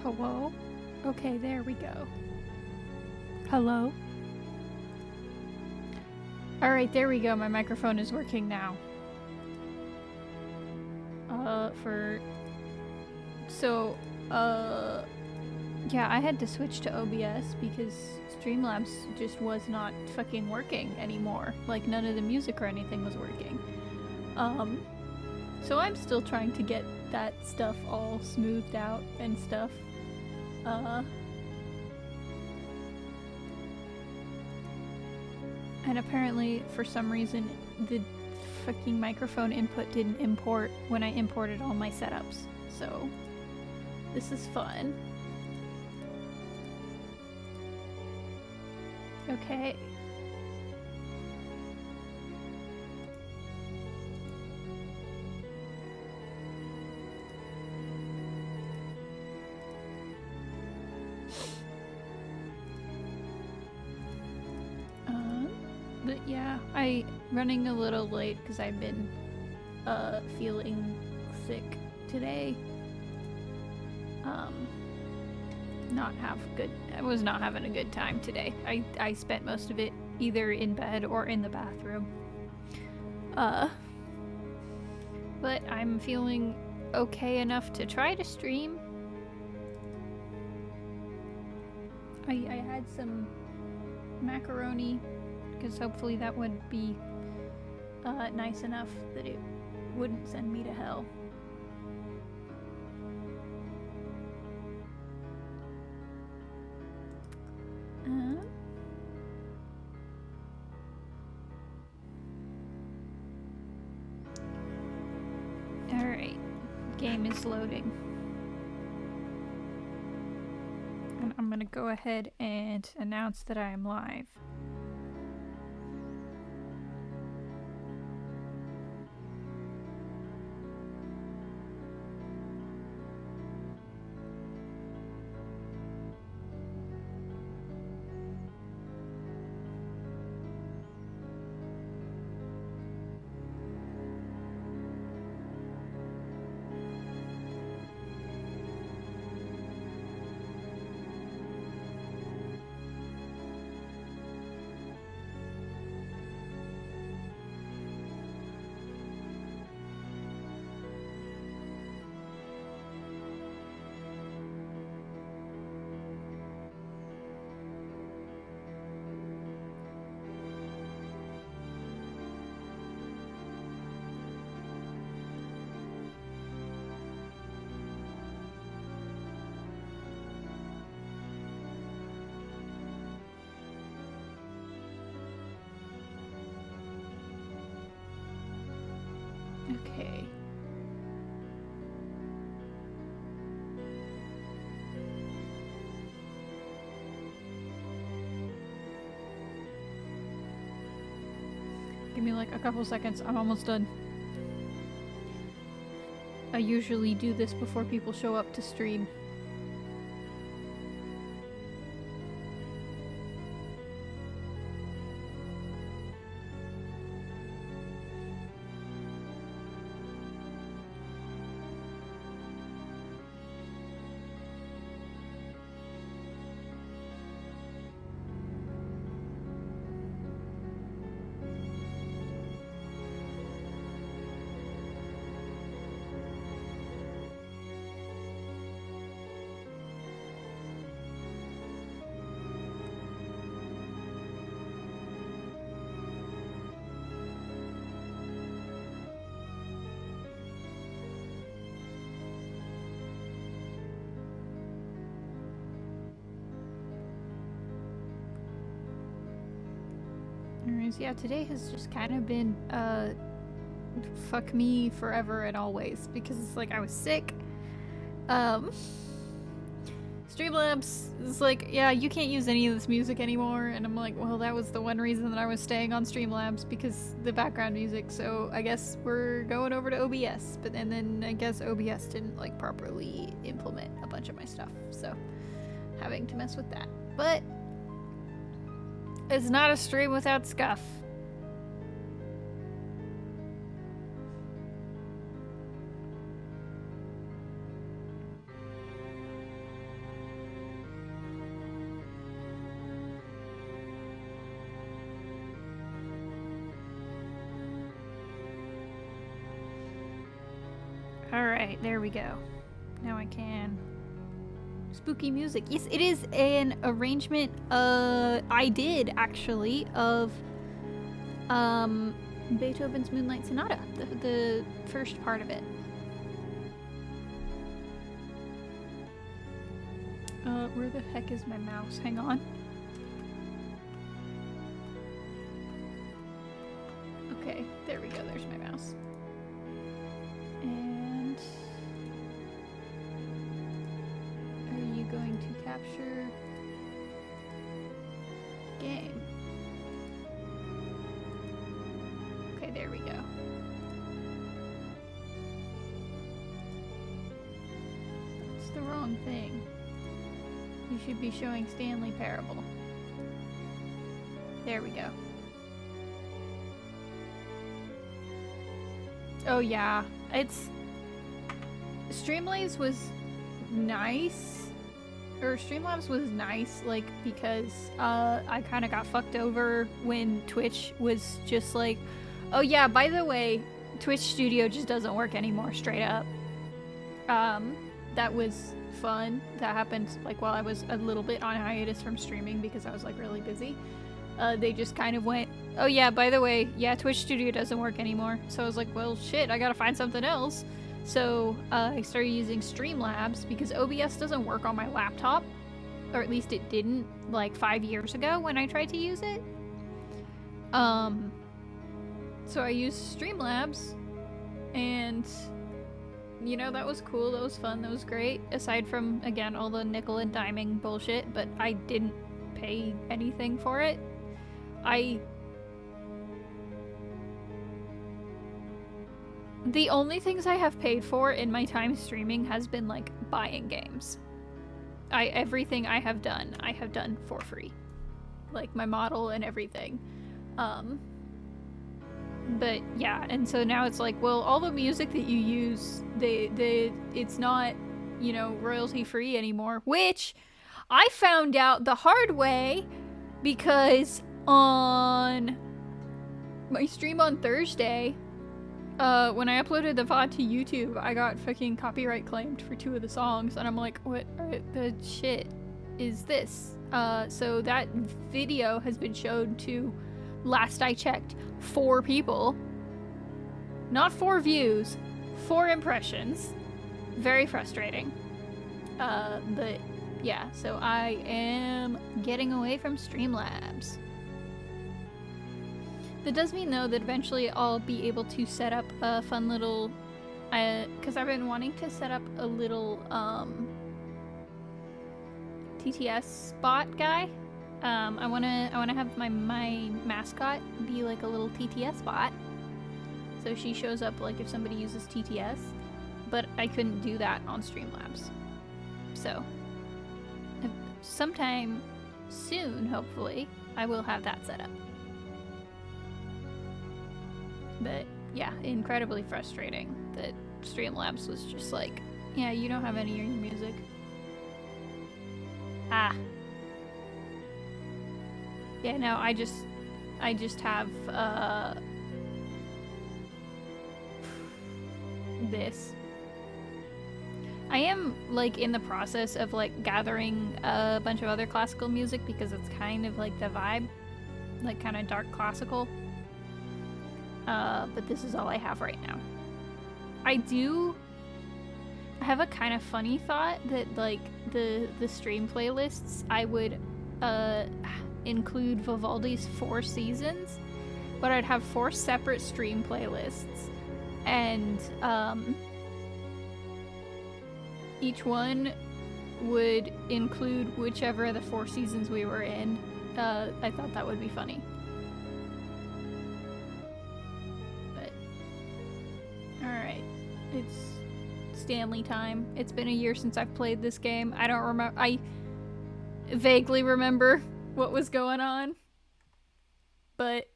Hello? Okay, there we go. Hello? Alright, there we go. My microphone is working now. Yeah, I had to switch to OBS because Streamlabs just was not fucking working anymore. Like, none of the music or anything was working. So I'm still trying to get that stuff all smoothed out and stuff. And apparently, for some reason, the fucking microphone input didn't import when I imported all my setups. So, this is fun. Okay. But yeah, I'm running a little late because I've been feeling sick today. I was not having a good time today. I spent most of it either in bed or in the bathroom. But I'm feeling okay enough to try to stream. I had some macaroni because hopefully that would be nice enough that it wouldn't send me to hell. Alright, game is loading. And I'm gonna go ahead and announce that I am live. Okay. Give me like a couple seconds, I'm almost done. I usually do this before people show up to stream. Anyways, yeah, today has just kind of been, fuck me forever and always, because it's like I was sick. Streamlabs is like, yeah, you can't use any of this music anymore, and I'm like, well, that was the one reason that I was staying on Streamlabs, because the background music, so I guess we're going over to OBS, but and then I guess OBS didn't, like, properly implement a bunch of my stuff, so having to mess with that. But it's not a stream without scuff. Alright, there we go. Now I can. Spooky music. Yes, it is an arrangement I did actually of Beethoven's Moonlight Sonata, the first part of it. Where the heck is my mouse? Hang on. Okay, there we go. There's my mouse. And are you going to capture game? Okay, there we go. That's the wrong thing. You should be showing Stanley Parable. There we go. Oh yeah, it's... Streamlabs was nice. Or Streamlabs was nice, like, because I kind of got fucked over when Twitch was just like, oh yeah, by the way, Twitch Studio just doesn't work anymore, straight up. That was fun. That happened like while I was a little bit on hiatus from streaming because I was like really busy. They just kind of went, oh yeah, by the way, yeah, Twitch Studio doesn't work anymore. So I was like, well shit, I gotta find something else. So I started using Streamlabs because OBS doesn't work on my laptop, or at least it didn't like 5 years ago when I tried to use it. So I used Streamlabs, and you know, that was cool, that was fun, that was great, aside from, again, all the nickel and diming bullshit, but I didn't pay anything for it. The only things I have paid for in my time streaming has been like buying games. Everything I have done for free. Like my model and everything. But yeah, and so now it's like, well, all the music that you use, it's not, you know, royalty free anymore, which I found out the hard way because on my stream on Thursday, when I uploaded the VOD to YouTube, I got fucking copyright claimed for 2 of the songs, and I'm like, what the shit is this? So that video has been shown to, last I checked, 4 people. Not 4 views, 4 impressions. Very frustrating. But yeah, so I am getting away from Streamlabs. That does mean, though, that eventually I'll be able to set up a fun little... because I've been wanting to set up a little, TTS bot guy. I wanna have my mascot be like a little TTS bot. So she shows up, like, if somebody uses TTS. But I couldn't do that on Streamlabs. So, sometime soon, hopefully, I will have that set up. But yeah, incredibly frustrating that Streamlabs was just like, yeah, you don't have any of your music. Ah. Yeah, no, I just have this. I am like in the process of like gathering a bunch of other classical music because it's kind of like the vibe, like kind of dark classical. But this is all I have right now. I have a kind of funny thought that like the stream playlists, I would include Vivaldi's 4 Seasons, but I'd have 4 separate stream playlists, and each one would include whichever of the 4 seasons we were in. I thought that would be funny. Alright, it's Stanley time. It's been a year since I've played this game. I don't remember. I vaguely remember what was going on. But,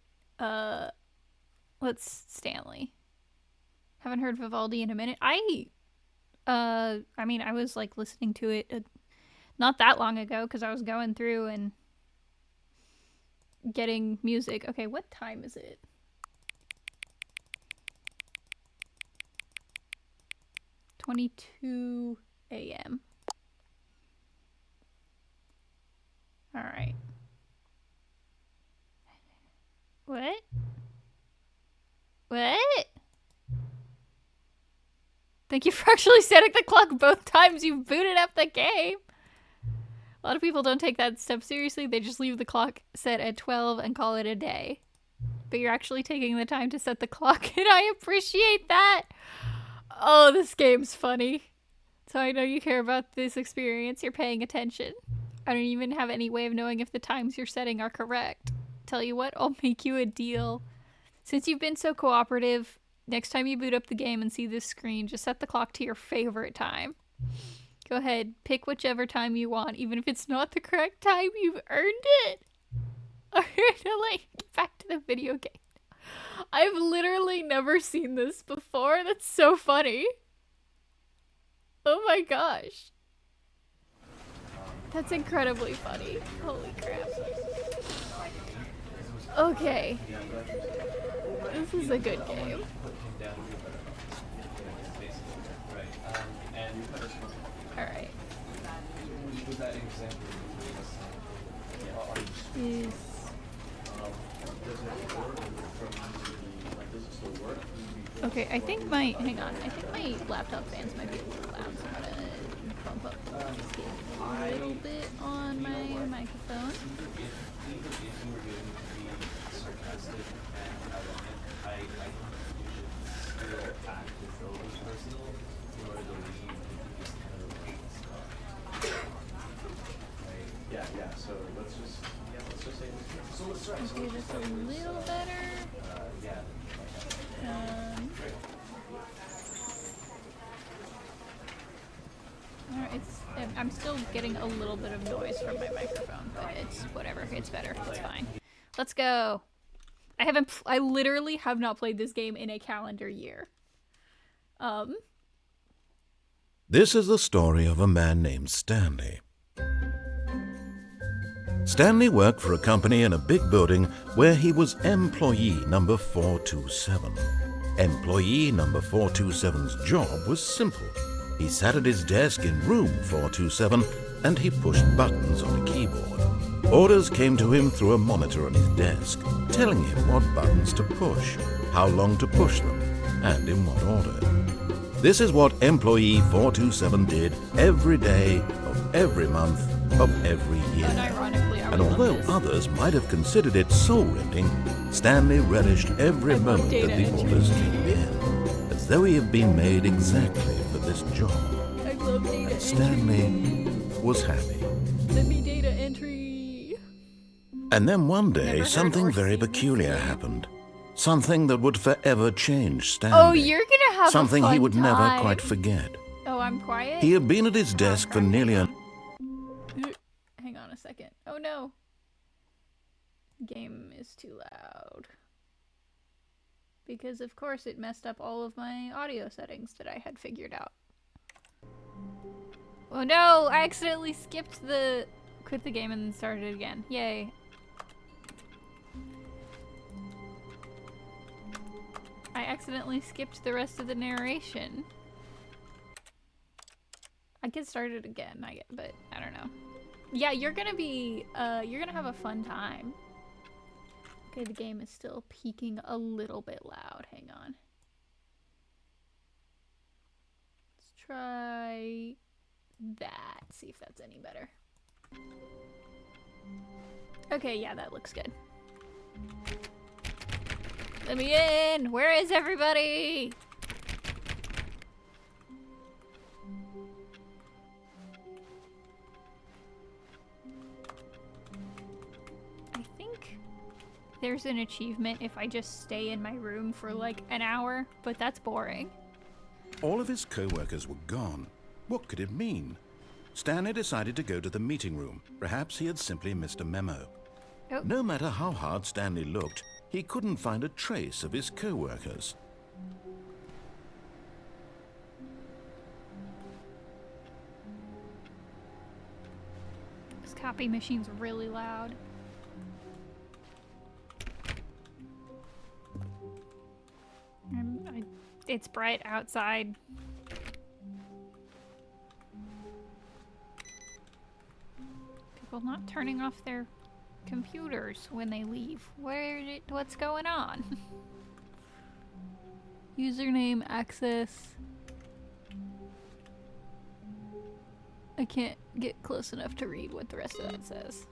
let's Stanley. Haven't heard Vivaldi in a minute. I mean, I was like listening to it not that long ago because I was going through and getting music. Okay, what time is it? 22 a.m. Alright. What? What? Thank you for actually setting the clock both times you booted up the game. A lot of people don't take that step seriously. They just leave the clock set at 12 and call it a day. But you're actually taking the time to set the clock, and I appreciate that. Oh, this game's funny. So I know you care about this experience. You're paying attention. I don't even have any way of knowing if the times you're setting are correct. Tell you what, I'll make you a deal. Since you've been so cooperative, next time you boot up the game and see this screen, just set the clock to your favorite time. Go ahead, pick whichever time you want, even if it's not the correct time. You've earned it. Alright, like, get back to the video game. I've literally never seen this before. That's so funny. Oh my gosh. That's incredibly funny. Holy crap. Okay. This is a good game. Alright. Okay, I think my, hang on, I think my laptop fans might be a little loud, so I'm gonna bump up a little bit on my microphone. Yeah, so let's just say this. So let's try. Okay, that's a little better. I'm still getting a little bit of noise from my microphone, but it's whatever. It's better. It's fine. Let's go. I literally have not played this game in a calendar year. This is the story of a man named Stanley. Stanley worked for a company in a big building where he was employee number 427. Employee number 427's job was simple. He sat at his desk in room 427 and he pushed buttons on a keyboard. Orders came to him through a monitor on his desk, telling him what buttons to push, how long to push them, and in what order. This is what employee 427 did every day of every month of every year. And although others might have considered it soul-rending, Stanley relished every moment that the orders came in, as though he had been made exactly for this job. I love data entry. Stanley was happy. Send me data entry. And then one day, Never heard something or very seen this peculiar game. happened. Something that would forever change Stanley. Oh, you're gonna have Something a fun he would never time. quite forget. Oh, I'm quiet? He had been at his desk for nearly an... Hang on a second. Oh no. Game is too loud. Because of course it messed up all of my audio settings that I had figured out. Oh no, I accidentally skipped the... Quit the game and started it again. Yay. I accidentally skipped the rest of the narration. I could start it again, but I don't know. Yeah, you're gonna have a fun time. Okay, the game is still peaking a little bit loud. Hang on. Let's try that. See if that's any better. Okay, yeah, that looks good. Let me in! Where is everybody? I think there's an achievement if I just stay in my room for like an hour, but that's boring. All of his co-workers were gone. What could it mean? Stanley decided to go to the meeting room. Perhaps he had simply missed a memo. Oh. No matter how hard Stanley looked, he couldn't find a trace of his co-workers. This copy machine's really loud. It's bright outside. People not turning off their computers when they leave. What's going on? Username access. I can't get close enough to read what the rest of that says.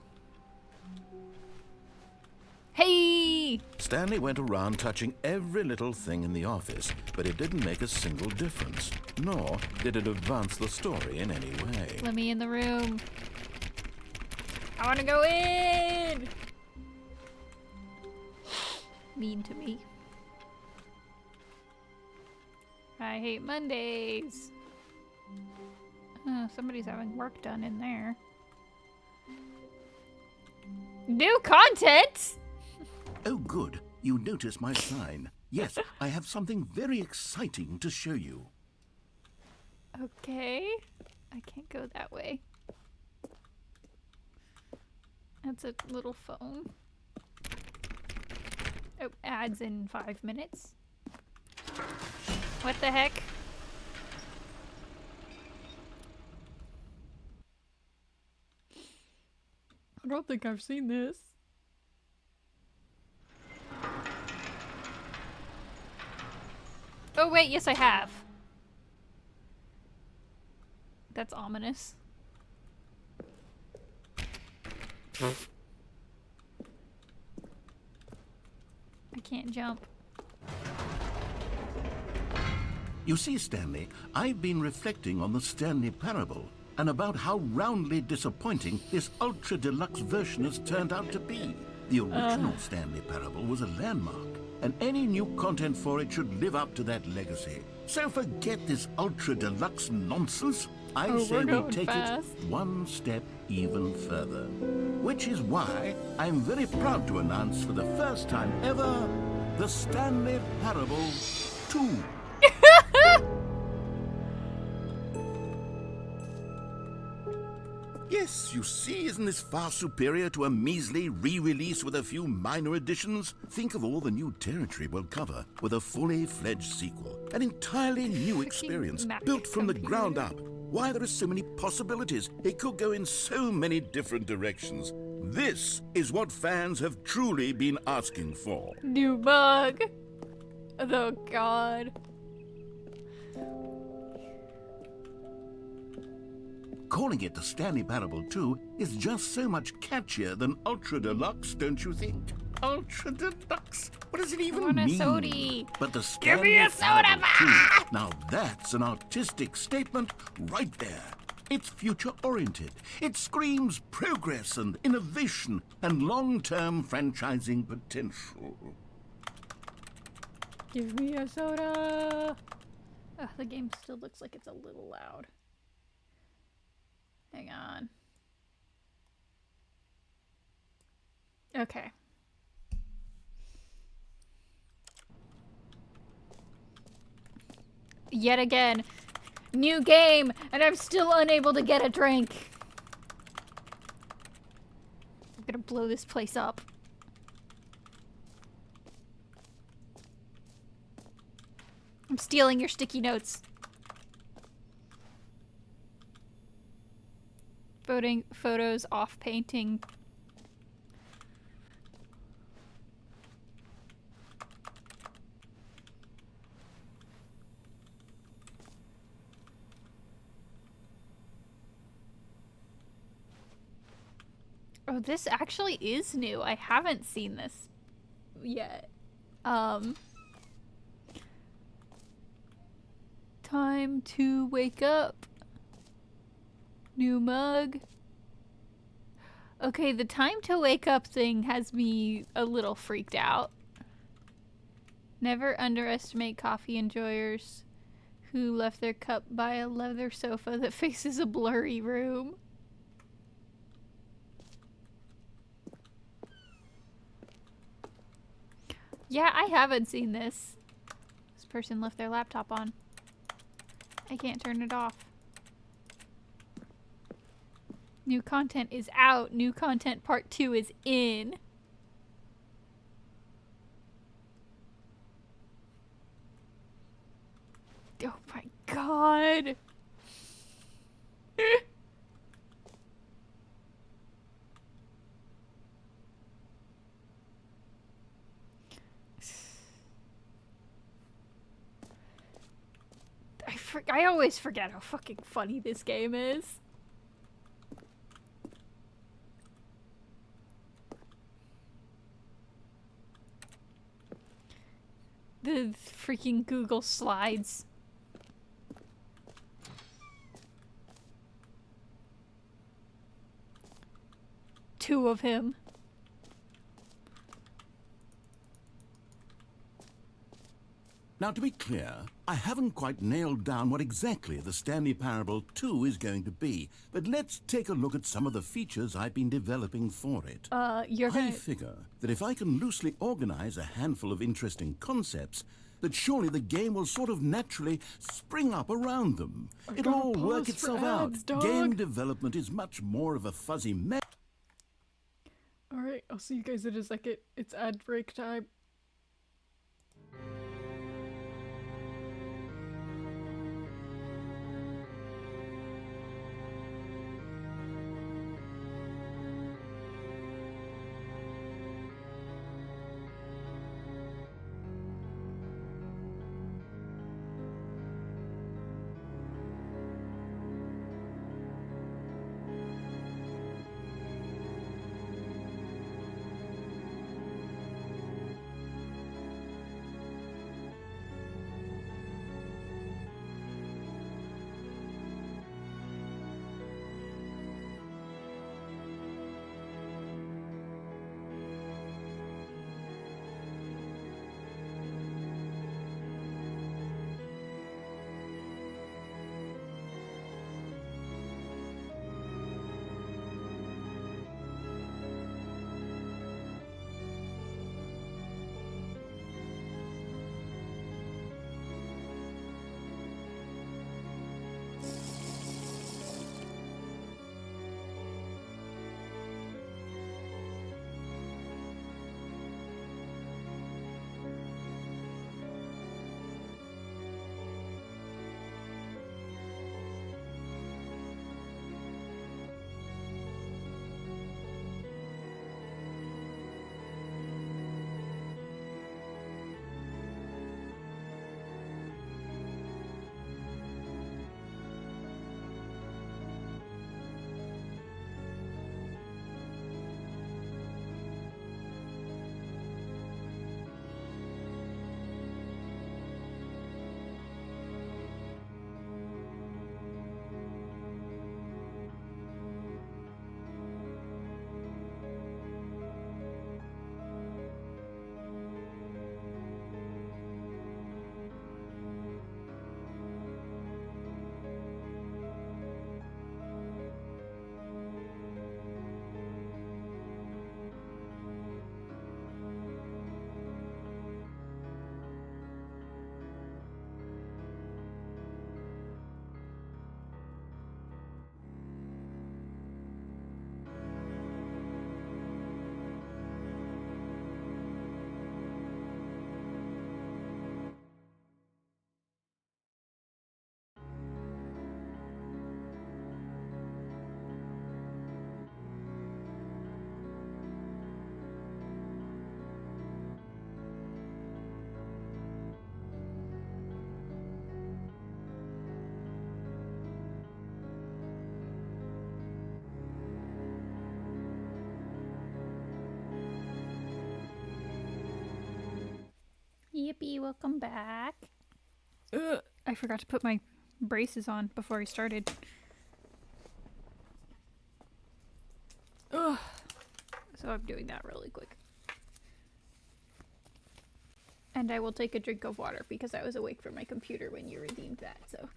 Hey! Stanley went around touching every little thing in the office, but it didn't make a single difference, nor did it advance the story in any way. Let me in the room. I want to go in! Mean to me. I hate Mondays. Oh, somebody's having work done in there. New content? Oh, good. You notice my sign. Yes, I have something very exciting to show you. Okay. I can't go that way. That's a little phone. Oh, ads in 5 minutes. What the heck? I don't think I've seen this. Oh wait, yes I have. That's ominous. I can't jump. You see, Stanley, I've been reflecting on the Stanley Parable and about how roundly disappointing this ultra deluxe version has turned out to be. The original Stanley Parable was a landmark, and any new content for it should live up to that legacy. So forget this ultra deluxe nonsense. I say we take it one step even further. Which is why I'm very proud to announce for the first time ever, the Stanley Parable 2. Yes, you see, isn't this far superior to a measly re-release with a few minor additions? Think of all the new territory we'll cover with a fully fledged sequel. An entirely new experience, built from the ground up. Why, there are so many possibilities. It could go in so many different directions. This is what fans have truly been asking for. New bug. Oh god. Calling it the Stanley Parable 2 is just so much catchier than Ultra Deluxe, don't you think? Ultra Deluxe? What does it even mean? Sody. But the Stanley Parable 2, now that's an artistic statement right there. It's future-oriented. It screams progress and innovation and long-term franchising potential. Give me a soda. Ugh, the game still looks like it's a little loud. Hang on. Okay. Yet again, new game, and I'm still unable to get a drink. I'm gonna blow this place up. I'm stealing your sticky notes. Photos off painting. Oh, this actually is new. I haven't seen this yet. Time to wake up. New mug. Okay, the time to wake up thing has me a little freaked out. Never underestimate coffee enjoyers who left their cup by a leather sofa that faces a blurry room. Yeah, I haven't seen this. This person left their laptop on. I can't turn it off. New content is out. New content part 2 is in. Oh my god. I always forget how fucking funny this game is. The freaking Google Slides. Two of him. Now, to be clear, I haven't quite nailed down what exactly the Stanley Parable 2 is going to be, but let's take a look at some of the features I've been developing for it. You're gonna... I figure that if I can loosely organize a handful of interesting concepts, that surely the game will sort of naturally spring up around them. It'll all work itself out. Game development is much more of a fuzzy mess. Alright, I'll see you guys in a second. It's ad break time. Yippee, welcome back. Ugh, I forgot to put my braces on before I started. Ugh. So I'm doing that really quick. And I will take a drink of water because I was awake from my computer when you redeemed that, so.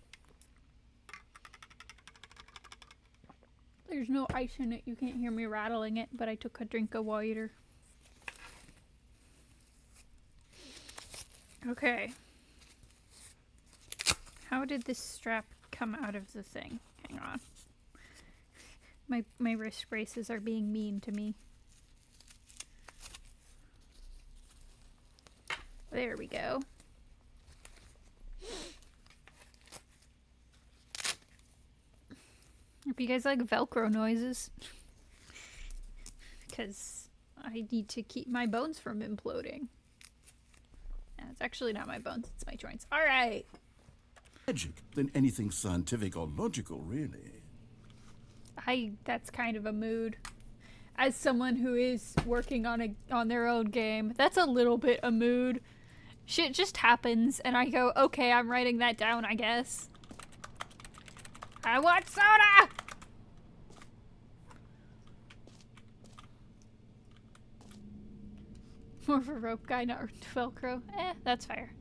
There's no ice in it, you can't hear me rattling it, but I took a drink of water. Okay. How did this strap come out of the thing? Hang on. My wrist braces are being mean to me. There we go. Hope you guys like Velcro noises. Because I need to keep my bones from imploding. Yeah, it's actually not my bones, it's my joints. Alright! Magic than anything scientific or logical, really. That's kind of a mood. As someone who is working on their own game, that's a little bit a mood. Shit just happens, and I go, okay, I'm writing that down, I guess. I want soda! More of a rope guy, not Velcro. That's fair.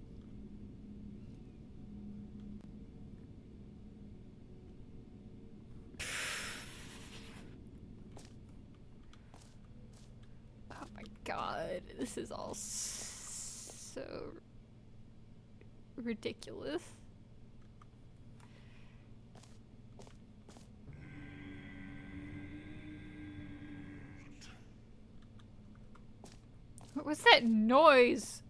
Oh my god, this is all so ridiculous. What was that noise?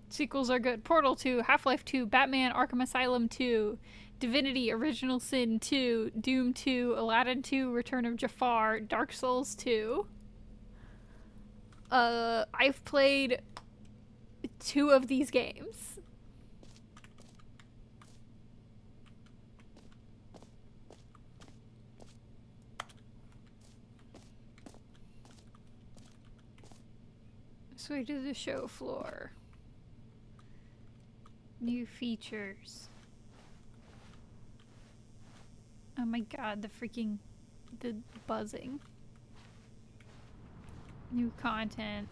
Sequels are good. Portal 2, Half-Life 2, Batman Arkham Asylum 2, Divinity Original Sin 2, Doom 2, Aladdin 2, Return of Jafar, Dark Souls 2. I've played 2 of these games. This way to the show floor. New features. Oh my god, the buzzing. New content.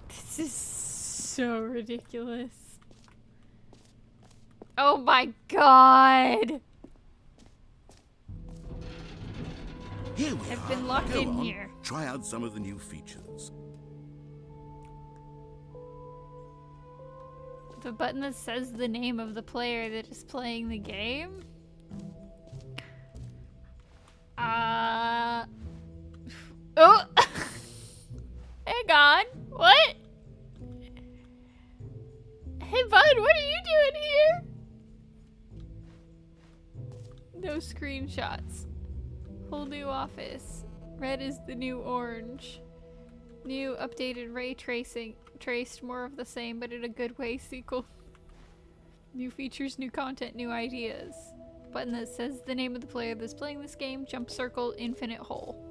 This is so ridiculous. Oh my god! Here we I've are. been locked Go in on, here. Try out some of the new features. The button that says the name of the player that is playing the game? Oh! Hang on. What? Hey, bud, what are you doing here? No screenshots. Whole new office. Red is the new orange. New updated ray tracing. Traced more of the same, but in a good way sequel. New features, new content, new ideas. Button that says the name of the player that's playing this game. Jump circle, infinite hole.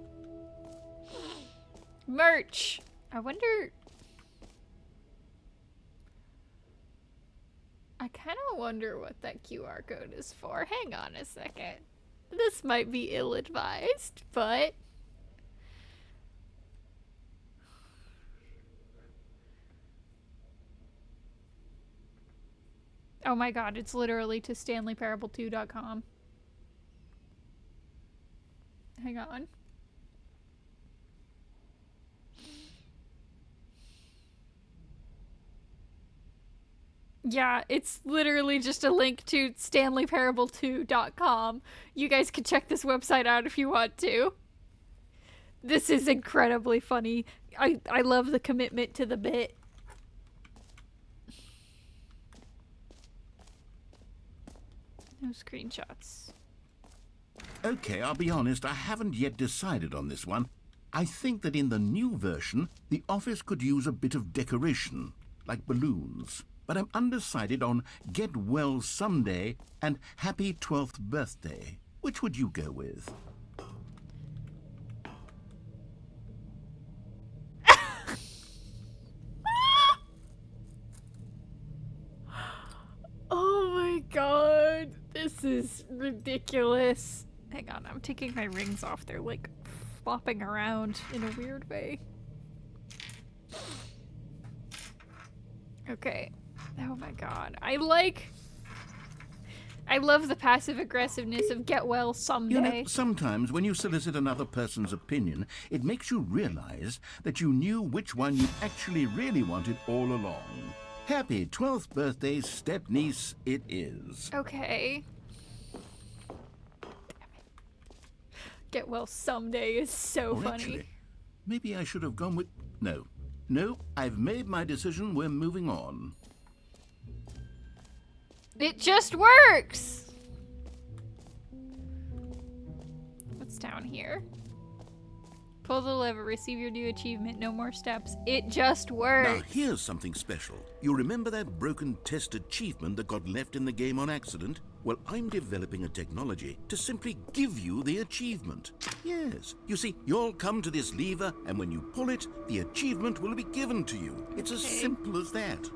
Merch! I wonder... I kind of wonder what that QR code is for. Hang on a second. This might be ill-advised, but... Oh my god, it's literally to STANLEYParable2.com. Hang on. Yeah, it's literally just a link to STANLEYParable2.com. You guys can check this website out if you want to. This is incredibly funny. I love the commitment to the bit. No screenshots. Okay, I'll be honest, I haven't yet decided on this one. I think that in the new version, the office could use a bit of decoration, like balloons. But I'm undecided on Get Well Someday and Happy 12th Birthday. Which would you go with? Oh my god, this is ridiculous. Hang on, I'm taking my rings off. They're like flopping around in a weird way. Okay. Oh my god. I love the passive aggressiveness of Get Well Someday. You know, sometimes when you solicit another person's opinion, it makes you realize that you knew which one you actually really wanted all along. Happy 12th birthday, step-niece, it is. Okay. Get Well Someday is so Or funny. actually, maybe I should have gone with... No. No, I've made my decision. We're moving on. It just works! What's down here? Pull the lever, receive your new achievement. No more steps. It just works. Now, here's something special. You remember that broken test achievement that got left in the game on accident? Well, I'm developing a technology to simply give you the achievement. Yes. You see, you'll come to this lever, and when you pull it, the achievement will be given to you. It's as simple as that.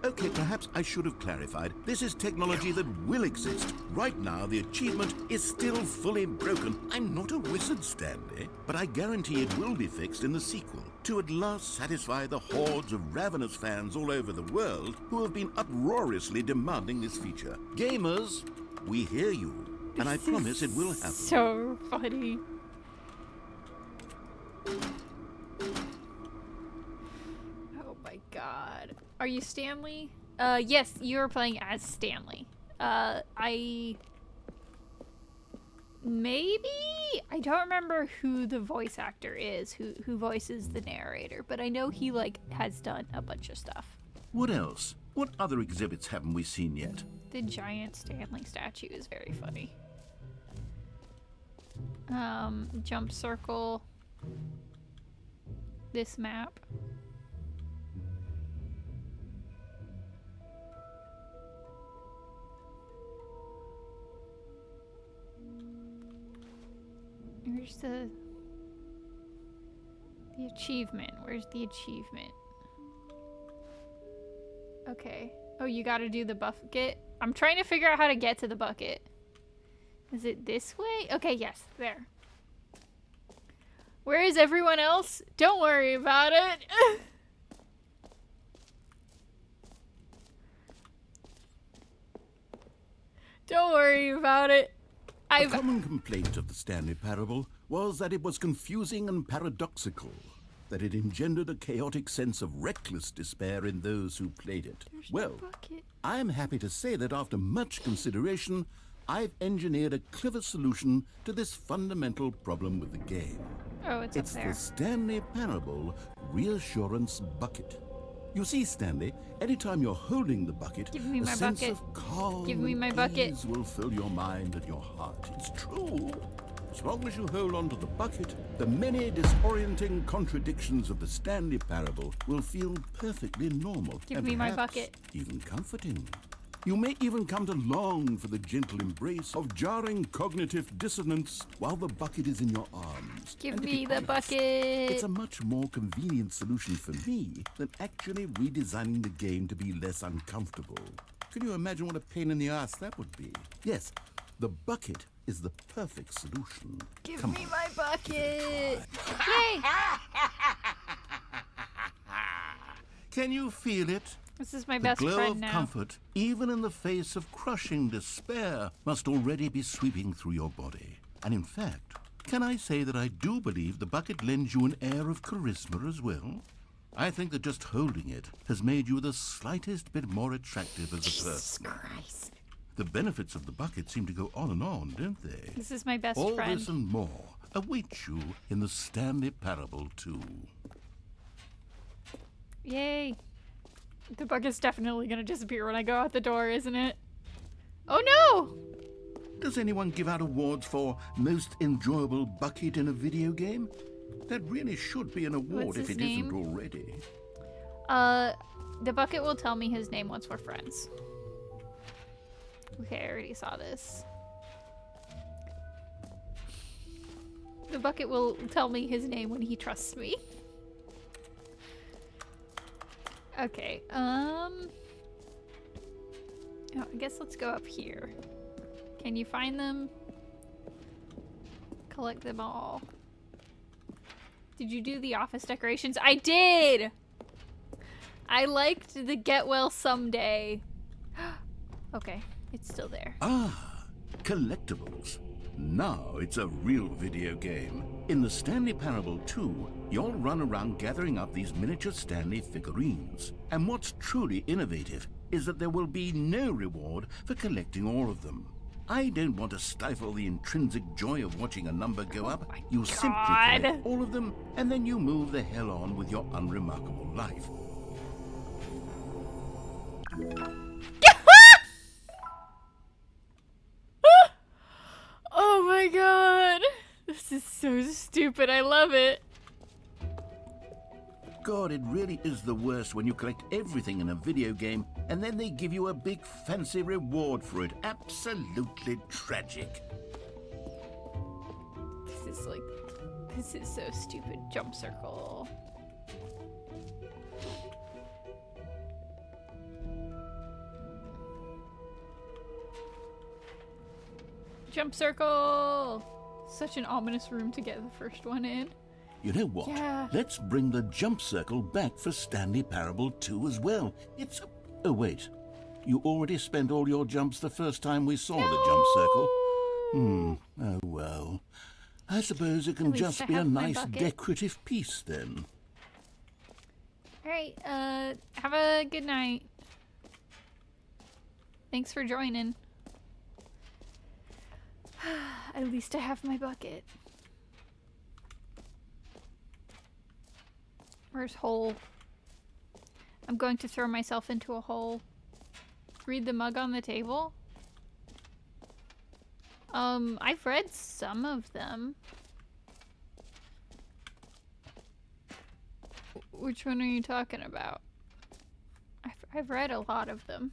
Okay, perhaps I should have clarified. This is technology that will exist. Right now, the achievement is still fully broken. I'm not a wizard, Stanley, but I guarantee it will be fixed in the sequel to at last satisfy the hordes of ravenous fans all over the world who have been uproariously demanding this feature. Gamers, we hear you, and I promise it will happen. So funny. Oh my god. Are you Stanley? Yes, you're playing as Stanley. Maybe? I don't remember who the voice actor is, who voices the narrator, but I know he, like, has done a bunch of stuff. What else? What other exhibits haven't we seen yet? The giant Stanley statue is very funny. Jump circle. This map. Where's the achievement? Where's the achievement? Okay. Oh, you gotta do the bucket? I'm trying to figure out how to get to the bucket. Is it this way? Okay, yes, there. Where is everyone else? Don't worry about it. Don't worry about it. A common complaint of the Stanley Parable was that it was confusing and paradoxical, that it engendered a chaotic sense of reckless despair in those who played it. There's Well, no bucket. I'm happy to say that after much consideration, I've engineered a clever solution to this fundamental problem with the game. Oh, it's up there. The Stanley Parable Reassurance Bucket. You see, Stanley, anytime you're holding the bucket, Give me a my sense bucket. of calm Give me and my bucket. ease will fill your mind and your heart. It's true. As long as you hold on to the bucket, the many disorienting contradictions of the Stanley Parable will feel perfectly normal. Give and me my perhaps bucket. even comforting. You may even come to long for the gentle embrace of jarring cognitive dissonance while the bucket is in your arms. Give And to me be the honest, bucket. It's a much more convenient solution for me than actually redesigning the game to be less uncomfortable. Can you imagine what a pain in the ass that would be? Yes, the bucket is the perfect solution. Give Come me on. my bucket. Yay! Can you feel it? This is my The best glow friend of now. comfort, even in the face of crushing despair, must already be sweeping through your body. And in fact, can I say that I do believe the bucket lends you an air of charisma as well? I think that just holding it has made you the slightest bit more attractive as a Jesus person. Christ. The benefits of the bucket seem to go on and on, don't they? This is my best All friend. this and more await you in the Stanley Parable 2. Yay. The bucket's definitely gonna disappear when I go out the door, isn't it? Oh no! Does anyone give out awards for most enjoyable bucket in a video game? That really should be an award What's if his it name? isn't already. The bucket will tell me his name once we're friends. Okay, I already saw this. The bucket will tell me his name when he trusts me. Okay, oh, I guess let's go up here. Can you find them? Collect them all. Did you do the office decorations? I did! I liked the get well someday. Okay, it's still there. Ah, collectibles. Now it's a real video game. In the Stanley Parable 2, you'll run around gathering up these miniature Stanley figurines. And what's truly innovative is that there will be no reward for collecting all of them. I don't want to stifle the intrinsic joy of watching a number go up. You simply collect all of them, and then you move the hell on with your unremarkable life. Oh my god! is so stupid. I love it. God, it really is the worst when you collect everything in a video game and then they give you a big fancy reward for it. Absolutely tragic. This is so stupid. Jump circle. Jump circle! Such an ominous room to get the first one in. You know what? Yeah. Let's bring the jump circle back for Stanley Parable 2 as well. It's... Oh, wait. You already spent all your jumps the first time we saw the jump circle. Oh, well. I suppose it can just be a nice decorative piece, then. Alright, have a good night. Thanks for joining. At least I have my bucket. Where's hole? I'm going to throw myself into a hole. Read the mug on the table? I've read some of them. Which one are you talking about? I've read a lot of them.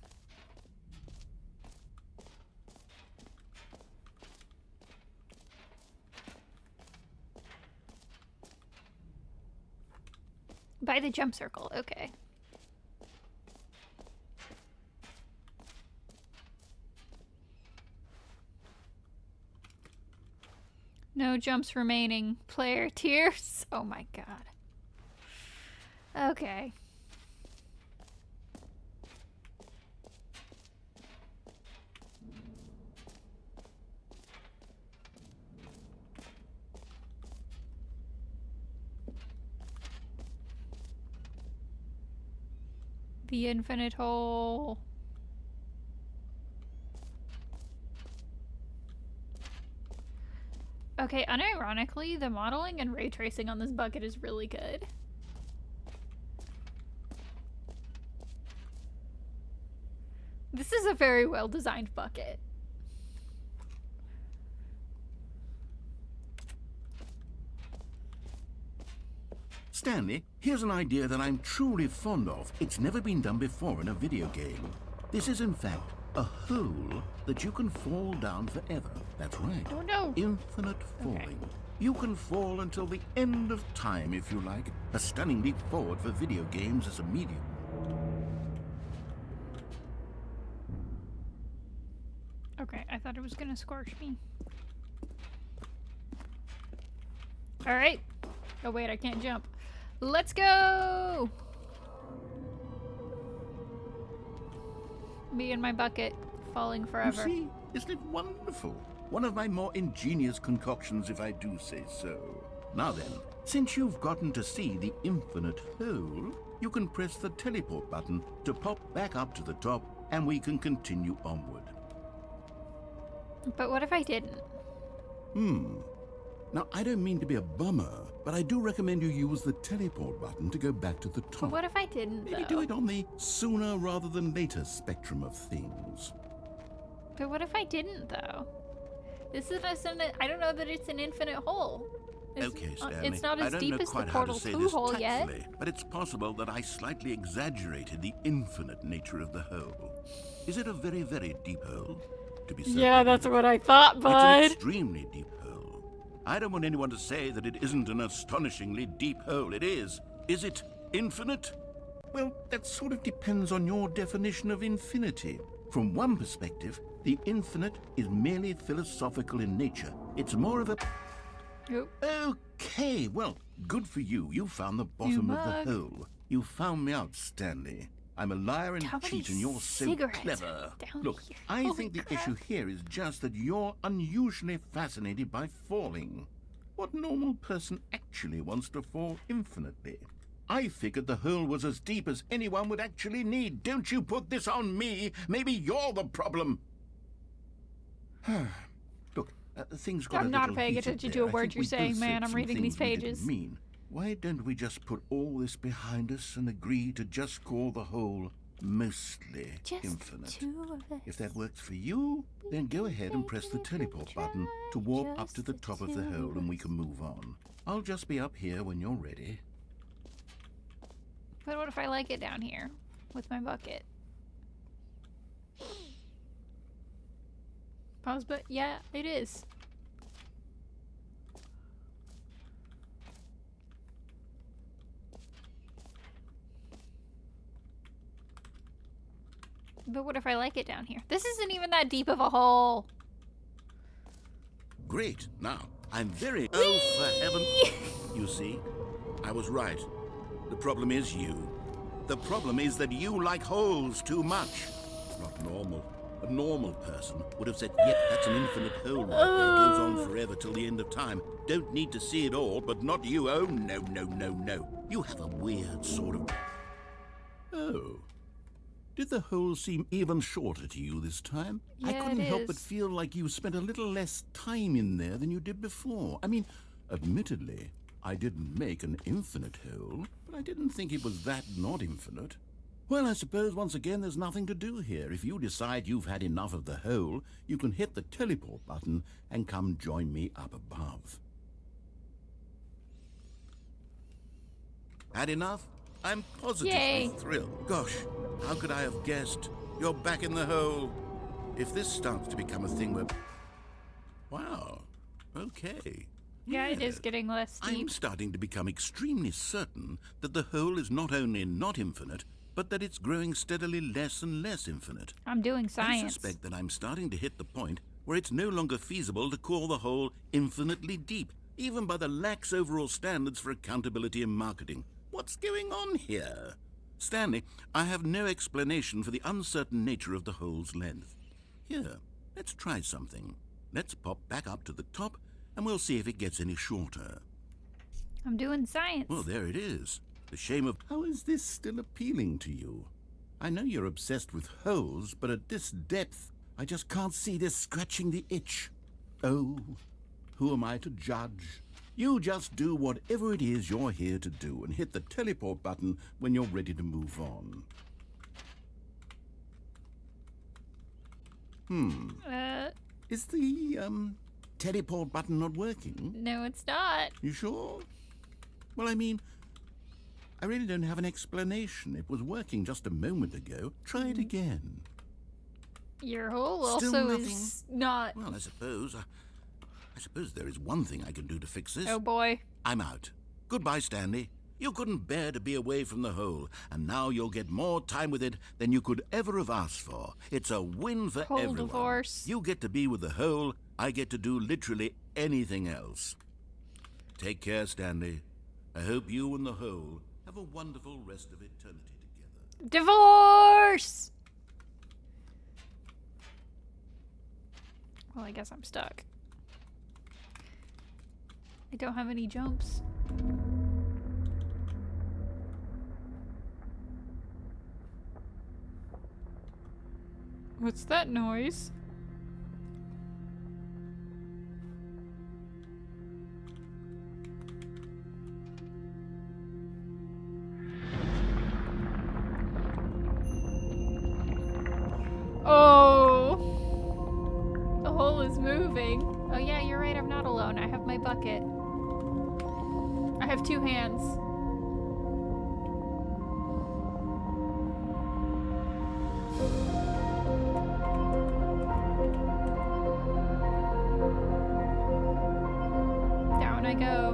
By the jump circle, okay. No jumps remaining. Player tears. Oh my god. Okay. The infinite hole. Okay, unironically, the modeling and ray tracing on this bucket is really good. This is a very well designed bucket. Stanley, here's an idea that I'm truly fond of. It's never been done before in a video game. This is, in fact, a hole that you can fall down forever. That's right. Oh no! Infinite falling. Okay. You can fall until the end of time, if you like. A stunning leap forward for video games as a medium. Okay, I thought it was gonna scorch me. Alright. Oh wait, I can't jump. Let's go! Me and my bucket falling forever. You see, isn't it wonderful? One of my more ingenious concoctions, if I do say so. Now then, since you've gotten to see the infinite hole, you can press the teleport button to pop back up to the top, and we can continue onward. But what if I didn't? Now, I don't mean to be a bummer, but I do recommend you use the teleport button to go back to the top. But what if I didn't, Maybe do it on the sooner rather than later spectrum of things. But what if I didn't, though? This is I don't know that it's an infinite hole. Okay, Stanley. It's not as deep as the Portal 2 hole yet. But it's possible that I slightly exaggerated the infinite nature of the hole. Is it a very, very deep hole? To be certain. Yeah, that's what I thought, bud. It's an extremely deep hole. I don't want anyone to say that it isn't an astonishingly deep hole. It is. Is it infinite? Well, that sort of depends on your definition of infinity. From one perspective, the infinite is merely philosophical in nature. It's more of a... Yep. Okay, well, good for you. You found the bottom of the hole. You found me out, Stanley. I'm a liar and cheat, and you're so clever. Look, I think the issue here is just that you're unusually fascinated by falling. What normal person actually wants to fall infinitely? I figured the hole was as deep as anyone would actually need. Don't you put this on me. Maybe you're the problem. Look, things got a little I'm not paying attention to a word you're saying, man. I'm reading these pages. Why don't we just put all this behind us and agree to just call the hole mostly Just infinite. the two of us. If that works for you, then go ahead and press the teleport button to warp up to the top of the hole and we can move on. I'll just be up here when you're ready. But what if I like it down here with my bucket? Pause, but yeah, it is. But what if I like it down here? This isn't even that deep of a hole. Great. Now, I'm very... Oh, for heaven... You see, I was right. The problem is you. The problem is that you like holes too much. It's not normal. A normal person would have said, yep, that's an infinite hole right there. Goes on forever till the end of time. Don't need to see it all, but not you. Oh, no, no, no, no. You have a weird sort of... Oh. Did the hole seem even shorter to you this time? I Yeah, couldn't it help but is. feel like you spent a little less time in there than you did before. I mean, admittedly, I didn't make an infinite hole, but I didn't think it was that not infinite. Well, I suppose once again there's nothing to do here. If you decide you've had enough of the hole, you can hit the teleport button and come join me up above. Had enough? I'm positively Yay. thrilled. Gosh, how could I have guessed? You're back in the hole. If this starts to become a thing where... Wow. Okay. Yeah, it is Yes. getting less I'm deep. starting to become extremely certain that the hole is not only not infinite, but that it's growing steadily less and less infinite. I'm doing I science. suspect that I'm starting to hit the point where it's no longer feasible to call the hole infinitely deep, even by the lax overall standards for accountability in marketing. What's going on here? Stanley, I have no explanation for the uncertain nature of the hole's length. Here, let's try something. Let's pop back up to the top, and we'll see if it gets any shorter. I'm doing science. Well, there it is. The shame of... How is this still appealing to you? I know you're obsessed with holes, but at this depth, I just can't see this scratching the itch. Oh, who am I to judge? You just do whatever it is you're here to do and hit the teleport button when you're ready to move on. Is the, teleport button not working? No, it's not. You sure? Well, I mean, I really don't have an explanation. It was working just a moment ago. Try it again. Your hole Still also nothing? is not. Well, I suppose there is one thing I can do to fix this. Oh boy. I'm out. Goodbye, Stanley. You couldn't bear to be away from the hole, and now you'll get more time with it than you could ever have asked for. It's a win for Hole everyone. divorce. You get to be with the hole, I get to do literally anything else. Take care, Stanley. I hope you and the hole have a wonderful rest of eternity together. Divorce! Well, I guess I'm stuck. I don't have any jumps. What's that noise? Oh! The hole is moving. Oh yeah, you're right, I'm not alone. I have my bucket. I have two hands. Down I go.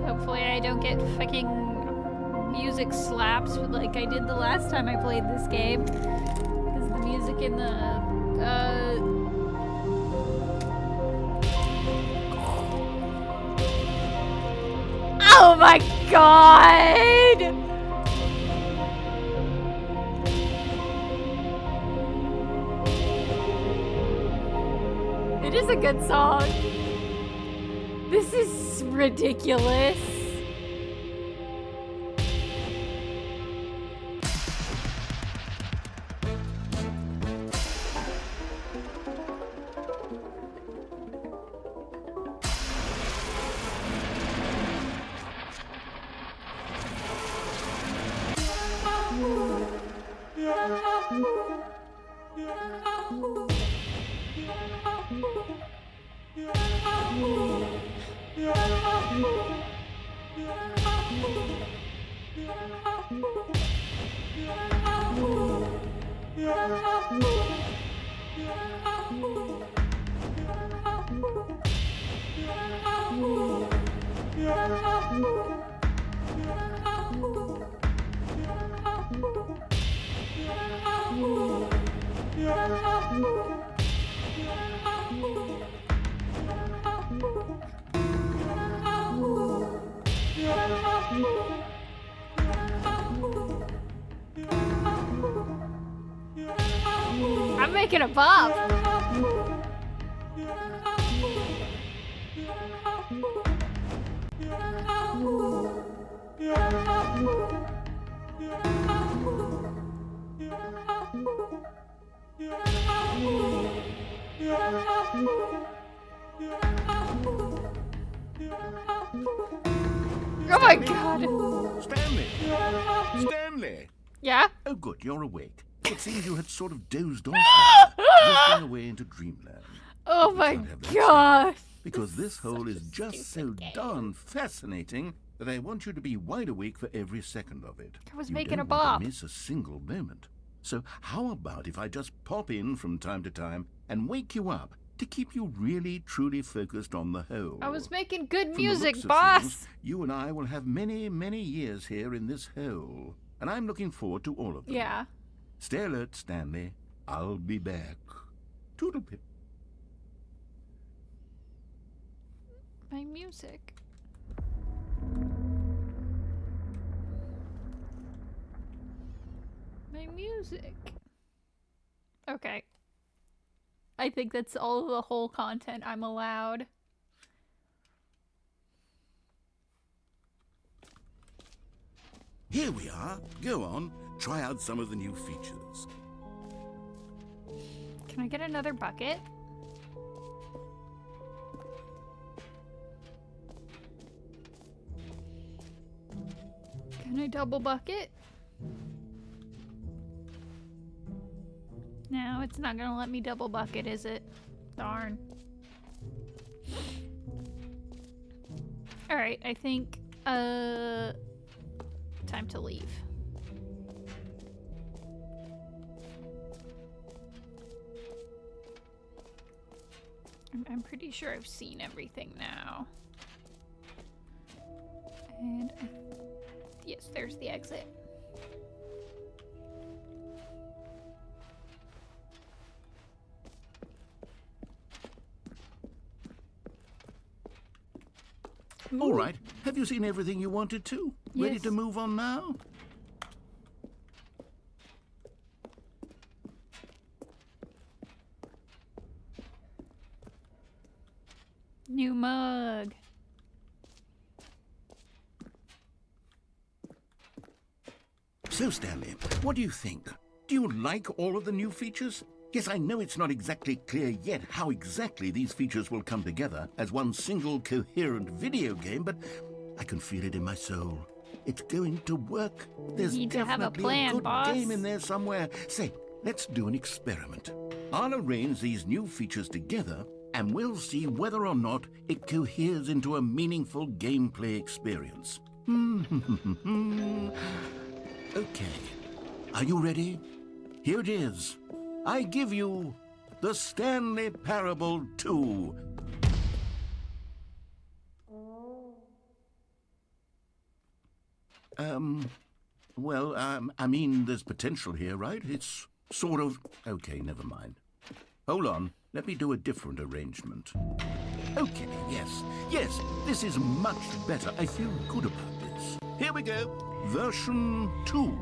Hopefully I don't get fucking music slaps like I did the last time I played this game. Because the music in the, Oh my god! It is a good song. This is ridiculous. I'm making a bob. Oh my god. Stanley! Stanley! Yeah? Oh, good, you're awake. It seems you had sort of dozed off there, drifting away into dreamland. Oh my Can't have that god. Because this hole is just so darn fascinating that I want you to be wide awake for every second of it. I was You making a don't want to bob. miss a single moment. So how about if I just pop in from time to time and wake you up to keep you really, truly focused on the hole? I was making good From the music, looks of boss. things, you and I will have many, many years here in this hole. And I'm looking forward to all of them. Yeah. Stay alert, Stanley. I'll be back. Toodlepip. My music. My music. Okay. I think that's all the whole content I'm allowed. Here we are. Go on. Try out some of the new features. Can I get another bucket? Can I double bucket? No, it's not gonna let me double bucket, is it? Darn. Alright, I think, time to leave. I'm pretty sure I've seen everything now. And yes, there's the exit. All right. Have you seen everything you wanted to? Ready Yes. to move on now? New mug. So, Stanley, what do you think? Do you like all of the new features? Yes, I know it's not exactly clear yet how exactly these features will come together as one single coherent video game, but I can feel it in my soul. It's going to work. There's Need to have a definitely plan, good boss. game in there somewhere. Say, let's do an experiment. I'll arrange these new features together, and we'll see whether or not it coheres into a meaningful gameplay experience. Okay. Are you ready? Here it is. I give you the Stanley Parable 2. I mean, there's potential here, right? It's sort of... Okay, never mind. Hold on. Let me do a different arrangement. Okay, yes, this is much better. I feel good about this. Here we go. Version 2.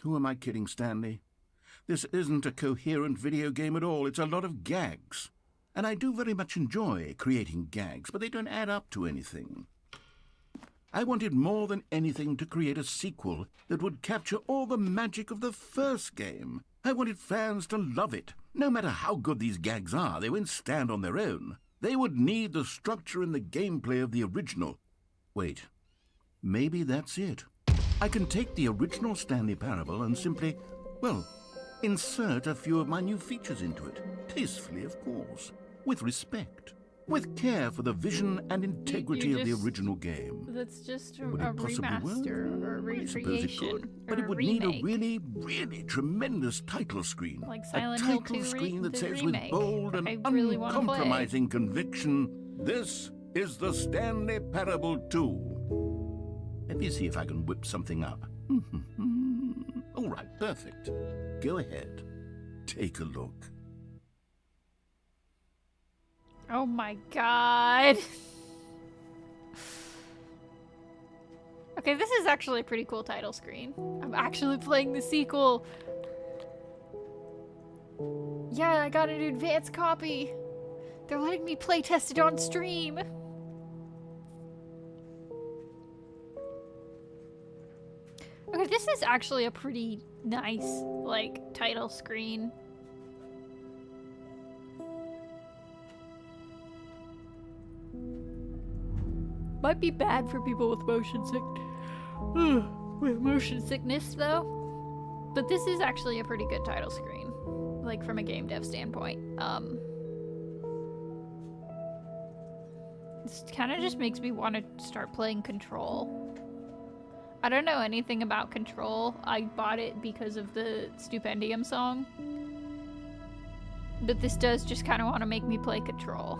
Who am I kidding, Stanley? This isn't a coherent video game at all. It's a lot of gags. And I do very much enjoy creating gags, but they don't add up to anything. I wanted more than anything to create a sequel that would capture all the magic of the first game. I wanted fans to love it. No matter how good these gags are, they won't stand on their own. They would need the structure and the gameplay of the original. Wait, maybe that's it. I can take the original Stanley Parable and simply, well, insert a few of my new features into it. Tastefully, of course. With respect. With care for the vision and integrity of the original game. That's just a Would it possibly remaster work? or a I suppose it could, recreation but or it would remake. need a really, really tremendous title screen. Like Silent Hill a title 2 screen that the says remake. with bold and I really wanna play. uncompromising conviction, this is the Stanley Parable 2. Let me see if I can whip something up. All right, perfect. Go ahead. Take a look. Oh my god. Okay, this is actually a pretty cool title screen. I'm actually playing the sequel. Yeah, I got an advanced copy. They're letting me playtest it on stream. Okay, this is actually a pretty nice, like, title screen. Might be bad for people with motion sickness though. But this is actually a pretty good title screen, like from a game dev standpoint. This kind of just makes me want to start playing Control. I don't know anything about Control. I bought it because of the Stupendium song. But this does just kind of want to make me play Control.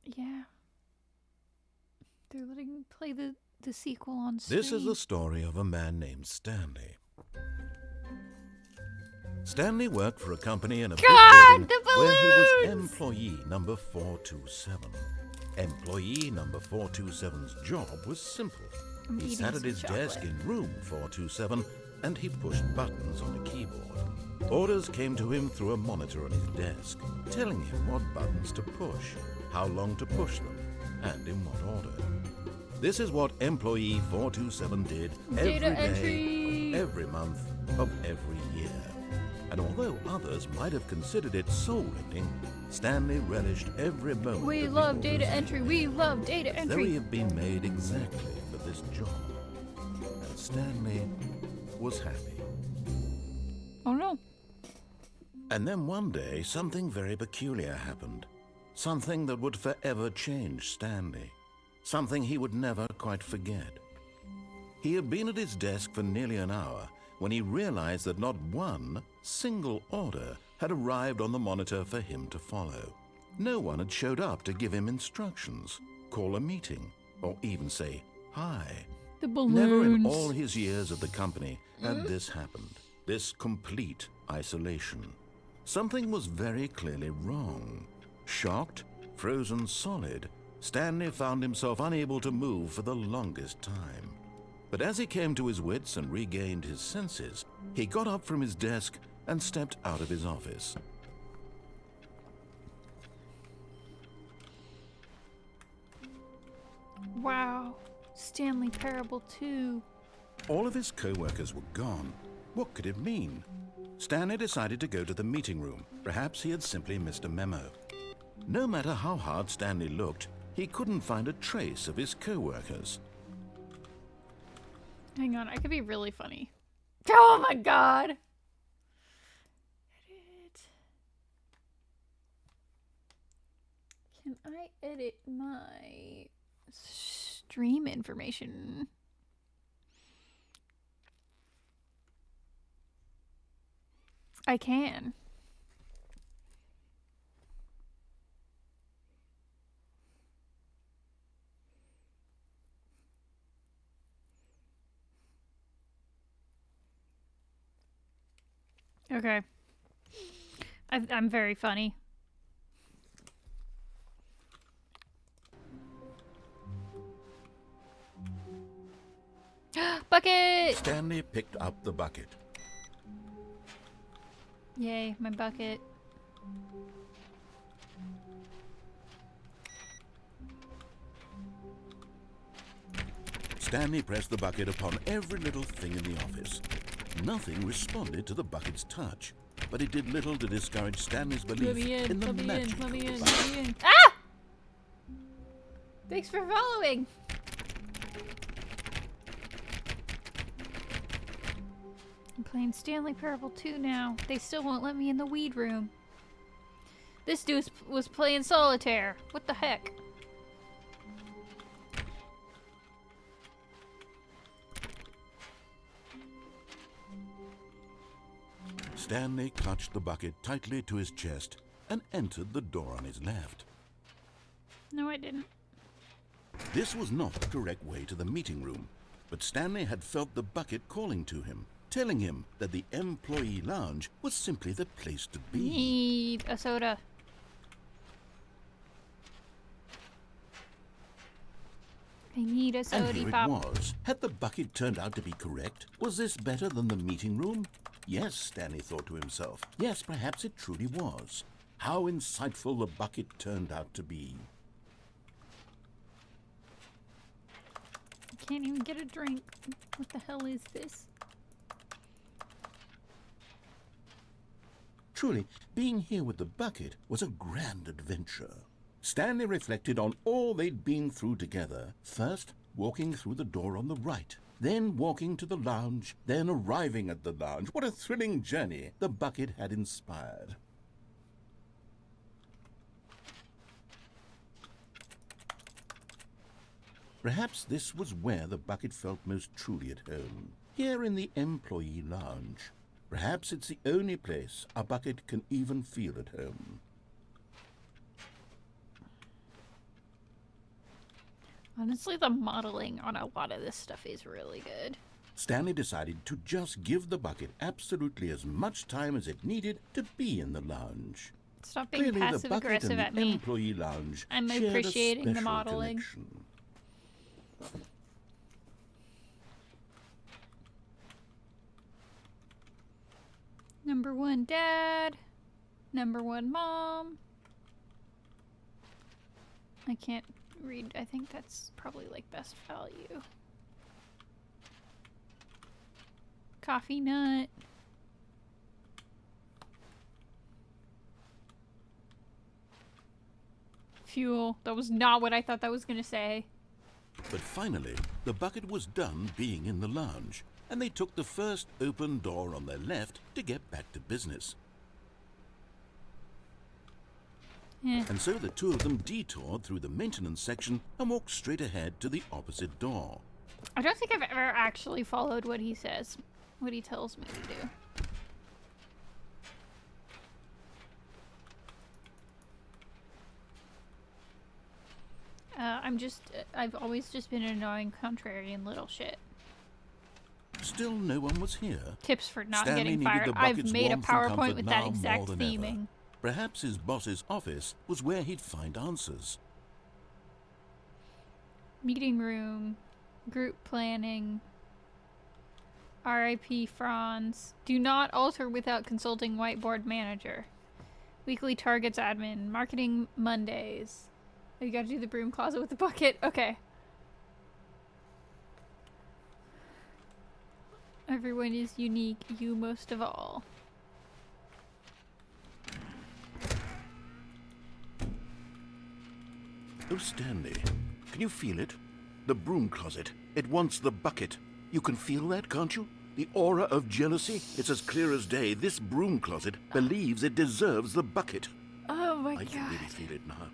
Yeah. They're letting me play the sequel on stream. This is the story of a man named Stanley. Stanley worked for a company in a big building where he was employee number 427. Employee number 427's job was simple. He sat at his desk in room 427 and he pushed buttons on a keyboard. Orders came to him through a monitor on his desk, telling him what buttons to push, how long to push them, and in what order. This is what employee 427 did every day, of every month, of every year. And although others might have considered it soul-lending, Stanley relished every moment. We love data entry. We love data entry. Though he had been made exactly for this job, and Stanley was happy. Oh no. And then one day, something very peculiar happened. Something that would forever change Stanley. Something he would never quite forget. He had been at his desk for nearly an hour when he realized that not one single order had arrived on the monitor for him to follow. No one had showed up to give him instructions, call a meeting, or even say hi. The balloons. Never in all his years at the company had this happened. This complete isolation. Something was very clearly wrong. Shocked, frozen solid, Stanley found himself unable to move for the longest time. But as he came to his wits and regained his senses, he got up from his desk and stepped out of his office. Wow. Stanley Parable 2. All of his co-workers were gone. What could it mean? Stanley decided to go to the meeting room. Perhaps he had simply missed a memo. No matter how hard Stanley looked, he couldn't find a trace of his co-workers. Hang on, I could be really funny. Oh my god! Edit. Can I edit my stream information? I can. Okay. I'm very funny. Bucket! Stanley picked up the bucket. Yay, my bucket. Stanley pressed the bucket upon every little thing in the office. Nothing responded to the bucket's touch. but it did little to discourage Stanley's belief in the magic of the bucket. Ah! Thanks for following. I'm playing Stanley Parable 2 now. They still won't let me in the weed room. This dude was playing solitaire. What the heck? Stanley clutched the bucket tightly to his chest and entered the door on his left. No, I didn't. This was not the correct way to the meeting room, but Stanley had felt the bucket calling to him, telling him that the employee lounge was simply the place to be. Need a soda. I need a soda And here pop. it was. Had the bucket turned out to be correct? Was this better than the meeting room? Yes, Stanley thought to himself. Yes, perhaps it truly was. How insightful the bucket turned out to be. I can't even get a drink. What the hell is this? Truly, being here with the bucket was a grand adventure. Stanley reflected on all they'd been through together. First, walking through the door on the right. Then walking to the lounge. Then arriving at the lounge. What a thrilling journey the bucket had inspired. Perhaps this was where the bucket felt most truly at home. Here in the employee lounge. Perhaps it's the only place a bucket can even feel at home. Honestly, the modeling on a lot of this stuff is really good. Stanley decided to just give the bucket absolutely as much time as it needed to be in the lounge. Stop being Clearly, the passive bucket aggressive and at the me. employee lounge I'm shared a appreciating the special modeling. connection. Number 1 dad. Number 1 mom. I can't read. I think that's probably like best value. Coffee nut. Fuel. That was not what I thought that was gonna say. But finally, the bucket was done being in the lounge, and they took the first open door on their left to get back to business. And so the two of them detoured through the maintenance section and walked straight ahead to the opposite door. I don't think I've ever actually followed what he says, what he tells me to do. I've always just been an annoying contrarian little shit. Still no one was here. Tips for not Stanley getting needed fired. the I've bucket's made a warmth and PowerPoint comfort with now that more exact than theming. ever. Perhaps his boss's office was where he'd find answers. Meeting room, group planning, RIP Franz. Do not alter without consulting whiteboard manager. Weekly targets admin. Marketing Mondays. Oh, you gotta do the broom closet with the bucket. Okay. Everyone is unique. You most of all. Oh, Stanley, can you feel it? The broom closet. It wants the bucket. You can feel that, can't you? The aura of jealousy. It's as clear as day. This broom closet believes it deserves the bucket. Oh my I can god. really feel it now.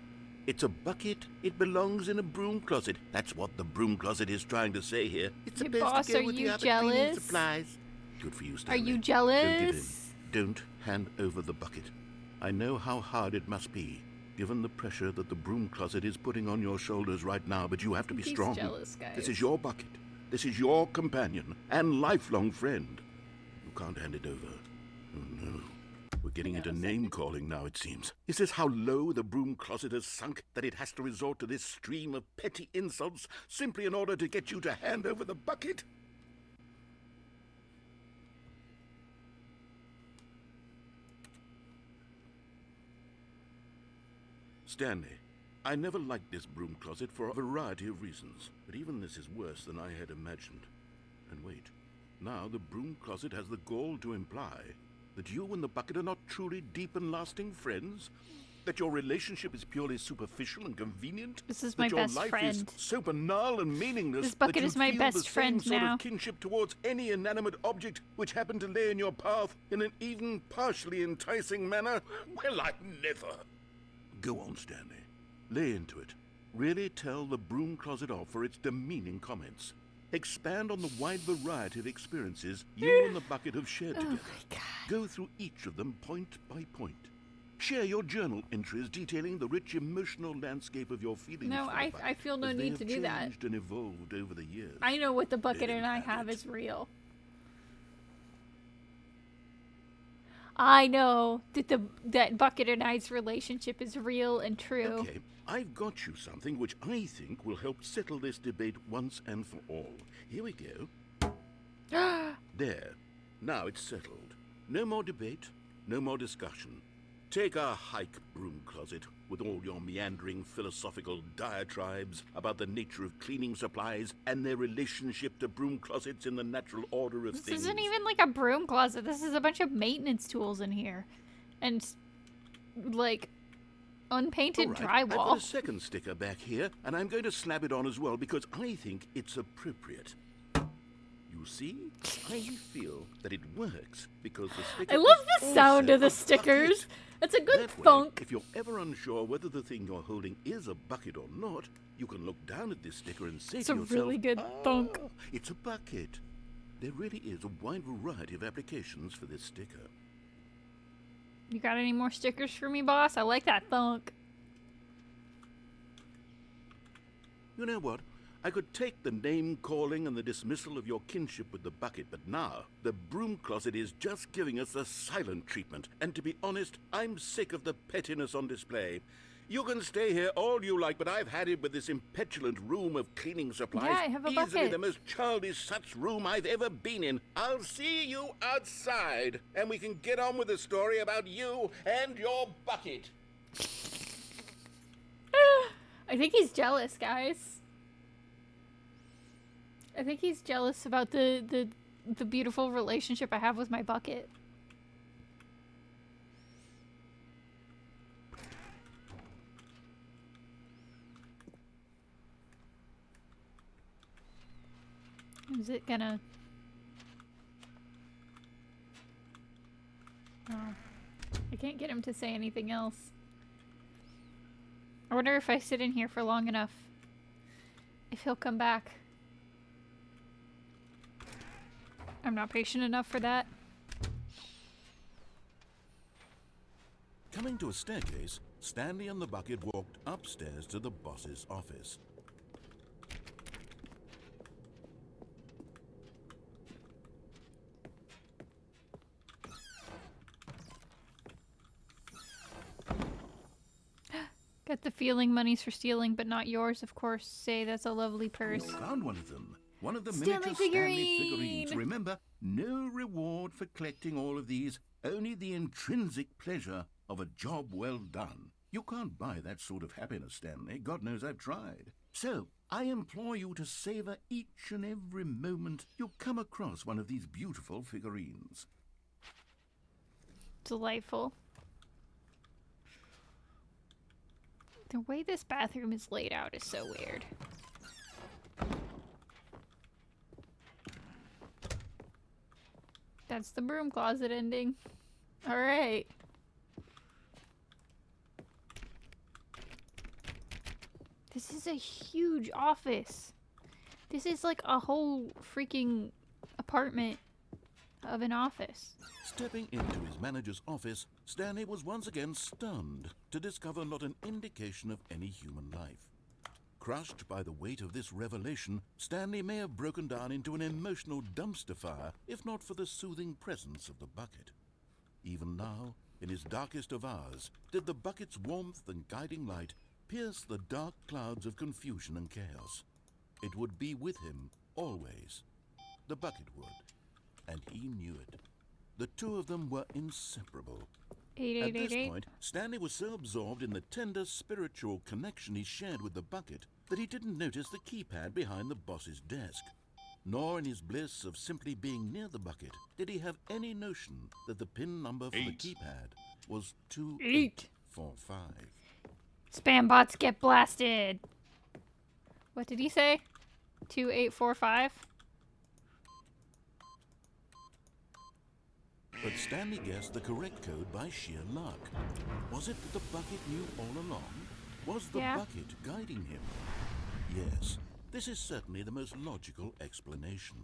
It's a bucket. It belongs in a broom closet. That's what the broom closet is trying to say here. It's Hey, supposed boss, to go are with you the other cleaning jealous? supplies. Good for you, Are Stanley. you Don't give in. jealous? Don't hand over the bucket. I know how hard it must be, given the pressure that the broom closet is putting on your shoulders right now, but you have to be He's strong. jealous, guys. This is your bucket. This is your companion and lifelong friend. You can't hand it over. Oh, no. We're getting into name-calling now, it seems. Is this how low the broom closet has sunk, that it has to resort to this stream of petty insults simply in order to get you to hand over the bucket? Stanley, I never liked this broom closet for a variety of reasons, but even this is worse than I had imagined. And wait, now the broom closet has the gall to imply That you and the bucket are not truly deep and lasting friends? That your relationship is purely superficial and convenient? This is my that best your life friend. is so banal and meaningless This bucket that you is my feel best the friend same sort now. of kinship towards any inanimate object which happened to lay in your path in an even partially enticing manner? Well, I never. Go on, Stanley. Lay into it. Really tell the broom closet off for its demeaning comments. Expand on the wide variety of experiences you and the bucket have shared together. Oh my God. Go through each of them point by point. Share your journal entries detailing the rich emotional landscape of your feelings. No, for the bucket, I feel no as they need have to do that. changed and evolved over the years. I know what the bucket Let and him I have have it. is real. I know that that bucket and I's relationship is real and true. Okay, I've got you something which I think will help settle this debate once and for all. Here we go. There. Now it's settled. No more debate, no more discussion. Take our hike, broom closet, with all your meandering philosophical diatribes about the nature of cleaning supplies and their relationship to broom closets in the natural order of This things. isn't even like a broom closet. This is a bunch of maintenance tools in here. And, like, unpainted All right, I've got drywall. a second sticker back here, and I'm going to slap it on as well because I think it's appropriate. You see, I feel that it works because the sticker I love is the sound also of the a stickers. bucket. It's a good That way, thunk. if you're ever unsure whether the thing you're holding is a bucket or not, you can look down at this sticker and say It's to a yourself, really good thunk. It's a bucket. There really is a wide variety of applications for this sticker. You got any more stickers for me, boss? I like that thunk. You know what? I could take the name-calling and the dismissal of your kinship with the bucket, but now the broom closet is just giving us the silent treatment. And to be honest, I'm sick of the pettiness on display. You can stay here all you like, but I've had it with this impetulant room of cleaning supplies. Yeah, I have a Easily bucket. the most childish such room I've ever been in. I'll see you outside, and we can get on with the story about you and your bucket. I think he's jealous, guys. I think he's jealous about the beautiful relationship I have with my bucket. Is it gonna... Oh. I can't get him to say anything else. I wonder if I sit in here for long enough, if he'll come back. I'm not patient enough for that. Coming to a staircase, Stanley and the bucket walked upstairs to the boss's office. Got the feeling money's for stealing, but not yours, of course. Say that's a lovely purse. You found one of them. One of the Stanley miniature figurine. Stanley figurines. Remember, no reward for collecting all of these, only the intrinsic pleasure of a job well done. You can't buy that sort of happiness, Stanley. God knows I've tried. So, I implore you to savor each and every moment you come across one of these beautiful figurines. Delightful. The way this bathroom is laid out is so weird. That's the broom closet ending. Alright. This is a huge office. This is like a whole freaking apartment of an office. Stepping into his manager's office, Stanley was once again stunned to discover not an indication of any human life. Crushed by the weight of this revelation, Stanley may have broken down into an emotional dumpster fire if not for the soothing presence of the bucket. Even now, in his darkest of hours, did the bucket's warmth and guiding light pierce the dark clouds of confusion and chaos. It would be with him always. The bucket would, and he knew it. The two of them were inseparable. At this 8888. point, Stanley was so absorbed in the tender spiritual connection he shared with the bucket that he didn't notice the keypad behind the boss's desk. nor in his bliss of simply being near the bucket did he have any notion that the pin number for the keypad was 2845. Spam bots get blasted. What did he say? 2845? But Stanley guessed the correct code by sheer luck. Was it that the bucket knew all along? Was the bucket guiding him? Yes, this is certainly the most logical explanation.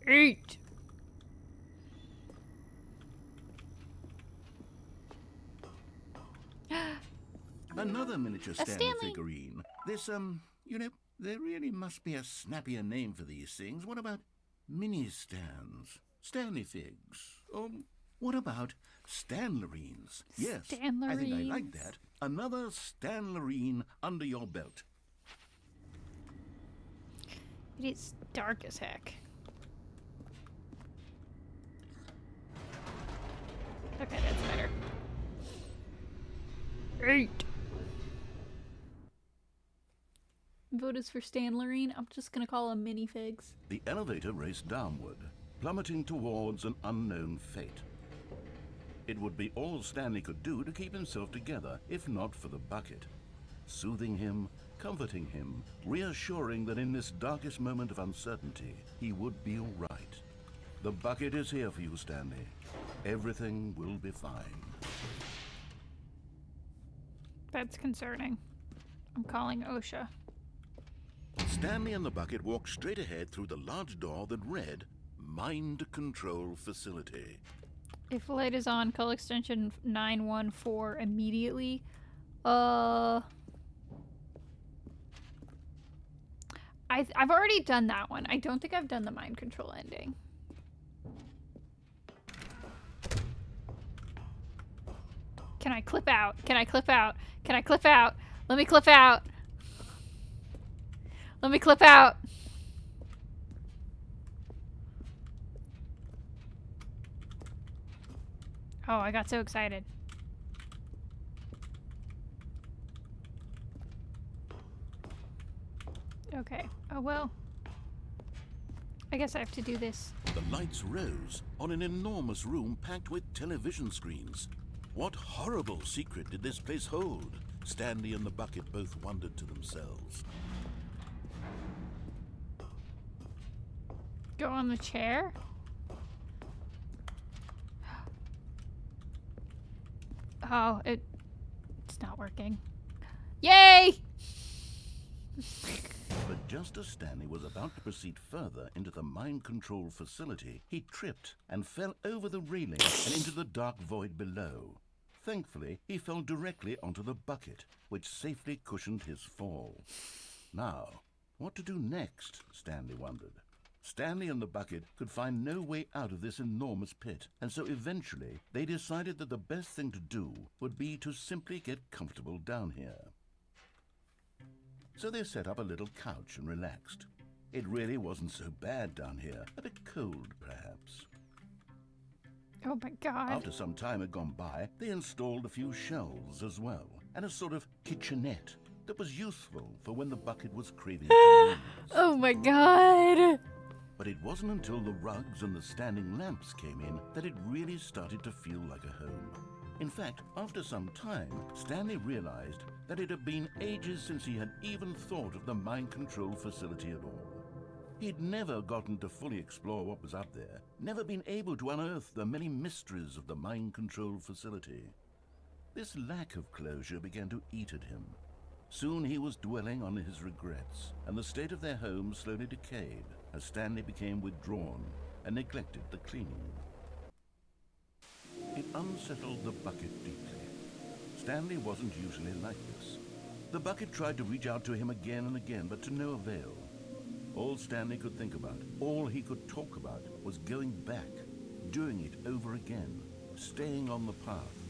8. Another miniature Stanley Stanley figurine. This, you know, there really must be a snappier name for these things. What about mini-stands? Stanley figs? Or what about Stanlerines? Yes, I think I like that. Another Stanlerine under your belt. It is dark as heck. Okay, that's better. 8. Vote is for Stanlerine. I'm just gonna call them minifigs. The elevator raced downward, plummeting towards an unknown fate. It would be all Stanley could do to keep himself together, if not for the bucket. Soothing him, comforting him, reassuring that in this darkest moment of uncertainty, he would be all right. The bucket is here for you, Stanley. Everything will be fine. That's concerning. I'm calling OSHA. Stanley and the bucket walked straight ahead through the large door that read, Mind Control Facility. If light is on, call extension 914 immediately. I've already done that one. I don't think I've done the mind control ending. Can I clip out? Can I clip out? Can I clip out? Let me clip out. Let me clip out. Oh, I got so excited. Okay. Oh, well. I guess I have to do this. The lights rose on an enormous room packed with television screens. What horrible secret did this place hold? Stanley and the bucket both wondered to themselves. Go on the chair? Oh, it's not working. Yay! But just as Stanley was about to proceed further into the mind control facility, he tripped and fell over the railing and into the dark void below. Thankfully, he fell directly onto the bucket, which safely cushioned his fall. Now, what to do next, Stanley wondered. Stanley and the bucket could find no way out of this enormous pit, and so eventually they decided that the best thing to do would be to simply get comfortable down here. So they set up a little couch and relaxed. It really wasn't so bad down here, a bit cold perhaps. Oh my god. After some time had gone by, they installed a few shelves as well, and a sort of kitchenette that was useful for when the bucket was craving convenience. Oh my god. But it wasn't until the rugs and the standing lamps came in that it really started to feel like a home. In fact, after some time, Stanley realized that it had been ages since he had even thought of the mind control facility at all. He'd never gotten to fully explore what was up there, never been able to unearth the many mysteries of the mind control facility. This lack of closure began to eat at him. Soon he was dwelling on his regrets, and the state of their home slowly decayed as Stanley became withdrawn and neglected the cleaning. It unsettled the bucket deeply. Stanley wasn't usually like this. The bucket tried to reach out to him again and again, but to no avail. All Stanley could think about, all he could talk about, was going back, doing it over again, staying on the path.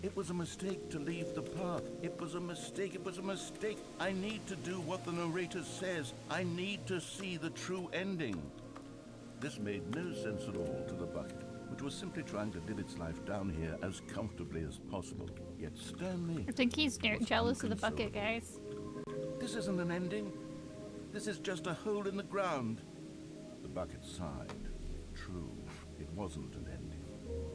It was a mistake to leave the path. It was a mistake. It was a mistake. I need to do what the narrator says. I need to see the true ending. This made no sense at all to the bucket, which was simply trying to live its life down here as comfortably as possible. Yet Stanley... I think he's jealous of the bucket, guys. This isn't an ending. This is just a hole in the ground. The bucket sighed. True, it wasn't an ending.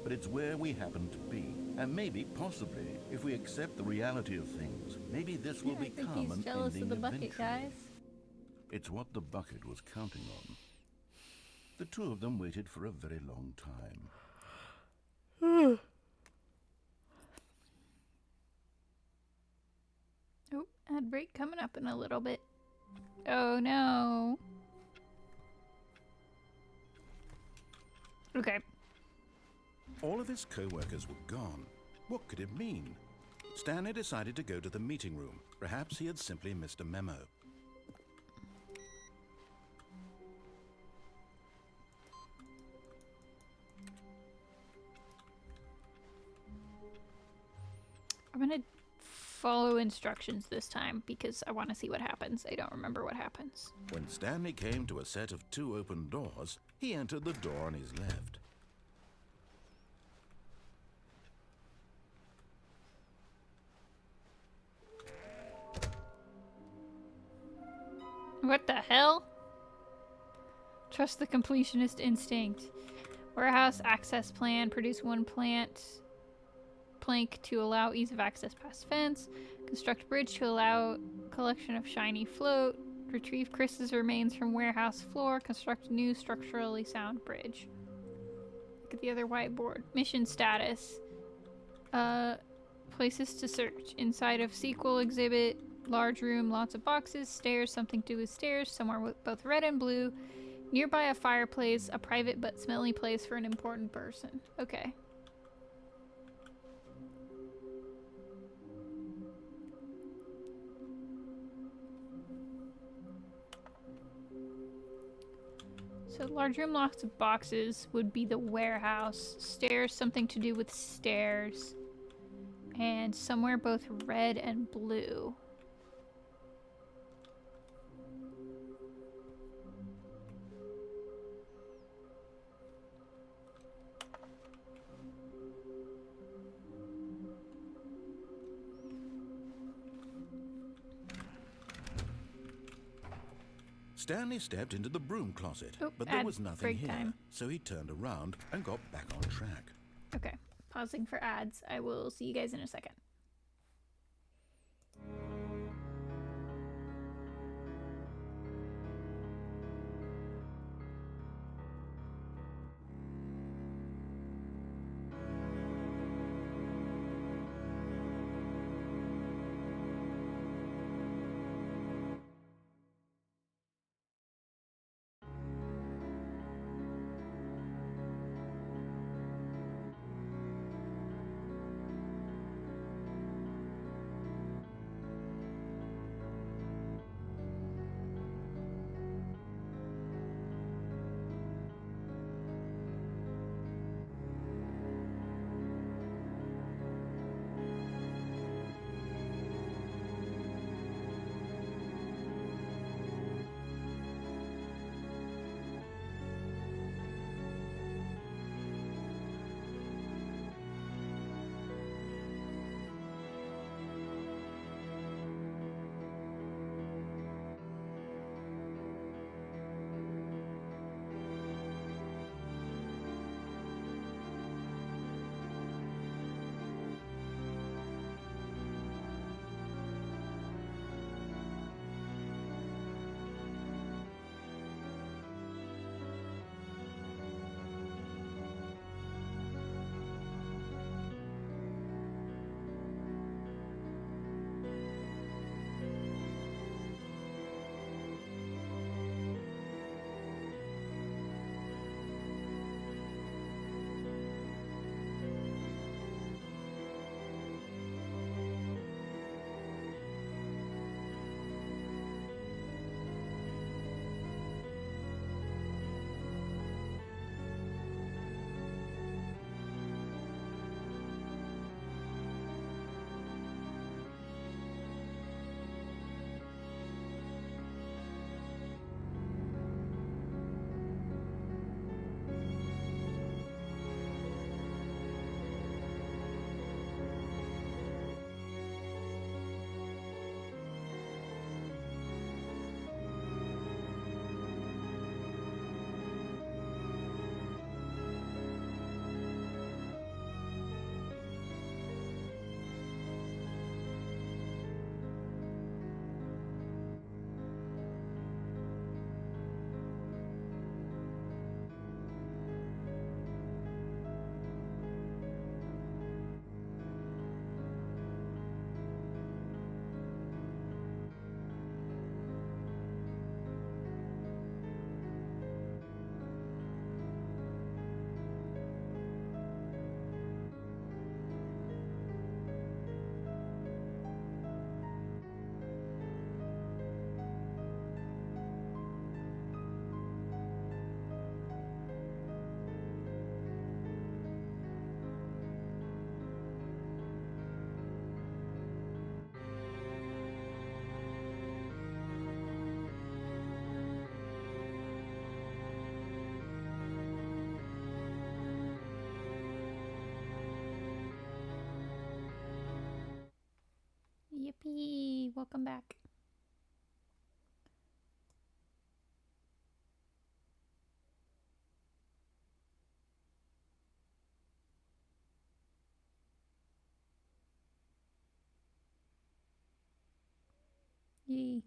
But it's where we happen to be. And maybe, possibly, if we accept the reality of things, maybe this will become I think he's an jealous ending of the bucket, eventually. guys. It's what the bucket was counting on. The two of them waited for a very long time. Oh, ad break coming up in a little bit. Oh no. Okay. All of his co-workers were gone. What could it mean? Stanley decided to go to the meeting room. Perhaps he had simply missed a memo. I'm gonna follow instructions this time because I want to see what happens. I don't remember what happens. When Stanley came to a set of 2 open doors, he entered the door on his left. What the hell? Trust the completionist instinct. Warehouse access plan. Produce 1 plank to allow ease of access past fence. Construct bridge to allow collection of shiny float. Retrieve Chris's remains from warehouse floor. Construct new structurally sound bridge. Look at the other whiteboard. Mission status. Places to search. Inside of sequel exhibit. Large room, lots of boxes, stairs, something to do with stairs, somewhere with both red and blue. Nearby a fireplace, a private but smelly place for an important person. Okay. So large room, lots of boxes would be the warehouse. Stairs, something to do with stairs. And somewhere both red and blue. Stanley stepped into the broom closet, Oh, but there ad was nothing break here, time. so he turned around and got back on track. Okay. Pausing for ads. I will see you guys in a second. welcome back. Yee.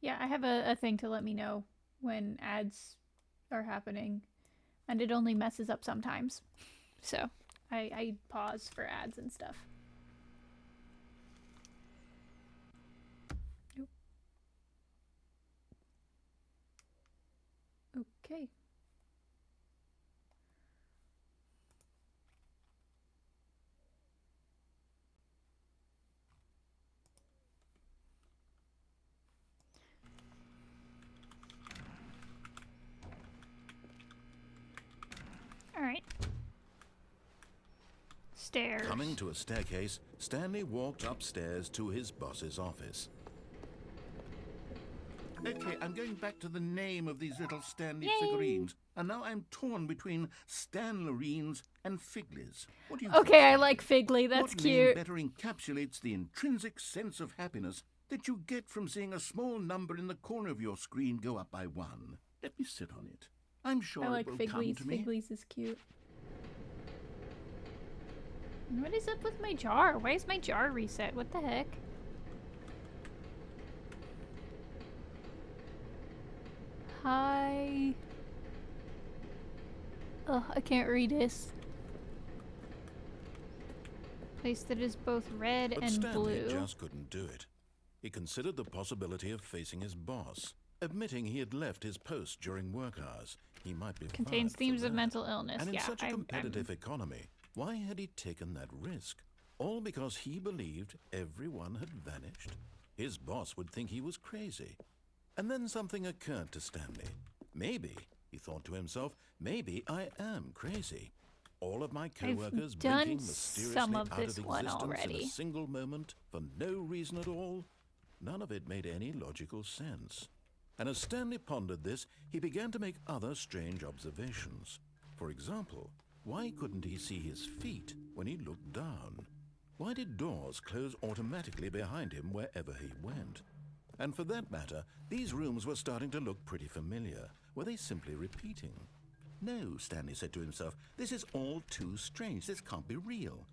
Yeah, I have a thing to let me know when ads are happening, and it only messes up sometimes. So I pause for ads and stuff. Nope. Okay. All right. Stairs. Coming to a staircase, Stanley walked upstairs to his boss's office. Okay, I'm going back to the name of these little Stanley Yay. figurines. And now I'm torn between Stanlerines and Figlies. What do you Okay, think, I Stanley? like Figley. That's what name cute. better encapsulates the intrinsic sense of happiness that you get from seeing a small number in the corner of your screen go up by 1? Let me sit on it. I'm sure I like it will come Figley's. to me. Figley's is cute. What is up with my jar? Why is my jar reset? What the heck? Hi. Ugh, I can't read this. Place that is both red But and Stanley blue. just couldn't do it. He considered the possibility of facing his boss. Admitting he had left his post during work hours, he might be Contains fired for themes of that. mental illness. And in Yeah, such a I'm competitive economy, why had he taken that risk? All because he believed everyone had vanished? His boss would think he was crazy. And then something occurred to Stanley. Maybe, he thought to himself, maybe I am crazy. All of my co-workers done blinking mysteriously some of out this of one existence in already. a single moment for no reason at all. None of it made any logical sense. And as Stanley pondered this, he began to make other strange observations. For example, why couldn't he see his feet when he looked down? Why did doors close automatically behind him wherever he went? And for that matter, these rooms were starting to look pretty familiar. Were they simply repeating? No, Stanley said to himself, this is all too strange. This can't be real.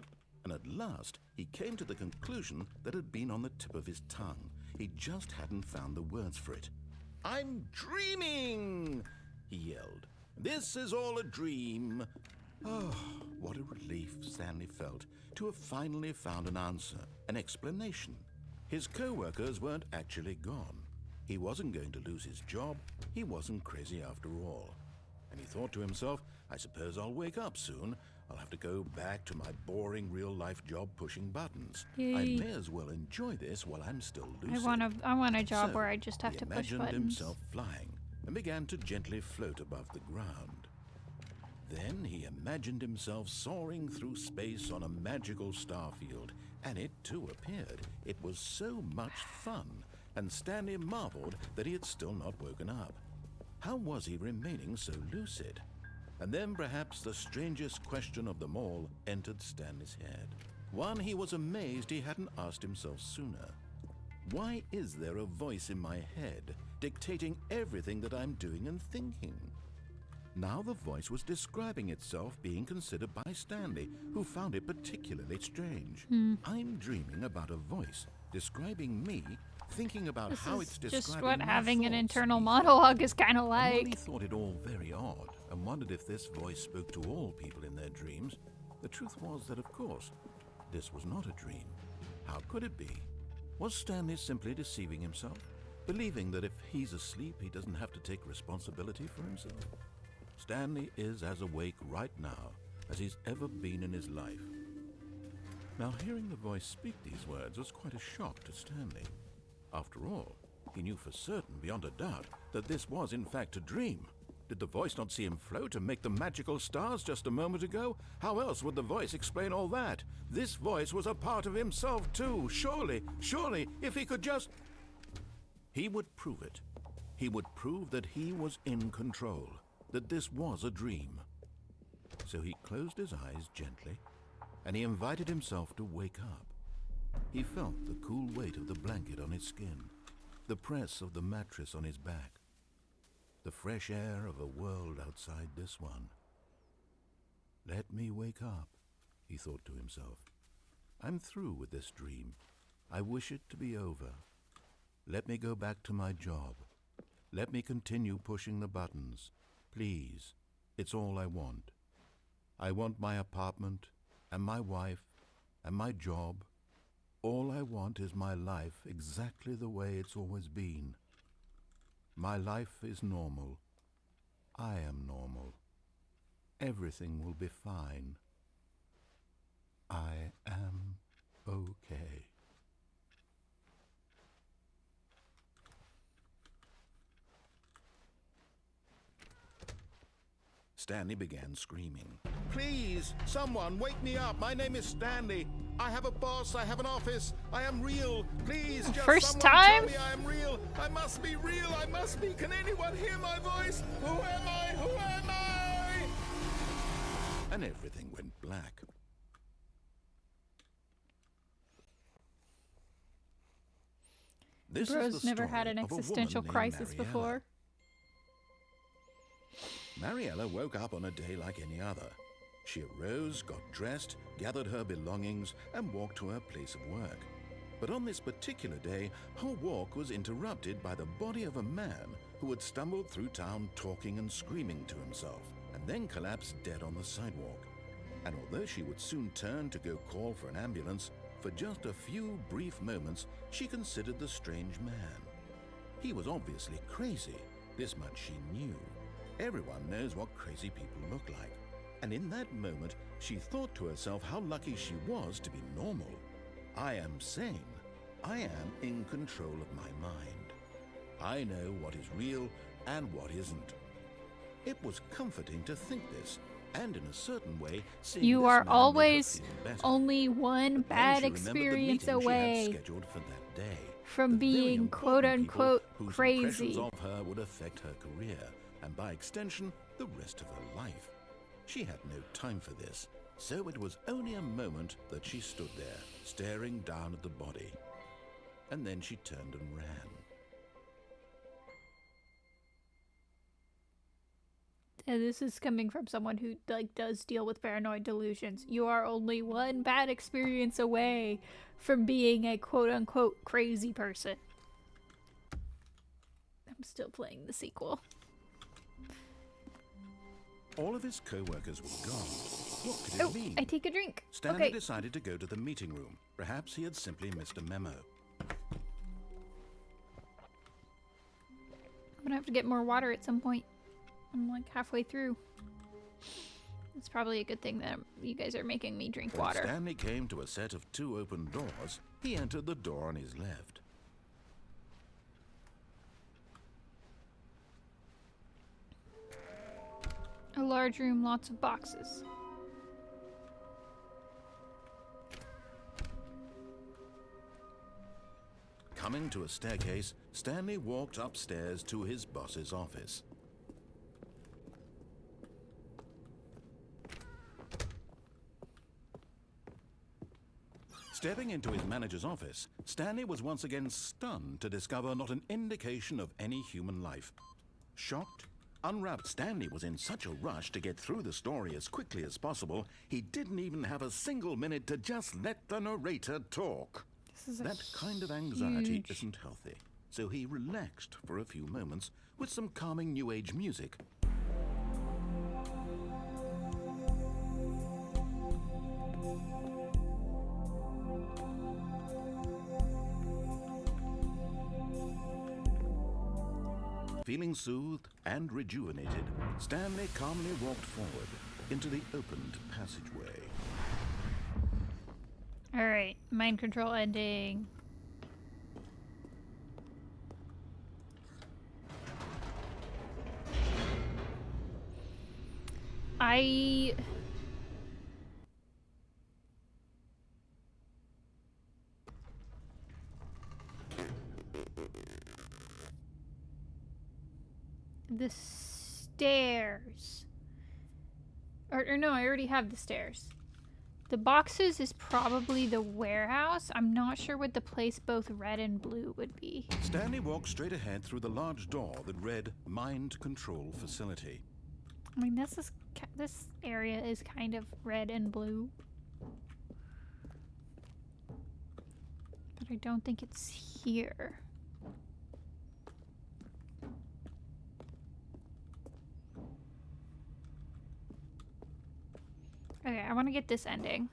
And at last, he came to the conclusion that had been on the tip of his tongue. He just hadn't found the words for it. I'm dreaming, he yelled. This is all a dream. Oh, what a relief Stanley felt to have finally found an answer, an explanation. His co-workers weren't actually gone. He wasn't going to lose his job. He wasn't crazy after all. And he thought to himself, I suppose I'll wake up soon. I'll have to go back to my boring real-life job pushing buttons. Yay. I may as well enjoy this while I'm still lucid. I want a job So, where I just have to push He imagined buttons. himself flying and began to gently float above the ground. Then he imagined himself soaring through space on a magical starfield, and it too appeared. It was so much fun, and Stanley marveled that he had still not woken up. How was he remaining so lucid? And then perhaps the strangest question of them all entered Stanley's head. One he was amazed he hadn't asked himself sooner. Why is there a voice in my head dictating everything that I'm doing and thinking? Now the voice was describing itself being considered by Stanley, who found it particularly strange. I'm dreaming about a voice describing me, thinking about This how is it's describing just what my having an thoughts, internal he monologue is kind of and while he like. thought it all very odd and wondered if this voice spoke to all people in their dreams, the truth was that, of course, this was not a dream. How could it be? Was Stanley simply deceiving himself, believing that if he's asleep, he doesn't have to take responsibility for himself? Stanley is as awake right now as he's ever been in his life. Now, hearing the voice speak these words was quite a shock to Stanley. After all, he knew for certain, beyond a doubt, that this was in fact a dream. Did the voice not see him float and make the magical stars just a moment ago? How else would the voice explain all that? This voice was a part of himself too. Surely, if he could just... He would prove it. He would prove that he was in control, that this was a dream. So he closed his eyes gently, and he invited himself to wake up. He felt the cool weight of the blanket on his skin, the press of the mattress on his back, the fresh air of a world outside this one. Let me wake up, he thought to himself. I'm through with this dream. I wish it to be over. Let me go back to my job. Let me continue pushing the buttons. Please, it's all I want. I want my apartment, and my wife, and my job. All I want is my life exactly the way it's always been. My life is normal. I am normal. Everything will be fine. I am okay. Stanley began screaming. Please, someone, wake me up. My name is Stanley. I have a boss. I have an office. I am real. Please, just First someone time? tell me I am real. I must be real. I must be. Can anyone hear my voice? Who am I? Who am I? And everything went black. This is Bro's the never story had an of a woman existential named crisis Mariella. before. Mariella woke up on a day like any other. She arose, got dressed, gathered her belongings, and walked to her place of work. But on this particular day, her walk was interrupted by the body of a man who had stumbled through town talking and screaming to himself, and then collapsed dead on the sidewalk. And although she would soon turn to go call for an ambulance, for just a few brief moments, she considered the strange man. He was obviously crazy. This much she knew. Everyone knows what crazy people look like. And in that moment, she thought to herself how lucky she was to be normal. I am sane. I am in control of my mind. I know what is real and what isn't. It was comforting to think this, and in a certain way, seeing You this are man made her always feel better. only one Then bad she remembered the experience meeting she had away scheduled for that day. from The very being important quote-unquote people whose crazy. impressions of her would affect her career, and by extension, the rest of her life. She had no time for this, so it was only a moment that she stood there, staring down at the body. And then she turned and ran. And this is coming from someone who does deal with paranoid delusions. You are only one bad experience away from being a quote-unquote crazy person. I'm still playing the sequel. All of his co-workers were gone. What could it mean? I take a drink. Stanley Okay. decided to go to the meeting room. Perhaps he had simply missed a memo. I'm gonna have to get more water at some point. I'm like halfway through. It's probably a good thing that you guys are making me drink When water. Stanley came to a set of 2 open doors, he entered the door on his left. A large room, lots of boxes. Coming to a staircase, Stanley walked upstairs to his boss's office. Stepping into his manager's office, Stanley was once again stunned to discover not an indication of any human life. Shocked, unwrapped, Stanley was in such a rush to get through the story as quickly as possible, he didn't even have a single minute to just let the narrator talk. This is a That kind of anxiety huge- isn't healthy, so he relaxed for a few moments with some calming New Age music. Feeling soothed and rejuvenated, Stanley calmly walked forward into the opened passageway. Alright, mind control ending. I... The stairs. Or no, I already have the stairs. The boxes is probably the warehouse. I'm not sure what the place both red and blue would be. Stanley walked straight ahead through the large door that read Mind Control Facility. I mean, this area is kind of red and blue. But I don't think it's here. Okay, I want to get this ending.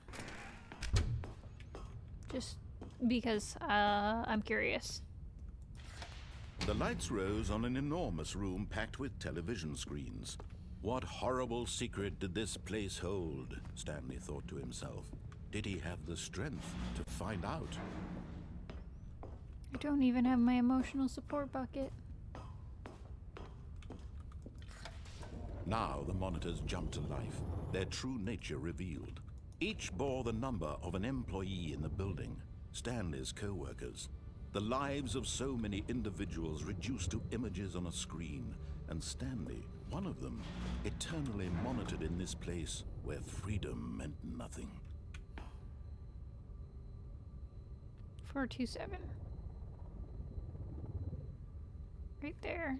Just because I'm curious. The lights rose on an enormous room packed with television screens. What horrible secret did this place hold? Stanley thought to himself. Did he have the strength to find out? I don't even have my emotional support bucket. Now the monitors jumped to life, their true nature revealed. Each bore the number of an employee in the building, Stanley's co-workers. The lives of so many individuals reduced to images on a screen, and Stanley, one of them, eternally monitored in this place where freedom meant nothing. 427. Right there.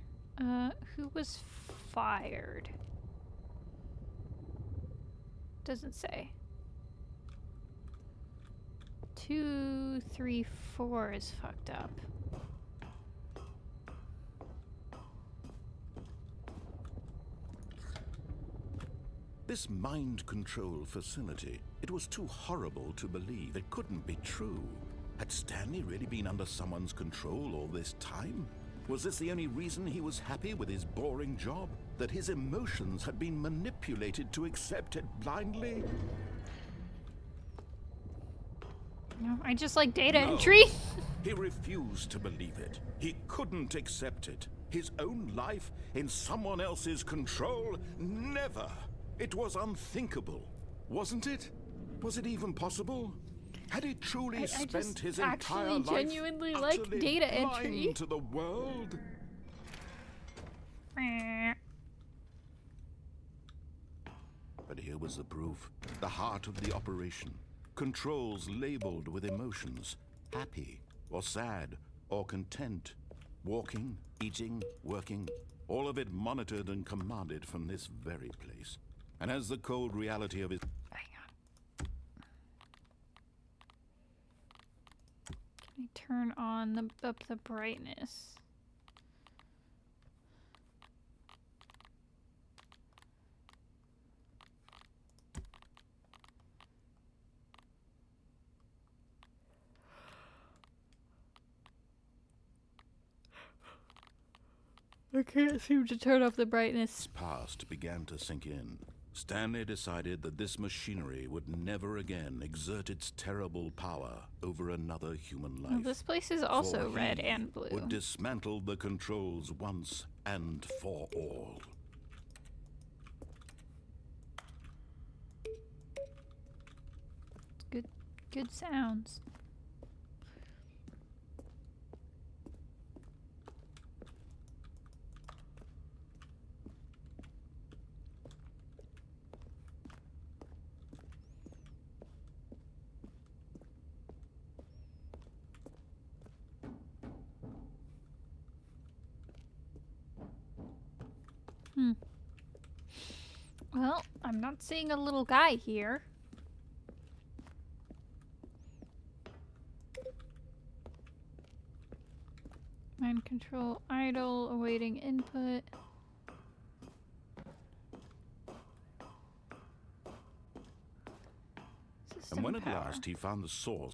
Who was fired? Doesn't say. 2, 3, 4 is fucked up. This mind control facility, it was too horrible to believe. It couldn't be true. Had Stanley really been under someone's control all this time? Was this the only reason he was happy with his boring job? That his emotions had been manipulated to accept it blindly? No, I just like data entry. He refused to believe it. He couldn't accept it. His own life in someone else's control? Never. It was unthinkable, wasn't it? Was it even possible? Had he truly spent his entire life genuinely like data entry blind to the world? But here was the proof. The heart of the operation. Controls labeled with emotions. Happy, or sad, or content. Walking, eating, working. All of it monitored and commanded from this very place. And as the cold reality of his... Hang on. Can I turn on up the brightness? I can't seem to turn off the brightness. Past began to sink in. Stanley decided that this machinery would never again exert its terrible power over another human life. Well, this place is also For red he and blue. would dismantle the controls once and for all. Good sounds. Well, I'm not seeing a little guy here. Mind control idle, awaiting input. System And when at power. last he found the source...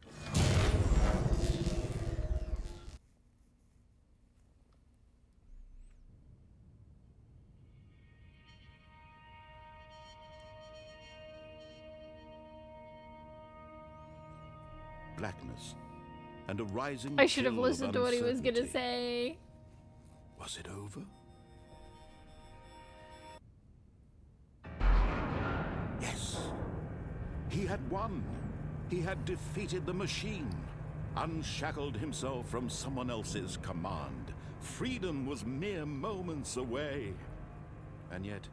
blackness, and a rising I should have chill of listened to what he was gonna uncertainty. say. Was it over? Yes. He had won. He had defeated the machine, unshackled himself from someone else's command. Freedom was mere moments away. And yet,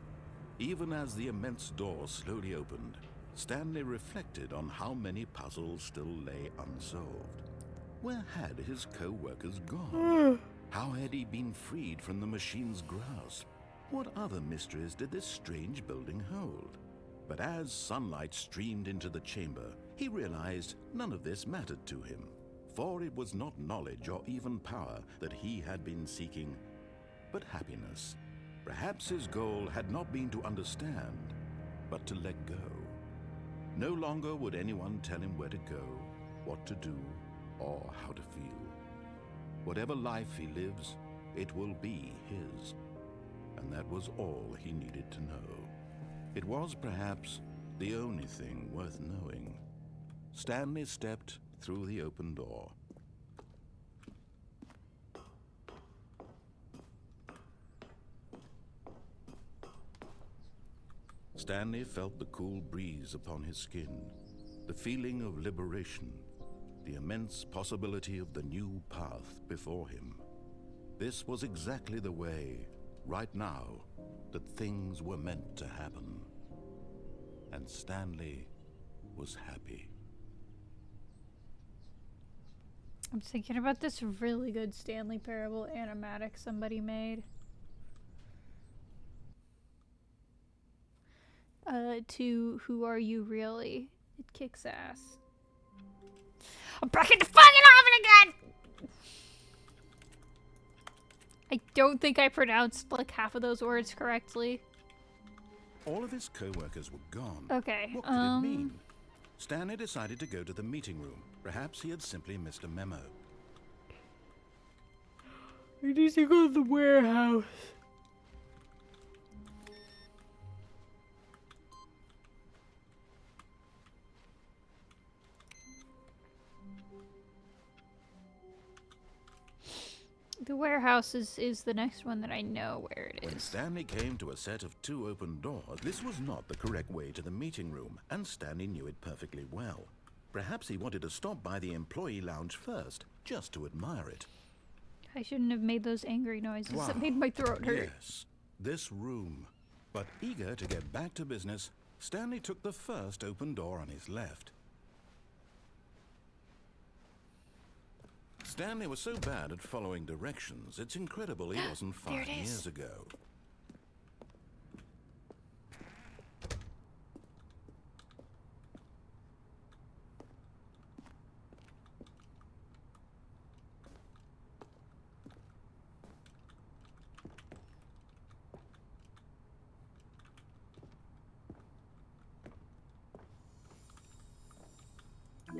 even as the immense door slowly opened, Stanley reflected on how many puzzles still lay unsolved. Where had his co-workers gone? How had he been freed from the machine's grasp? What other mysteries did this strange building hold? But as sunlight streamed into the chamber, he realized none of this mattered to him, for it was not knowledge or even power that he had been seeking, but happiness. Perhaps his goal had not been to understand, but to let go. No longer would anyone tell him where to go, what to do, or how to feel. Whatever life he lives, it will be his. And that was all he needed to know. It was perhaps the only thing worth knowing. Stanley stepped through the open door. Stanley felt the cool breeze upon his skin, the feeling of liberation, the immense possibility of the new path before him. This was exactly the way, right now, that things were meant to happen. And Stanley was happy. I'm thinking about this really good Stanley Parable animatic somebody made. To Who Are You Really? It kicks ass. I'm back in the fucking oven again! I don't think I pronounced like half of those words correctly. All of his co-workers were gone. Okay, What could it mean? Stanley decided to go to the meeting room. Perhaps he had simply missed a memo. I need to go to the warehouse. The warehouse is the next one that I know where it When is. Stanley came to a set of 2 open doors, this was not the correct way to the meeting room, and Stanley knew it perfectly well. Perhaps he wanted to stop by the employee lounge first, just to admire it. I shouldn't have made those angry noises that Wow. made my throat hurt. Yes, this room. But eager to get back to business, Stanley took the first open door on his left. Stanley was so bad at following directions, it's incredible he wasn't There 5 it is. years ago.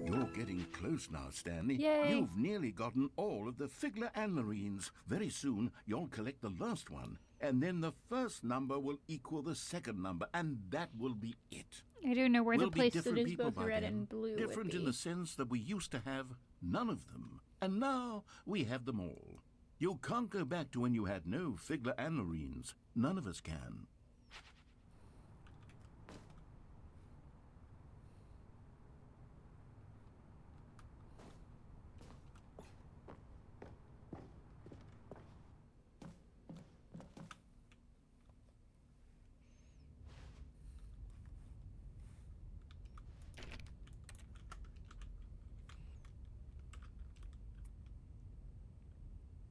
You're getting close now, Stanley. Yay. You've nearly gotten all of the Figler Anlarines. Very soon, you'll collect the last one. And then the first number will equal the second number, and that will be it. I don't know where We'll the be place that different is people both by red then. and blue Different would in be. the sense that we used to have none of them. And now we have them all. You can't go back to when you had no Figler Anlarines. None of us can.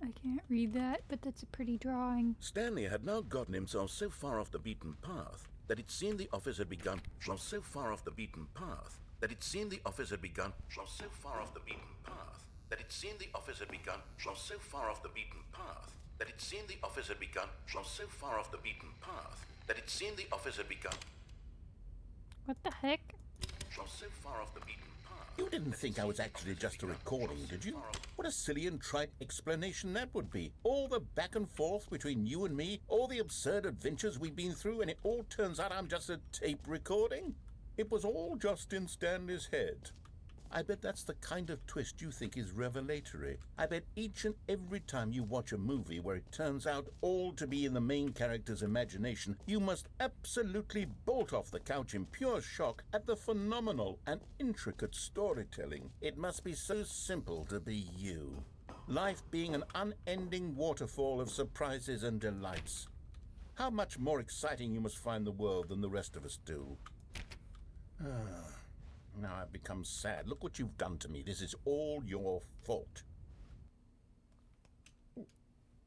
I can't read that, but that's a pretty drawing. Stanley had now gotten himself so far off the beaten path that it seemed the office had begun. Was so far off the beaten path that it seemed the office had begun. Was so far off the beaten path that it seemed the office had begun. Was so far off the beaten path that it seemed the office had begun. Was so far off the beaten path that it seemed the office had begun. What the heck? Was so far off the beaten path. You didn't think I was actually just a recording, did you? What a silly and trite explanation that would be. All the back and forth between you and me, all the absurd adventures we've been through, and it all turns out I'm just a tape recording? It was all just in Stanley's head. I bet that's the kind of twist you think is revelatory. I bet each and every time you watch a movie where it turns out all to be in the main character's imagination, you must absolutely bolt off the couch in pure shock at the phenomenal and intricate storytelling. It must be so simple to be you. Life being an unending waterfall of surprises and delights. How much more exciting you must find the world than the rest of us do. Now I've become sad. Look what you've done to me. This is all your fault.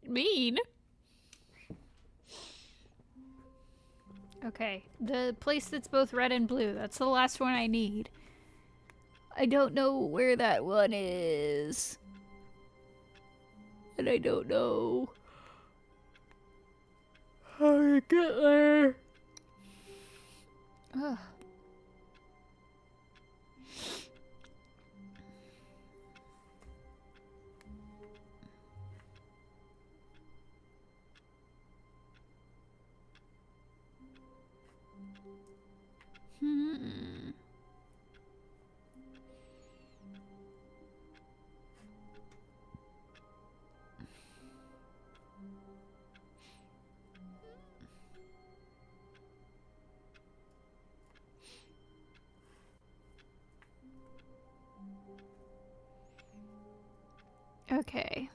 Mean? Okay, the place that's both red and blue. That's the last one I need. I don't know where that one is. And I don't know how to get there. Ugh. Okay.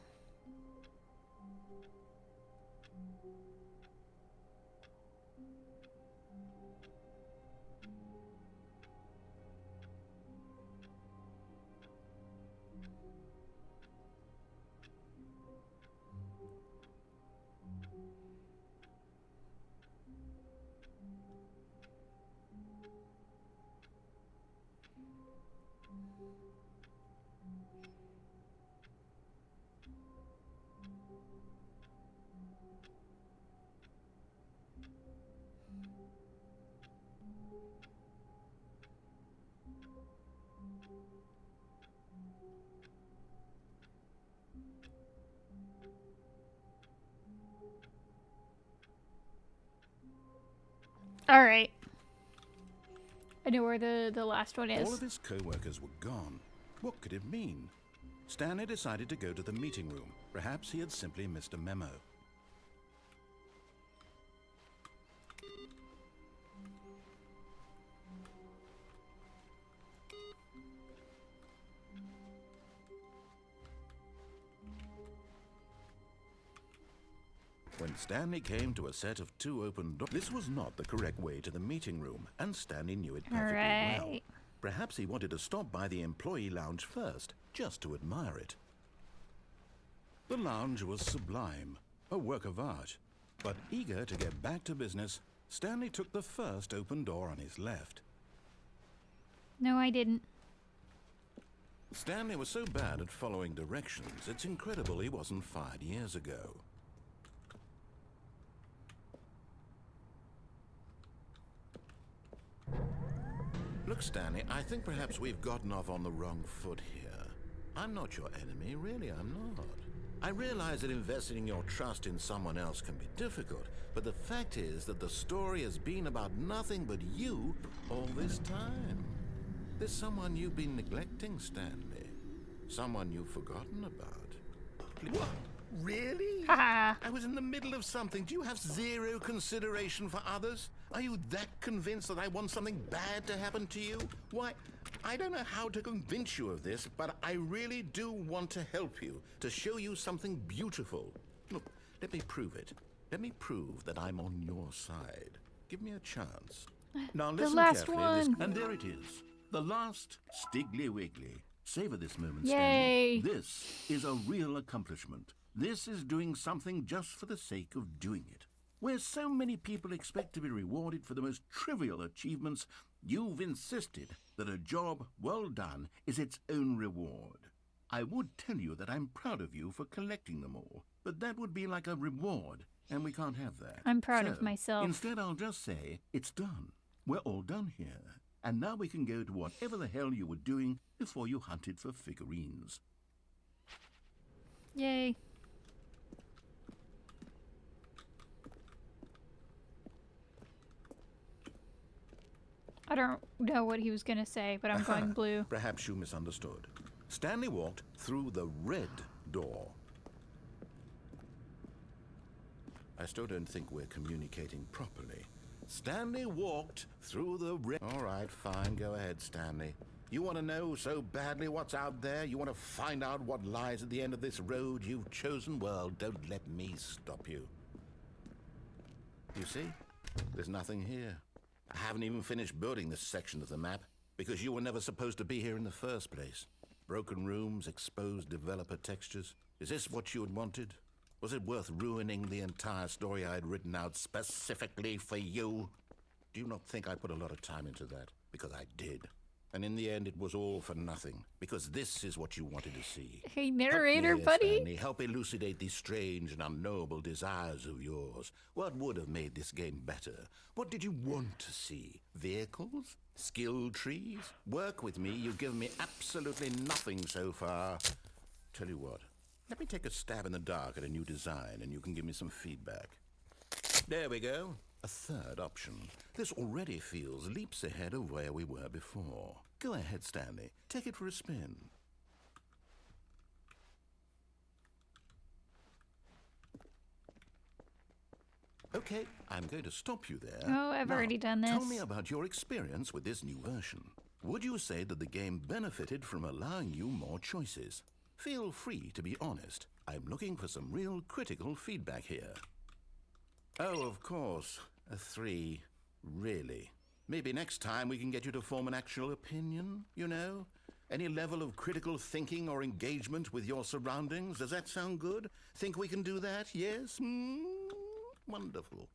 All right. I know where the last one is. All of his co-workers were gone. What could it mean? Stanley decided to go to the meeting room. Perhaps he had simply missed a memo. When Stanley came to a set of 2 open doors, this was not the correct way to the meeting room, and Stanley knew it perfectly well. Right. Perhaps he wanted to stop by the employee lounge first, just to admire it. The lounge was sublime, a work of art. But eager to get back to business, Stanley took the first open door on his left. No, I didn't. Stanley was so bad at following directions, it's incredible he wasn't fired years ago. Look, Stanley, I think perhaps we've gotten off on the wrong foot here. I'm not your enemy, really, I'm not. I realize that investing your trust in someone else can be difficult, but the fact is that the story has been about nothing but you all this time. There's someone you've been neglecting, Stanley. Someone you've forgotten about. What? Really? Haha. I was in the middle of something. Do you have zero consideration for others? Are you that convinced that I want something bad to happen to you? Why, I don't know how to convince you of this, but I really do want to help you, to show you something beautiful. Look, let me prove it. Let me prove that I'm on your side. Give me a chance. Now listen last carefully. one. And there it is. The last Stiggly Wiggly. Savor this moment, Yay. Stanley. This is a real accomplishment. This is doing something just for the sake of doing it. Where so many people expect to be rewarded for the most trivial achievements, you've insisted that a job well done is its own reward. I would tell you that I'm proud of you for collecting them all, but that would be like a reward, and we can't have that. I'm proud of myself. Instead, I'll just say, it's done. We're all done here. And now we can go to whatever the hell you were doing before you hunted for figurines. Yay. I don't know what he was gonna say, but I'm going blue. Perhaps you misunderstood. Stanley walked through the red door. I still don't think we're communicating properly. Stanley walked through the red... All right, fine. Go ahead, Stanley. You want to know so badly what's out there? You want to find out what lies at the end of this road you've chosen? Well, don't let me stop you. You see? There's nothing here. I haven't even finished building this section of the map, because you were never supposed to be here in the first place. Broken rooms, exposed developer textures. Is this what you had wanted? Was it worth ruining the entire story I had written out specifically for you? Do you not think I put a lot of time into that? Because I did. And in the end, it was all for nothing, because this is what you wanted to see. Hey, narrator, Help me, buddy. Stanley, help elucidate these strange and unknowable desires of yours. What would have made this game better? What did you want to see? Vehicles? Skill trees? Work with me. You've given me absolutely nothing so far. Tell you what, let me take a stab in the dark at a new design, and you can give me some feedback. There we go. A third option. This already feels leaps ahead of where we were before. Go ahead, Stanley. Take it for a spin. Okay, I'm going to stop you there. Oh, I've already done this. Tell me about your experience with this new version. Would you say that the game benefited from allowing you more choices? Feel free to be honest. I'm looking for some real critical feedback here. Oh, of course. A 3. Really? Maybe next time we can get you to form an actual opinion, you know? Any level of critical thinking or engagement with your surroundings? Does that sound good? Think we can do that? Yes? Wonderful.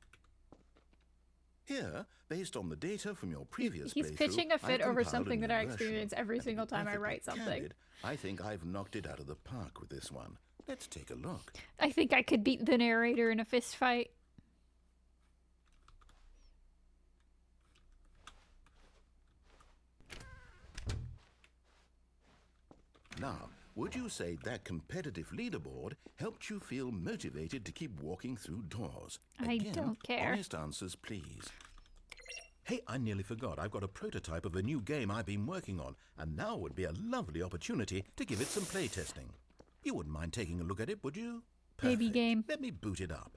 Here, based on the data from your previous He's playthrough, pitching a fit I've over compiled a something that new I version. experience every And to single be time I perfectly write something. candid, I think I've knocked it out of the park with this one. Let's take a look. I think I could beat the narrator in a fist fight. Now, would you say that competitive leaderboard helped you feel motivated to keep walking through doors? I Again, don't care. Honest answers, please. Hey, I nearly forgot. I've got a prototype of a new game I've been working on, and now would be a lovely opportunity to give it some playtesting. You wouldn't mind taking a look at it, would you? Baby Perfect. game. Let me boot it up.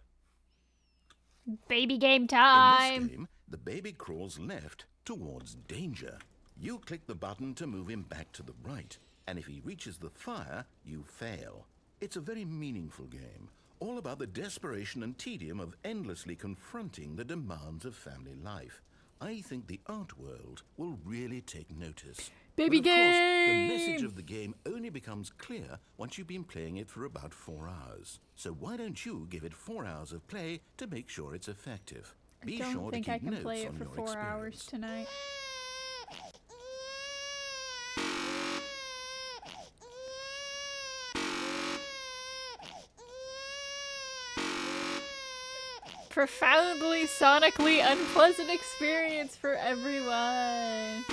Baby game In time. this game, the baby crawls left towards danger. You click the button to move him back to the right, and if he reaches the fire, you fail. It's a very meaningful game, all about the desperation and tedium of endlessly confronting the demands of family life. I think the art world will really take notice. Baby But of course, the game! message of the game only becomes clear once you've been playing it for about 4 hours. So why don't you give it 4 hours of play to make sure it's effective? Be I sure don't to think keep I can notes play it on for your 4 hours experience. tonight. Profoundly sonically unpleasant experience for everyone.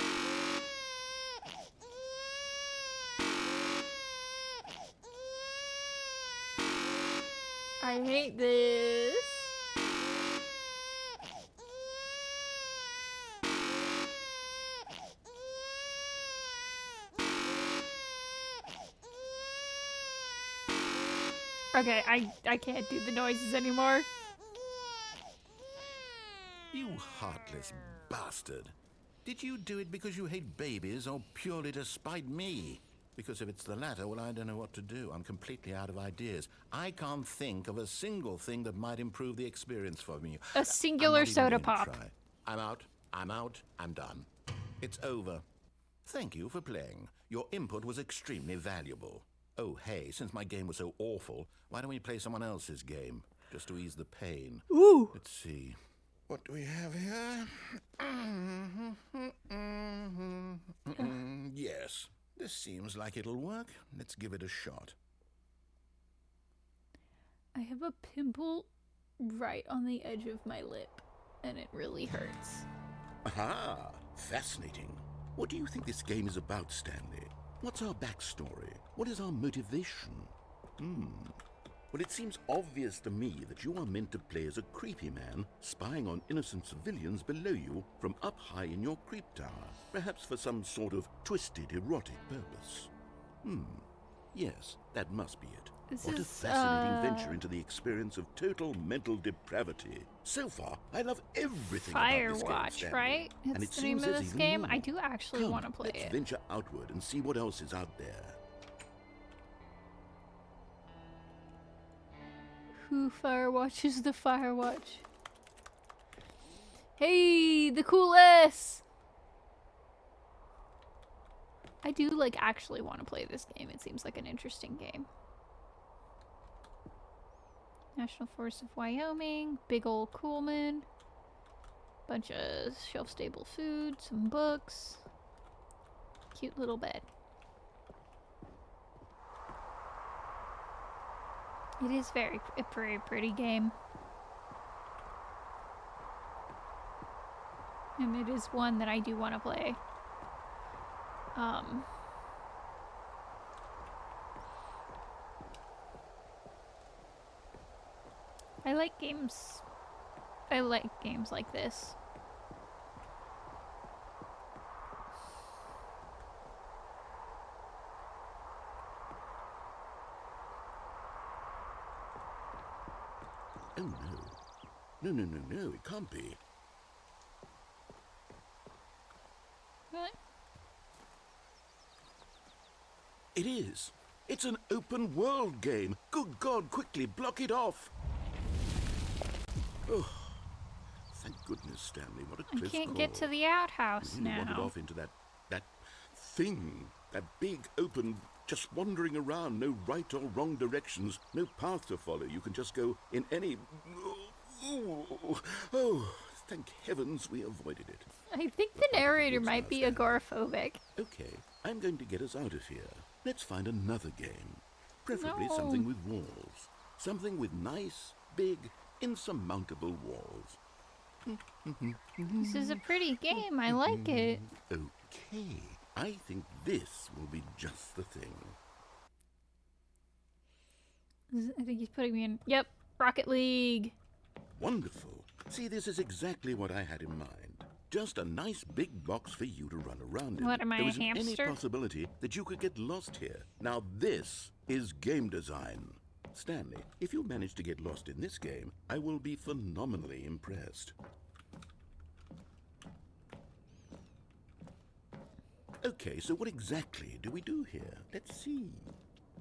I hate this. Okay, I can't do the noises anymore. You heartless bastard. Did you do it because you hate babies or purely to spite me? Because if it's the latter, well, I don't know what to do. I'm completely out of ideas. I can't think of a single thing that might improve the experience for me. A singular I'm not even soda going to pop. try. I'm out, I'm done. It's over. Thank you for playing. Your input was extremely valuable. Oh, hey, since my game was so awful, why don't we play someone else's game? Just to ease the pain. Ooh. Let's see. What do we have here? Yes, this seems like it'll work. Let's give it a shot. I have a pimple right on the edge of my lip, and it really hurts. Aha! Fascinating. What do you think this game is about, Stanley? What's our backstory? What is our motivation? Well, it seems obvious to me that you are meant to play as a creepy man spying on innocent civilians below you from up high in your creep tower, perhaps for some sort of twisted erotic purpose. Yes, that must be it. This What a is, fascinating venture into the experience of total mental depravity. So far, I love everything about this game, Firewatch, Stanley. right? And It's it the name seems of there's this even game. more. I do actually Come, want to play let's it. venture outward and see what else is out there. Who firewatches the Firewatch? Hey, the coolest! I do, like, actually want to play this game. It seems like an interesting game. National Forest of Wyoming. Big ol' Coolman. Bunch of shelf-stable food. Some books. Cute little bed. It is a very pretty game. And it is one that I do want to play. I like games. I like games like this. Oh no. No, it can't be. Really? It is. It's an open world game. Good God, quickly block it off. Oh, thank goodness, Stanley. What a close call. I can't get to the outhouse You really wandered now. off into that thing, that big open, just wandering around, no right or wrong directions, no path to follow. You can just go in any. Oh, thank heavens we avoided it. I think the narrator might be agoraphobic. Okay, I'm going to get us out of here. Let's find another game. Preferably No. something with walls. Something with nice, big, insurmountable walls. This is a pretty game. I like it. Okay, I think this will be just the thing. I think he's putting me in. Yep, Rocket League. Wonderful. See, this is exactly what I had in mind. Just a nice big box for you to run around in. What, am I There a isn't any hamster? possibility that you could get lost here. Now this is game design. Stanley, if you manage to get lost in this game, I will be phenomenally impressed. Okay, so what exactly do we do here? Let's see.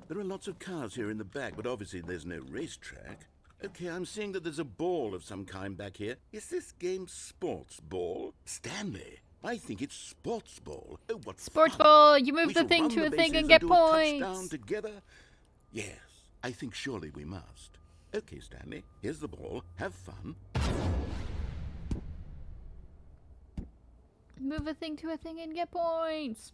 There are lots of cars here in the back, but obviously there's no racetrack. Okay, I'm seeing that there's a ball of some kind back here. Is this game sports ball? Stanley, I think it's sports ball. Oh, what Sports fun. ball. You move We the shall thing run to the a thing bases and get do a touchdown points. together. Yes, I think surely we must. Okay, Stanley, here's the ball. Have fun. Move a thing to a thing and get points.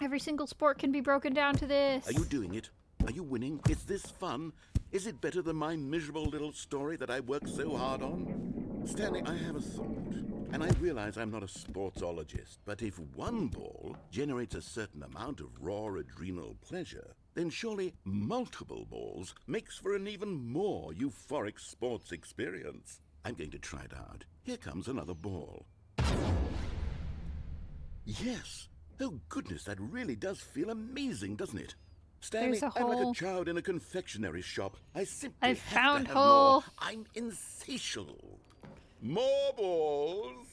Every single sport can be broken down to this. Are you doing it? Are you winning? Is this fun? Is it better than my miserable little story that I worked so hard on? Stanley, I have a thought. And I realize I'm not a sportsologist, but if one ball generates a certain amount of raw adrenal pleasure, then surely multiple balls makes for an even more euphoric sports experience. I'm going to try it out. Here comes another ball. Yes! Oh goodness, that really does feel amazing, doesn't it? Stanley, There's a I'm like hole. a child in a confectionery shop. I simply I've have found to have hole. more. I'm insatiable. More balls.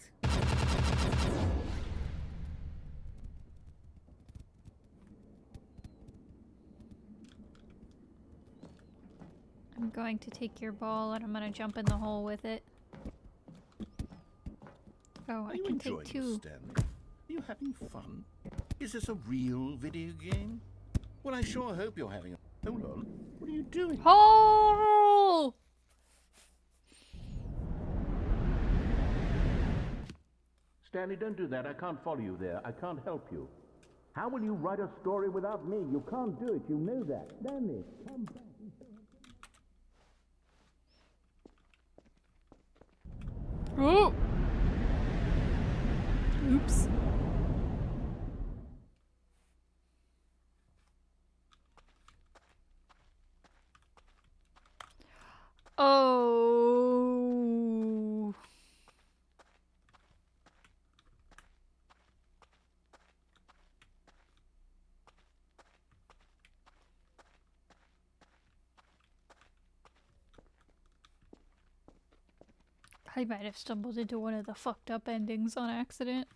I'm going to take your ball and I'm going to jump in the hole with it. Oh, Are I you can enjoying take this, two. Stanley? Are you having fun? Is this a real video game? Well, I sure hope you're having a... Hold on. What are you doing? Hole! Stanley, don't do that. I can't follow you there. I can't help you. How will you write a story without me? You can't do it. You know that. Stanley, come back. Oh! Oops. Oh. I might have stumbled into one of the fucked up endings on accident.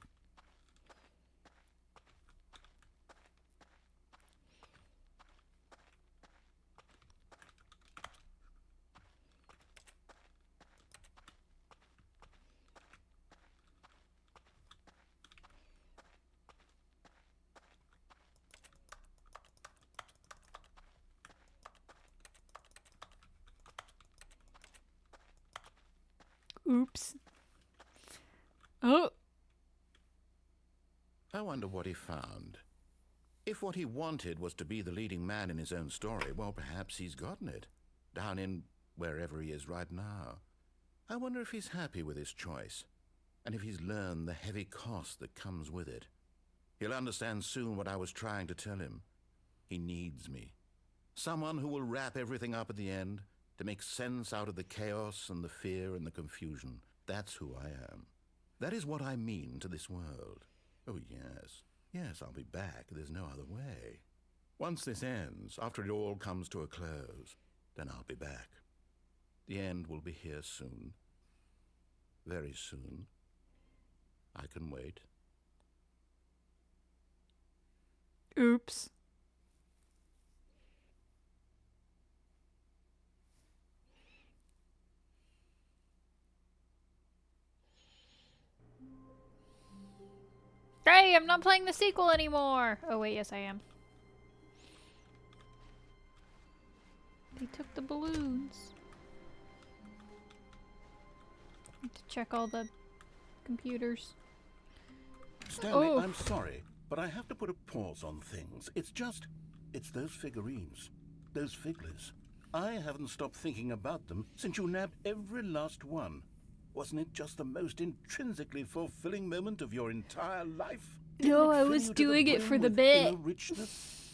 Oops. Oh. I wonder what he found. If what he wanted was to be the leading man in his own story, well, perhaps he's gotten it. Down in wherever he is right now. I wonder if he's happy with his choice, and if he's learned the heavy cost that comes with it. He'll understand soon what I was trying to tell him. He needs me. Someone who will wrap everything up at the end, to make sense out of the chaos and the fear and the confusion. That's who I am. That is what I mean to this world. Oh, yes. Yes, I'll be back. There's no other way. Once this ends, after it all comes to a close, then I'll be back. The end will be here soon. Very soon. I can wait. Oops. Hey, I'm not playing the sequel anymore. Oh wait, yes I am. They took the balloons. Need to check all the computers. Stanley, Oh. I'm sorry, but I have to put a pause on things. It's those figurines. Those figglers. I haven't stopped thinking about them since you nabbed every last one. Wasn't it just the most intrinsically fulfilling moment of your entire life? No, I Didn't it was fill you to doing it brim for the with bit. inner richness?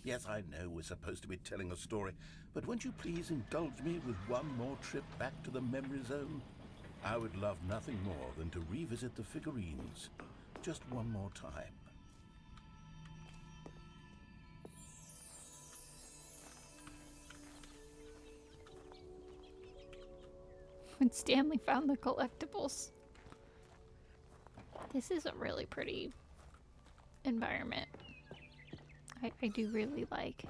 Yes, I know we're supposed to be telling a story, but won't you please indulge me with one more trip back to the memory zone? I would love nothing more than to revisit the figurines. Just one more time. When Stanley found the collectibles. This is a really pretty environment. I do really like.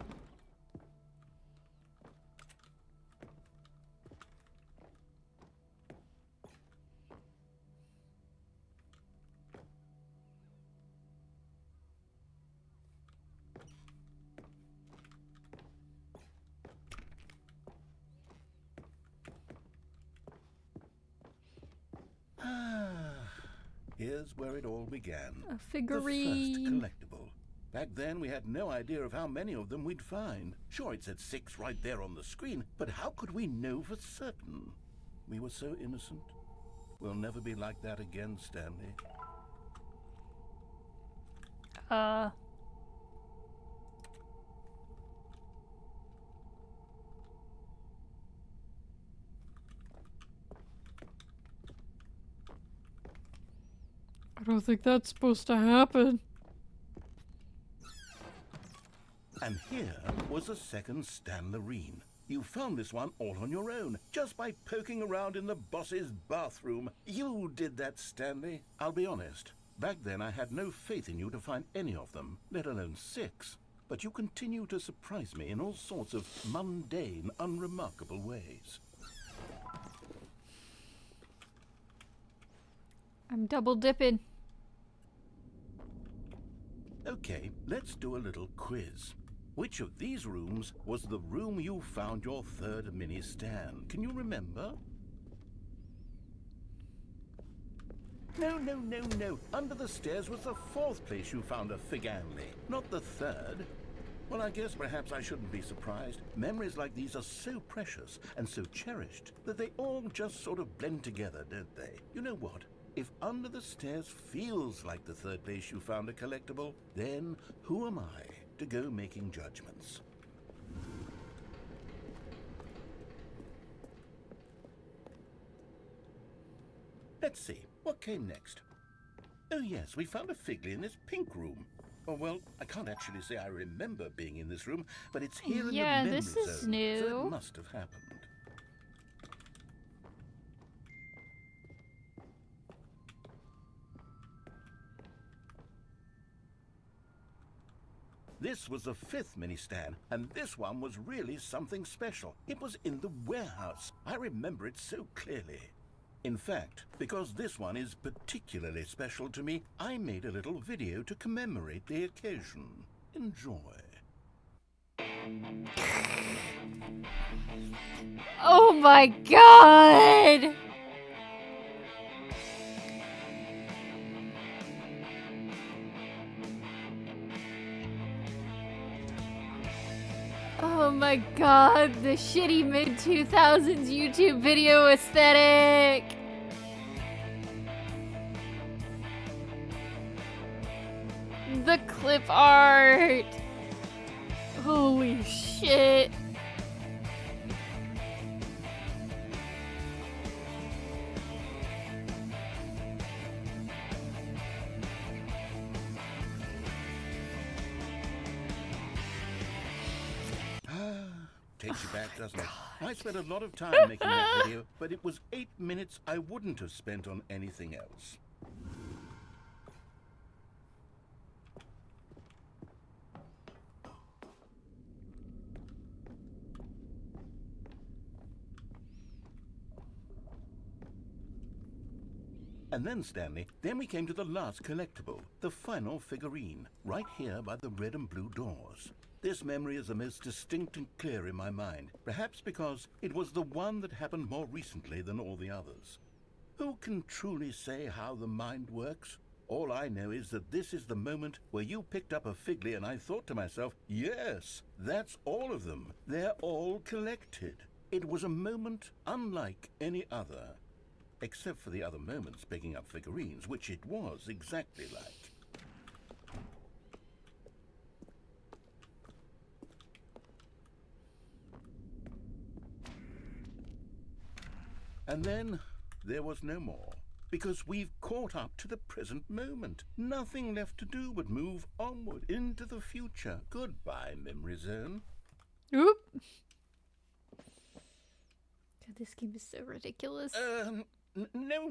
Here's where it all began. A figurine. The first collectible. Back then, we had no idea of how many of them we'd find. Sure, it said 6 right there on the screen, but how could we know for certain? We were so innocent. We'll never be like that again, Stanley. I don't think that's supposed to happen. And here was a second Stanleyverine. You found this one all on your own, just by poking around in the boss's bathroom. You did that, Stanley. I'll be honest. Back then, I had no faith in you to find any of them, let alone 6. But you continue to surprise me in all sorts of mundane, unremarkable ways. I'm double dipping. Okay, let's do a little quiz. Which of these rooms was the room you found your third mini stand? Can you remember? No. Under the stairs was the 4th place you found a Figanley, not the 3rd. Well, I guess perhaps I shouldn't be surprised. Memories like these are so precious and so cherished that they all just sort of blend together, don't they? You know what? If under the stairs feels like the 3rd place you found a collectible, then who am I to go making judgments? Let's see, what came next? Oh yes, we found a Figley in this pink room. Oh well, I can't actually say I remember being in this room, but it's here in the memory this is zone, new. so it must have happened. This was the 5th mini stand, and this one was really something special. It was in the warehouse. I remember it so clearly. In fact, because this one is particularly special to me, I made a little video to commemorate the occasion. Enjoy. Oh my god! Oh my god, the shitty mid-2000s YouTube video aesthetic! The clip art! Holy shit! Takes you back, doesn't it? I spent a lot of time making that video, but it was 8 minutes I wouldn't have spent on anything else. And then, Stanley, then we came to the last collectible, the final figurine, right here by the red and blue doors. This memory is the most distinct and clear in my mind, perhaps because it was the one that happened more recently than all the others. Who can truly say how the mind works? All I know is that this is the moment where you picked up a Figley and I thought to myself, yes, that's all of them. They're all collected. It was a moment unlike any other. Except for the other moments picking up figurines, which it was exactly like. And then there was no more, because we've caught up to the present moment. Nothing left to do but move onward into the future. Goodbye, memory zone. Oop! God, this game is so ridiculous. No,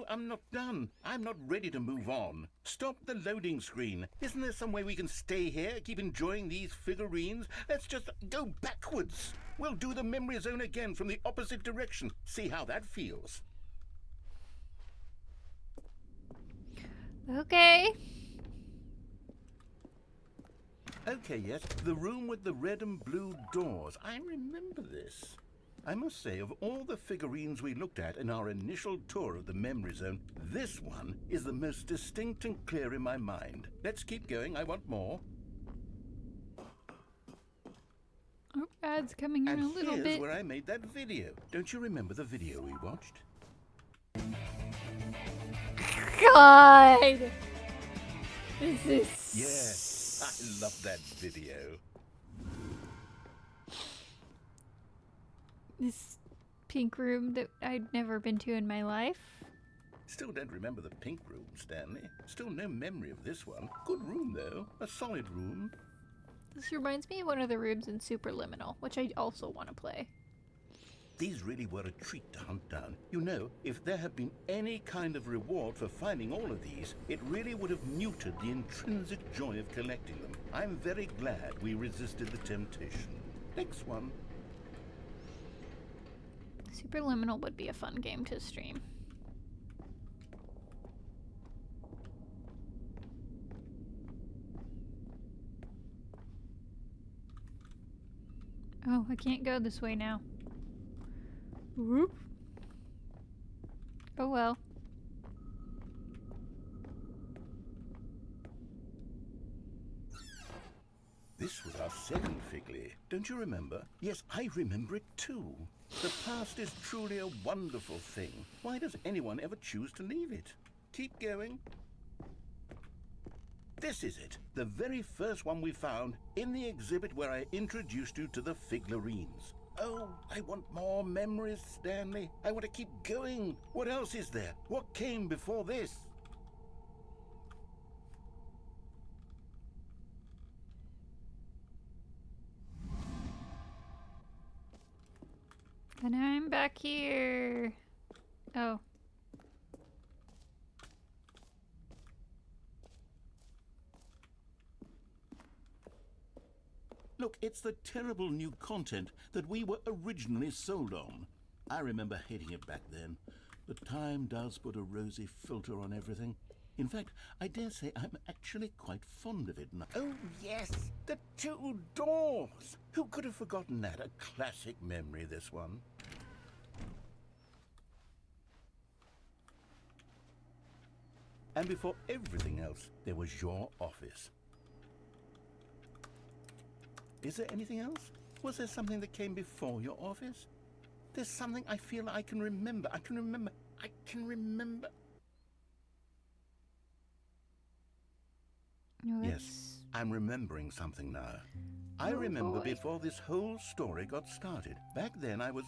I'm not done. I'm not ready to move on. Stop the loading screen. Isn't there some way we can stay here, keep enjoying these figurines? Let's just go backwards. We'll do the memory zone again from the opposite direction. See how that feels. Okay. Okay, yes, the room with the red and blue doors. I remember this. I must say, of all the figurines we looked at in our initial tour of the memory zone, this one is the most distinct and clear in my mind. Let's keep going, I want more. Oh, ad's coming in a little here's bit. where I made that video. Don't you remember the video we watched? God! This is... Yes, I love that video. This pink room that I'd never been to in my life. Still don't remember the pink room, Stanley. Still no memory of this one. Good room, though. A solid room. This reminds me of one of the rooms in Superliminal, which I also want to play. These really were a treat to hunt down. You know, if there had been any kind of reward for finding all of these, it really would have muted the intrinsic joy of collecting them. I'm very glad we resisted the temptation. Next one. Superliminal would be a fun game to stream. Oh, I can't go this way now. Whoop. Oh well. This was our second Figley. Don't you remember? Yes, I remember it too. The past is truly a wonderful thing. Why does anyone ever choose to leave it? Keep going. This is it, the very first one we found in the exhibit where I introduced you to the figurines. Oh, I want more memories, Stanley. I want to keep going. What else is there? What came before this? And I'm back here. Oh. Look, it's the terrible new content that we were originally sold on. I remember hating it back then, but time does put a rosy filter on everything. In fact, I dare say I'm actually quite fond of it now. Oh, yes, the two doors. Who could have forgotten that? A classic memory, this one. And before everything else, there was your office. Is there anything else? Was there something that came before your office? There's something I feel I can remember. I can remember. No, Yes, I'm remembering something now. I remember before this whole story got started. Back then I was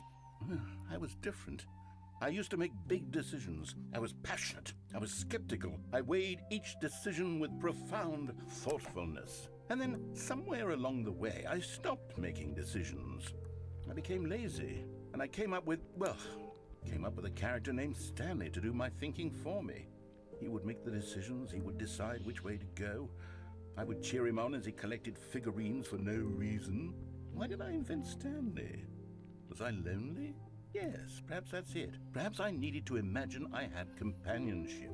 different. I used to make big decisions. I was passionate. I was skeptical. I weighed each decision with profound thoughtfulness. And then somewhere along the way, I stopped making decisions. I became lazy, and I came up with a character named Stanley to do my thinking for me. He would make the decisions. He would decide which way to go. I would cheer him on as he collected figurines for no reason. Why did I invent Stanley? Was I lonely? Yes, perhaps that's it. Perhaps I needed to imagine I had companionship.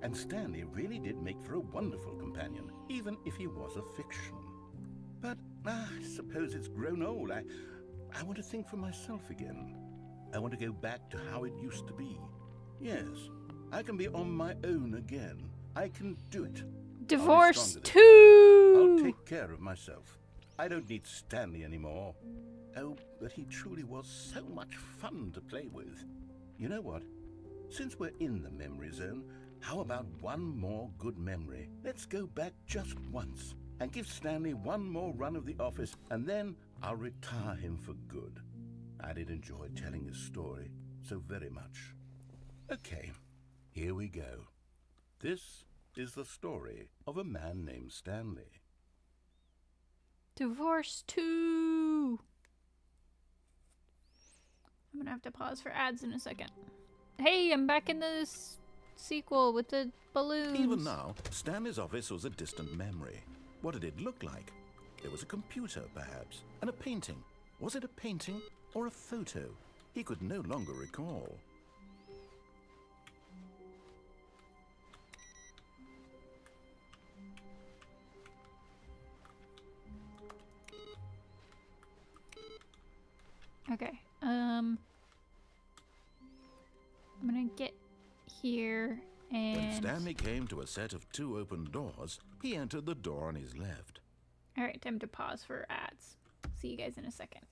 And Stanley really did make for a wonderful companion, even if he was a fiction. But I suppose it's grown old. I want to think for myself again. I want to go back to how it used to be. Yes, I can be on my own again. I can do it. Divorce I'll 2! take care of myself. I don't need Stanley anymore. Oh, but he truly was so much fun to play with. You know what? Since we're in the memory zone, how about one more good memory? Let's go back just once and give Stanley one more run of the office, and then I'll retire him for good. I did enjoy telling his story so very much. Okay, here we go. This is the story of a man named Stanley. Divorce 2! I'm gonna have to pause for ads in a second. Hey, I'm back in the sequel with the balloons. Even now, Stanley's office was a distant memory. What did it look like? There was a computer, perhaps, and a painting. Was it a painting or a photo? He could no longer recall. Okay, I'm gonna get here and... When Stanley came to a set of 2 open doors, he entered the door on his left. Alright, time to pause for ads. See you guys in a second.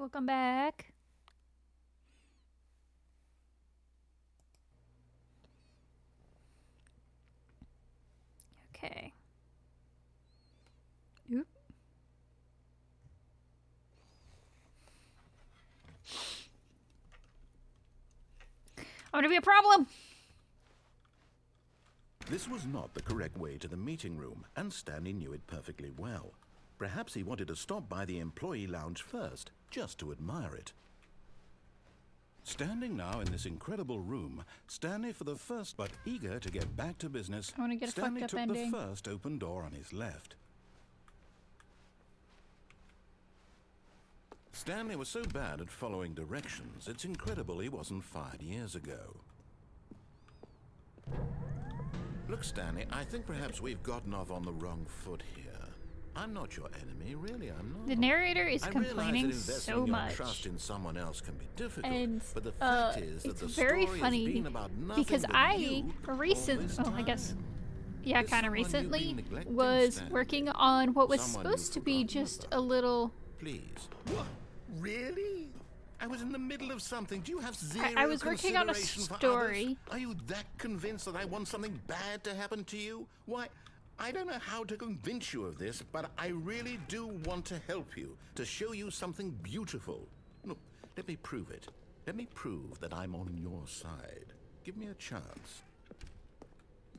welcome back. Okay. Oop. I'm gonna be a problem. This was not the correct way to the meeting room, and Stanley knew it perfectly well. Perhaps he wanted to stop by the employee lounge first, just to admire it. Standing now in this incredible room, Stanley for the first but eager to get back to business, I wanna get a Stanley fucked up took ending. the first open door on his left. Stanley was so bad at following directions, it's incredible he wasn't fired years ago. Look, Stanley, I think perhaps we've gotten off on the wrong foot here. I'm not your enemy, really, I'm not. The narrator is I realize complaining that investing so your much. trust in someone else can be difficult, And but the fact is that it's the very story has funny been about nothing because but I you all this I guess, time. yeah, There's kind of someone you've been recently neglecting, was Stanley. working on what was Someone supposed you've to be forgotten just about. a little. Please. What? Really? I was in the middle of something. Do you have zero I was working on a consideration for story. others? Are you that convinced that I want something bad to happen to you? Why, I don't know how to convince you of this, but I really do want to help you, to show you something beautiful. Look, let me prove it. Let me prove that I'm on your side. Give me a chance.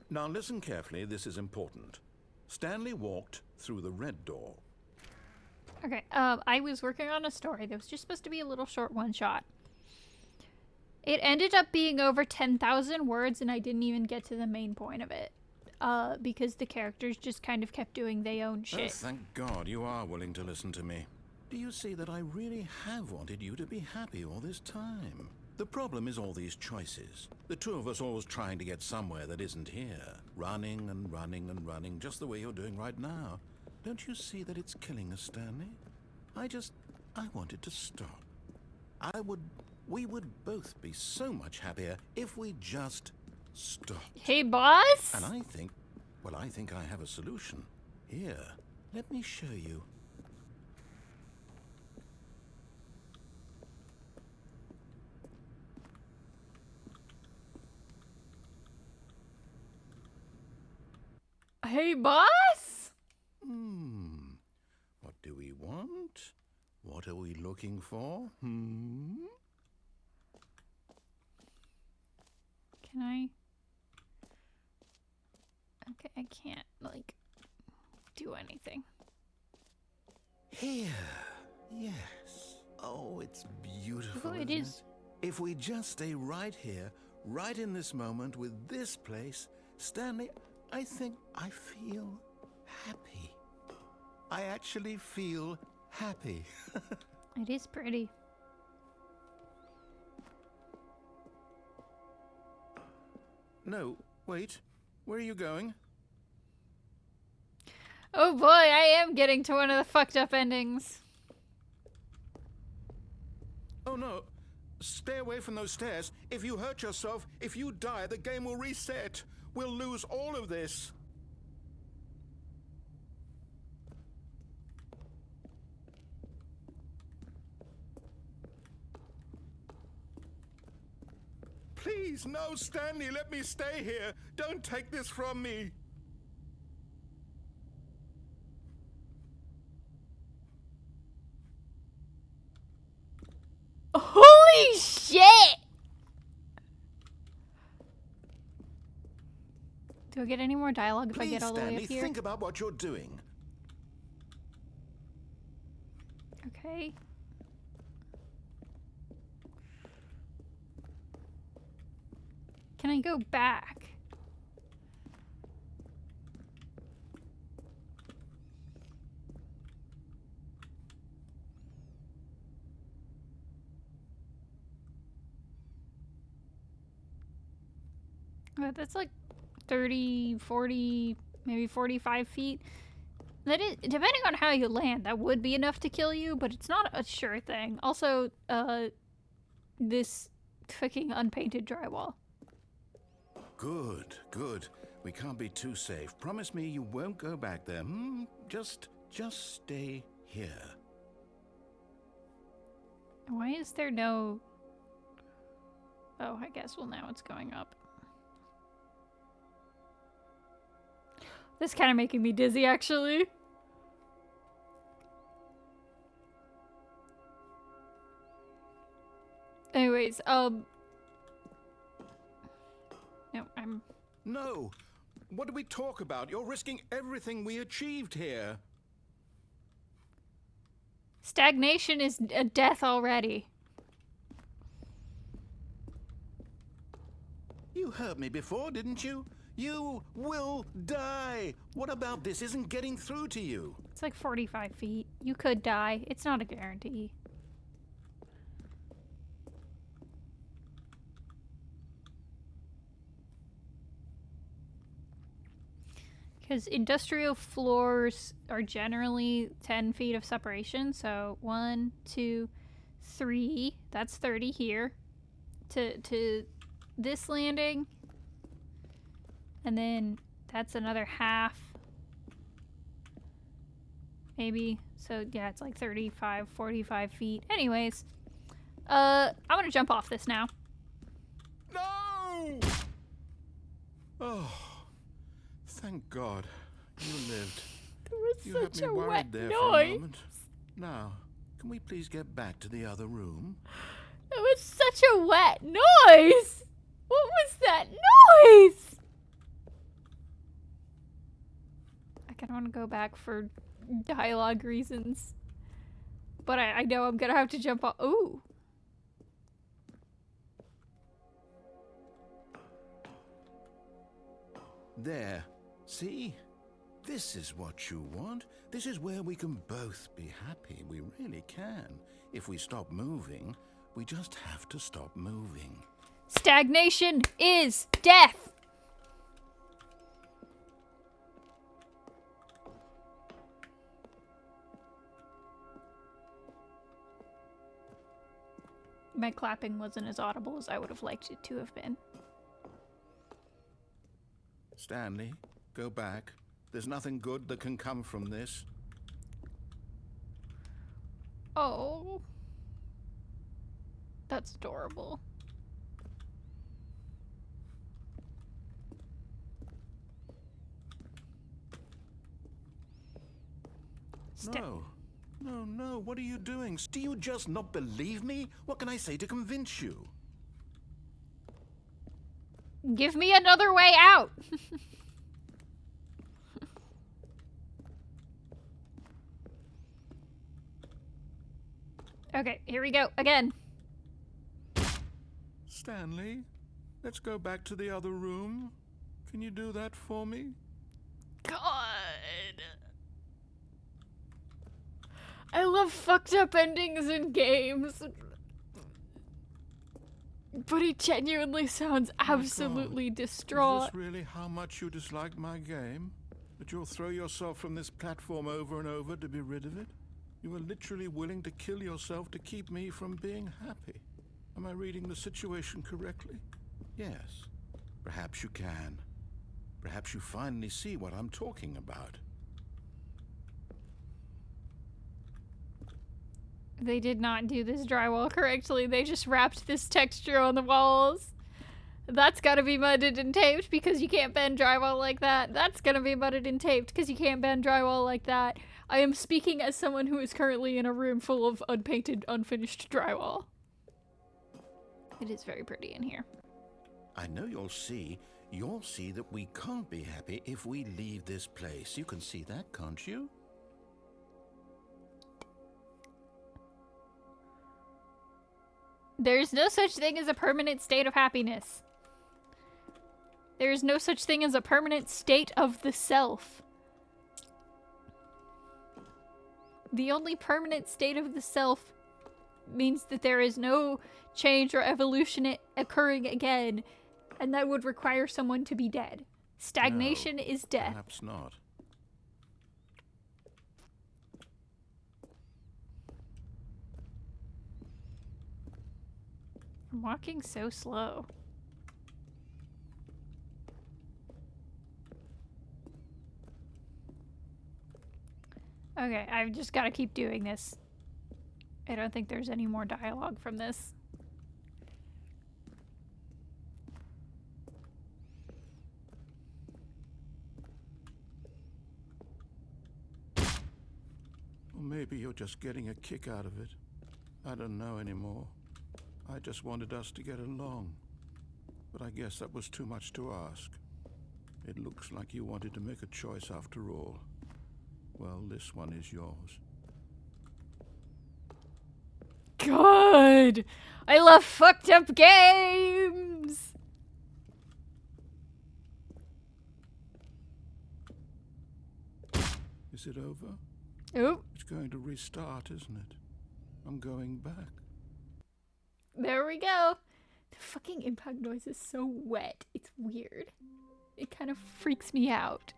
Now listen carefully, this is important. Stanley walked through the red door. Okay, I was working on a story that was just supposed to be a little short one-shot. It ended up being over 10,000 words, and I didn't even get to the main point of it. Because the characters just kind of kept doing their own Oh, shit. thank God you are willing to listen to me. Do you see that I really have wanted you to be happy all this time? The problem is all these choices. The two of us always trying to get somewhere that isn't here. Running and running and running, just the way you're doing right now. Don't you see that it's killing us, Stanley? I wanted to stop. We would both be so much happier if we just stopped. Hey, boss! And I think I have a solution. Here, let me show you. Hey, boss! What do we want? What are we looking for? Can I? Okay, I can't, like, do anything. Here. Yes. Oh, it's beautiful. Oh, it isn't is. If we just stay right here, right in this moment with this place, Stanley, I think I feel happy. I actually feel happy. It is pretty. No, wait. Where are you going? Oh boy, I am getting to one of the fucked up endings. Oh no. Stay away from those stairs. If you hurt yourself, if you die, the game will reset. We'll lose all of this. Please, no, Stanley, let me stay here. Don't take this from me. Holy shit! Do I get any more dialogue if I Please, get all the way Stanley, up here? think about what you're doing. Okay. Can I go back? That's like 30, 40, maybe 45 feet. That is, depending on how you land, that would be enough to kill you, but it's not a sure thing. Also, this fucking unpainted drywall. Good, good. We can't be too safe. Promise me you won't go back there. Just stay here. Why is there no... Oh, I guess, well, now it's going up. This is kind of making me dizzy, actually. Anyways, no, I'm... No! What do we talk about? You're risking everything we achieved here. Stagnation is a death already. You heard me before, didn't you? You will die! What about this isn't getting through to you? It's like 45 feet. You could die. It's not a guarantee. Because industrial floors are generally 10 feet of separation. So 1, 2, 3. That's 30 here. To this landing. And then that's another half. Maybe. So yeah, it's like 35, 45 feet. Anyways. I'm gonna jump off this now. No! Oh. Thank God. You lived. There was You such had me a worried wet there noise. for a moment. Now, can we please get back to the other room? It was such a wet noise! What was that noise? I kind of want to go back for dialogue reasons. But I know I'm gonna have to jump off. Ooh. There. See? This is what you want. This is where we can both be happy. We really can. If we stop moving, we just have to stop moving. Stagnation is death! My clapping wasn't as audible as I would have liked it to have been. Stanley, go back. There's nothing good that can come from this. Oh. That's adorable. No. No, no. What are you doing? Do you just not believe me? What can I say to convince you? Give me another way out! Okay, here we go. Again. Stanley, let's go back to the other room. Can you do that for me? God. I love fucked up endings in games. But he genuinely sounds absolutely distraught. Is this really how much you dislike my game? That you'll throw yourself from this platform over and over to be rid of it? You are literally willing to kill yourself to keep me from being happy. Am I reading the situation correctly? Yes. Perhaps you can. Perhaps you finally see what I'm talking about. They did not do this drywall correctly. They just wrapped this texture on the walls. That's gotta be mudded and taped because you can't bend drywall like that. That's gonna be mudded and taped because you can't bend drywall like that. I am speaking as someone who is currently in a room full of unpainted, unfinished drywall. It is very pretty in here. I know you'll see that we can't be happy if we leave this place. You can see that, can't you? There's no such thing as a permanent state of happiness. There is no such thing as a permanent state of the self. The only permanent state of the self means that there is no change or evolution occurring again, and that would require someone to be dead. Stagnation is death. Perhaps not. I'm walking so slow. Okay, I've just got to keep doing this. I don't think there's any more dialogue from this. Or maybe you're just getting a kick out of it. I don't know anymore. I just wanted us to get along. But I guess that was too much to ask. It looks like you wanted to make a choice after all. Well, this one is yours. God! I love fucked up games! Is it over? Oh, It's going to restart, isn't it? I'm going back. there we go. The fucking impact noise is so wet. It's weird. It kind of freaks me out.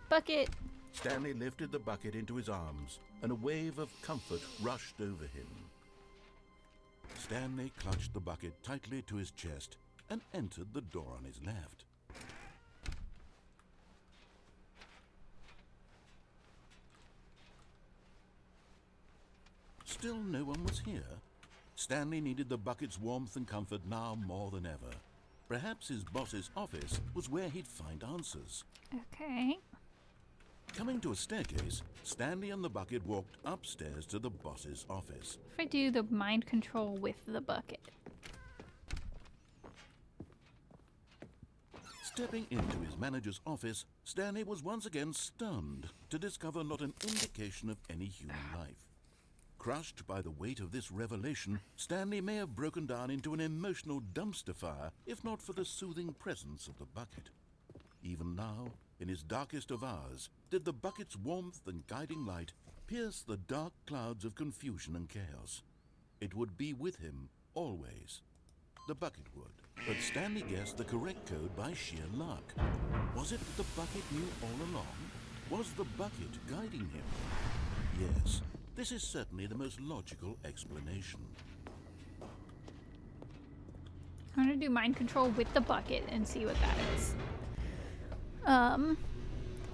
Bucket. Stanley lifted the bucket into his arms, and a wave of comfort rushed over him. Stanley clutched the bucket tightly to his chest and entered the door on his left. Still no one was here. Stanley needed the bucket's warmth and comfort now more than ever. Perhaps his boss's office was where he'd find answers. Okay. Coming to a staircase, Stanley and the bucket walked upstairs to the boss's office. If I do the mind control with the bucket. Stepping into his manager's office, Stanley was once again stunned to discover not an indication of any human life. Crushed by the weight of this revelation, Stanley may have broken down into an emotional dumpster fire if not for the soothing presence of the bucket. Even now, in his darkest of hours, did the bucket's warmth and guiding light pierce the dark clouds of confusion and chaos. It would be with him always. The bucket would. But Stanley guessed the correct code by sheer luck. Was it that the bucket knew all along? Was the bucket guiding him? Yes, this is certainly the most logical explanation. I'm gonna do mind control with the bucket and see what that is.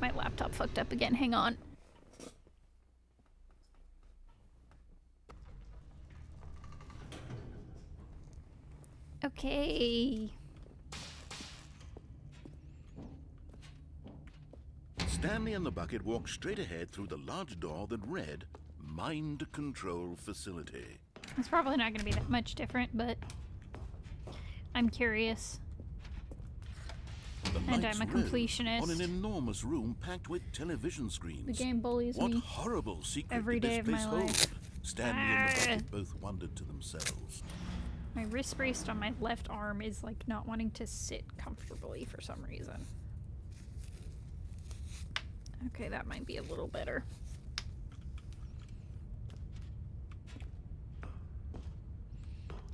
My laptop fucked up again. Hang on. Okay. Stanley and the bucket walked straight ahead through the large door that read, Mind Control Facility. It's probably not gonna be that much different, but I'm curious. The And lights I'm a rose completionist. on an enormous room packed with television screens. The game bullies What me. horrible secret every did day this of my place life. hold? Stanley and the bucket both wondered to themselves. My wrist brace on my left arm is like not wanting to sit comfortably for some reason. Okay, that might be a little better.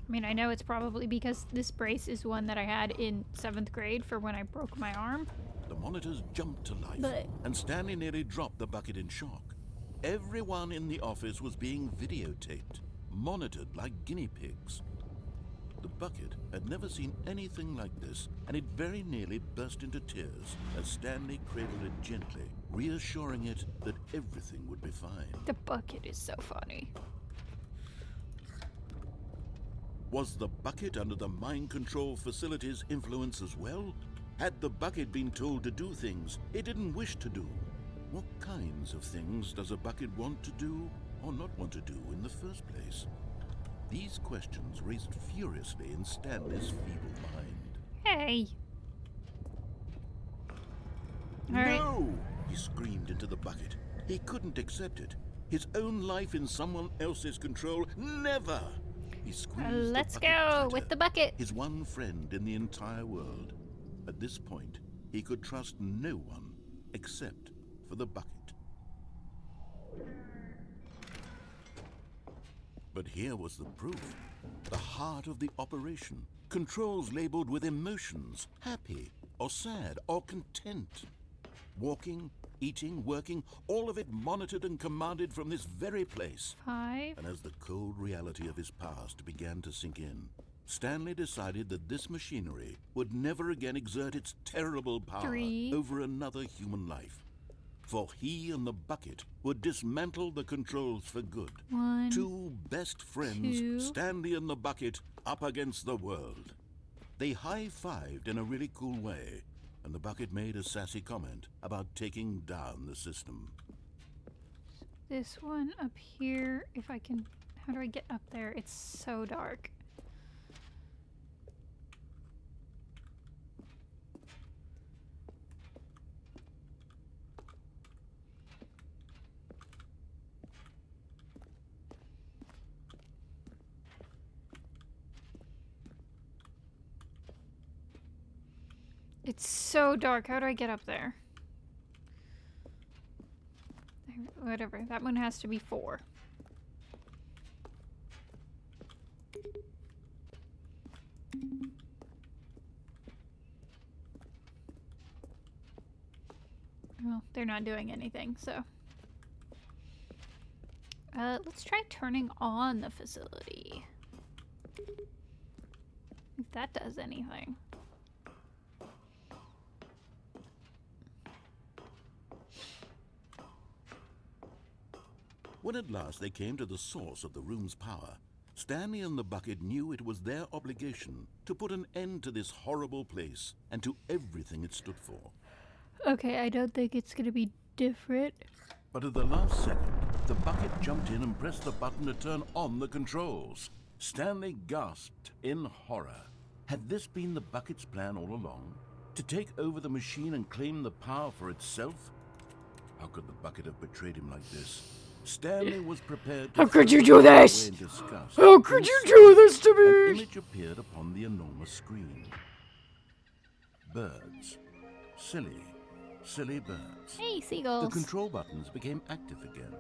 I mean, I know it's probably because this brace is one that I had in 7th grade for when I broke my arm. The monitors jumped to life, But- and Stanley nearly dropped the bucket in shock. Everyone in the office was being videotaped, monitored like guinea pigs. The bucket had never seen anything like this, and it very nearly burst into tears as Stanley cradled it gently, reassuring it that everything would be fine. The bucket is so funny. Was the bucket under the mind control facility's influence as well? Had the bucket been told to do things it didn't wish to do? What kinds of things does a bucket want to do or not want to do in the first place? These questions raced furiously in Stanley's feeble mind. Hey. Alright. No! He screamed into the bucket. He couldn't accept it. His own life in someone else's control, never! He squeezed Let's the go bucket tighter. with the bucket. His one friend in the entire world. At this point, he could trust no one except for the bucket. But here was the proof. The heart of the operation. Controls labeled with emotions, happy or sad or content. Walking, eating, working, all of it monitored and commanded from this very place. 5. And as the cold reality of his past began to sink in, Stanley decided that this machinery would never again exert its terrible power 3. over another human life. for he and the bucket would dismantle the controls for good. One, Two best friends, two. Stanley and the bucket, up against the world. They high-fived in a really cool way, and the bucket made a sassy comment about taking down the system. This one up here, if I can... How do I get up there? It's so dark. It's so dark. How do I get up there? Whatever. That one has to be 4. Well, they're not doing anything, so. Let's try turning on the facility. If that does anything. When at last they came to the source of the room's power, Stanley and the bucket knew it was their obligation to put an end to this horrible place and to everything it stood for. Okay, I don't think it's gonna be different. But at the last second, the bucket jumped in and pressed the button to turn on the controls. Stanley gasped in horror. Had this been the bucket's plan all along? To take over the machine and claim the power for itself? How could the bucket have betrayed him like this? Stanley was prepared to... How could you do this? How could you do this to An me? image appeared upon the enormous screen. Birds. Silly, silly birds. Hey, The seagulls. control buttons became active again.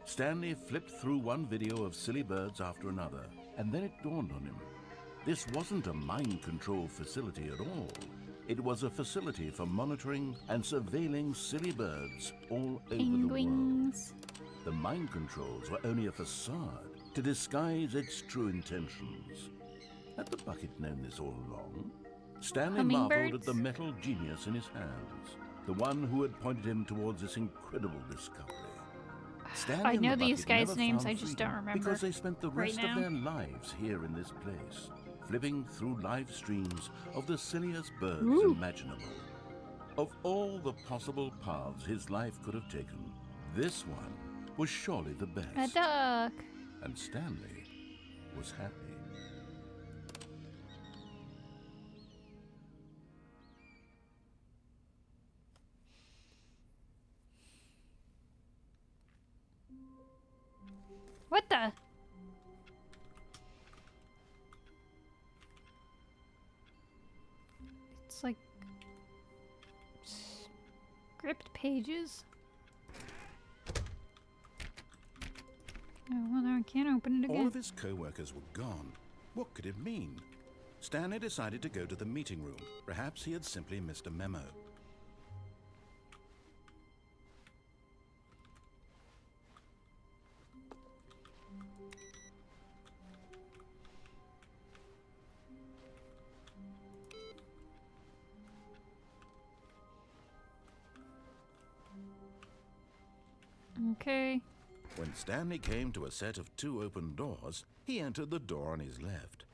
Stanley flipped through one video of silly birds after another, and then it dawned on him. This wasn't a mind control facility at all. It was a facility for monitoring and surveilling silly birds all over the world. Penguins. The mind controls were only a facade to disguise its true intentions. Had the bucket known this all along? Stanley marveled at Hummingbirds? the metal genius in his hands, the one who had pointed him towards this incredible discovery. Stanley I and know the these bucket guys' never names, found I just freedom don't remember because they spent the right rest now. of their lives here in this place, flipping through live streams of the silliest birds Ooh. imaginable. Of all the possible paths his life could have taken, this one was surely the best. A duck. And Stanley was happy. What the? It's like script pages. Oh, well, now I can't open it All again. of his co-workers were gone. What could it mean? Stanley decided to go to the meeting room. Perhaps he had simply missed a memo. Okay. When Stanley came to a set of 2 open doors, he entered the door on his left.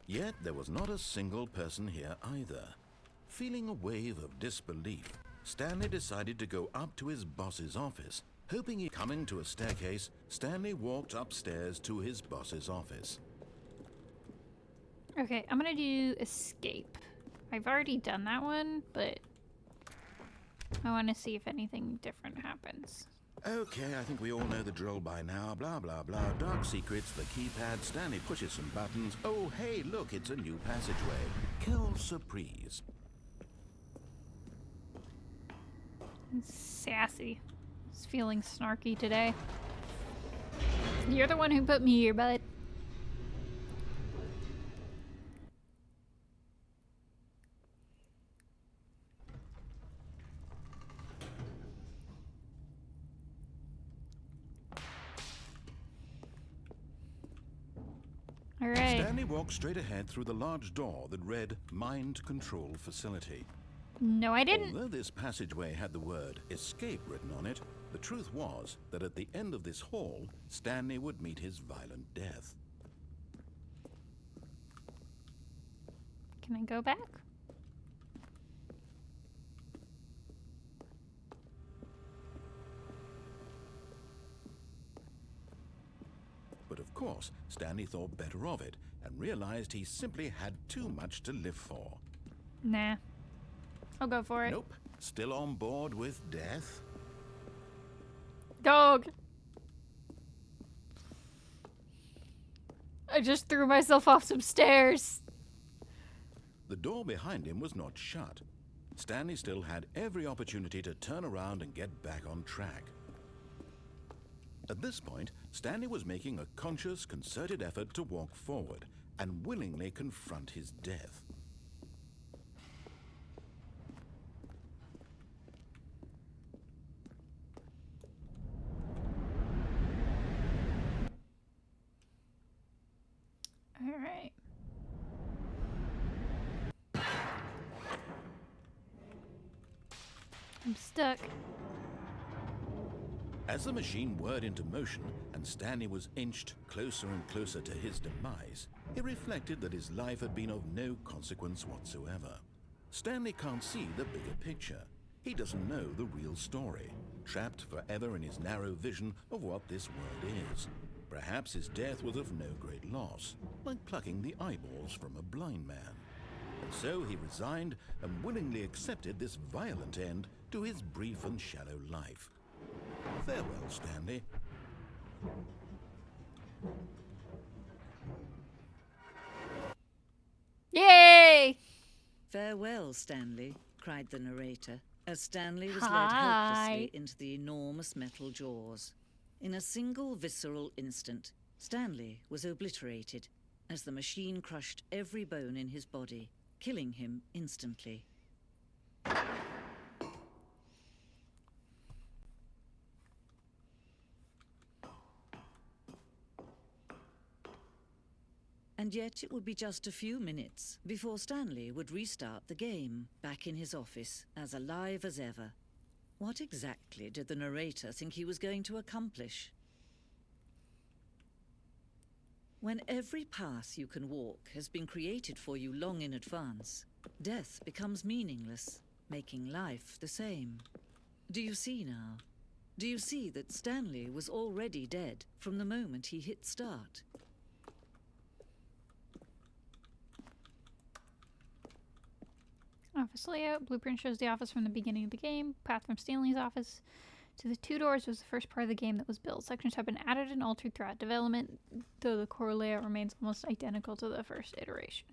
Yet there was not a single person here either. Feeling a wave of disbelief, Stanley decided to go up to his boss's office. Hoping he coming to a staircase, Stanley walked upstairs to his boss's office. Okay, I'm gonna do escape. I've already done that one, but I want to see if anything different happens. Okay, I think we all know the drill by now. Blah, blah, blah. Dark secrets, the keypad. Stanley pushes some buttons. Oh, hey, look, it's a new passageway. Kill surprise. Sassy. Just feeling snarky today. You're the one who put me here, bud. Stanley walked straight ahead through the large door that read Mind Control Facility. No, I didn't. Although this passageway had the word escape written on it, the truth was that at the end of this hall, Stanley would meet his violent death. Can I go back? But of course, Stanley thought better of it and realized he simply had too much to live for. Nah. I'll go for it. Nope. Still on board with death? Dog! I just threw myself off some stairs. The door behind him was not shut. Stanley still had every opportunity to turn around and get back on track. At this point, Stanley was making a conscious, concerted effort to walk forward and willingly confront his death. All right. I'm stuck. As the machine whirred into motion and Stanley was inched closer and closer to his demise, he reflected that his life had been of no consequence whatsoever. Stanley can't see the bigger picture. He doesn't know the real story, trapped forever in his narrow vision of what this world is. Perhaps his death was of no great loss, like plucking the eyeballs from a blind man. And so he resigned and willingly accepted this violent end to his brief and shallow life. Farewell, Stanley. Yay! Farewell, Stanley, cried the narrator, as Stanley was led Hi. helplessly into the enormous metal jaws. In a single visceral instant, Stanley was obliterated as the machine crushed every bone in his body, killing him instantly. And yet it would be just a few minutes before Stanley would restart the game, back in his office, as alive as ever. What exactly did the narrator think he was going to accomplish? When every path you can walk has been created for you long in advance, death becomes meaningless, making life the same. Do you see now? Do you see that Stanley was already dead from the moment he hit start? Office layout. Blueprint shows the office from the beginning of the game. Path from Stanley's office to the two doors was the first part of the game that was built. Sections have been added and altered throughout development, though the core layout remains almost identical to the first iteration.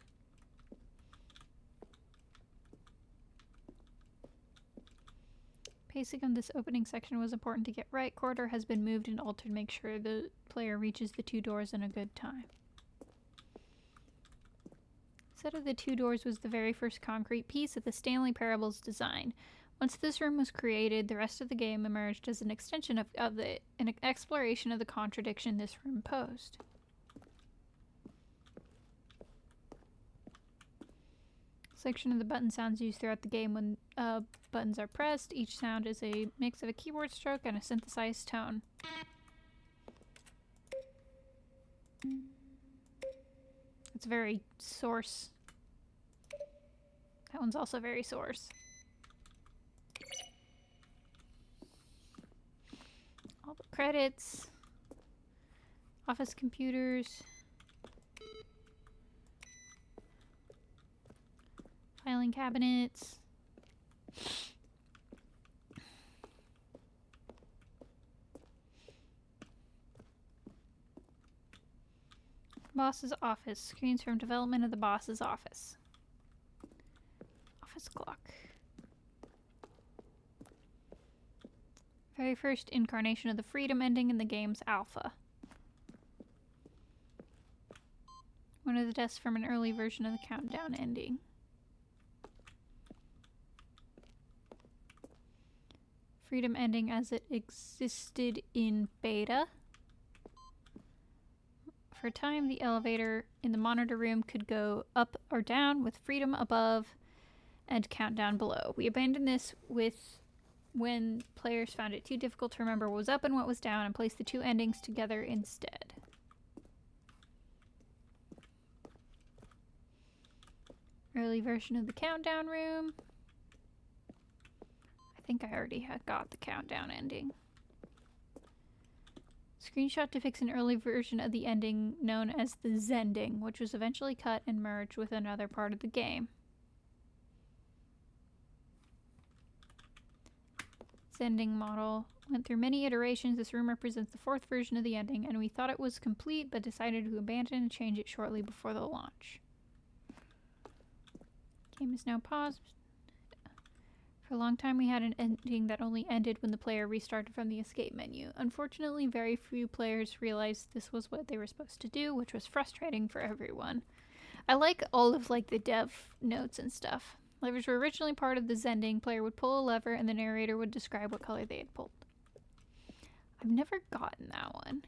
Pacing of this opening section was important to get right. Corridor has been moved and altered to make sure the player reaches the two doors in a good time. Set of the two doors was the very first concrete piece of the Stanley Parable's design. Once this room was created, the rest of the game emerged as an extension of it, an exploration of the contradiction this room posed. Section of the button sounds used throughout the game when buttons are pressed. Each sound is a mix of a keyboard stroke and a synthesized tone. It's very source. That one's also very source. All the credits. Office computers. Filing cabinets. Boss's office. Screens from development of the boss's office. Office clock. Very first incarnation of the freedom ending in the game's alpha. One of the deaths from an early version of the countdown ending. Freedom ending as it existed in beta. For a time, the elevator in the monitor room could go up or down with freedom above and countdown below. We abandoned this when players found it too difficult to remember what was up and what was down and placed the two endings together instead. Early version of the countdown room. I think I already got the countdown ending. Screenshot depicts an early version of the ending known as the Zending, which was eventually cut and merged with another part of the game. Zending model went through many iterations. This room represents the fourth version of the ending, and we thought it was complete but decided to abandon and change it shortly before the launch. Game is now paused. For a long time we had an ending that only ended when the player restarted from the escape menu. Unfortunately, very few players realized this was what they were supposed to do, which was frustrating for everyone. I like all of the dev notes and stuff. Levers were originally part of the Zending. Player would pull a lever and the narrator would describe what color they had pulled. I've never gotten that one.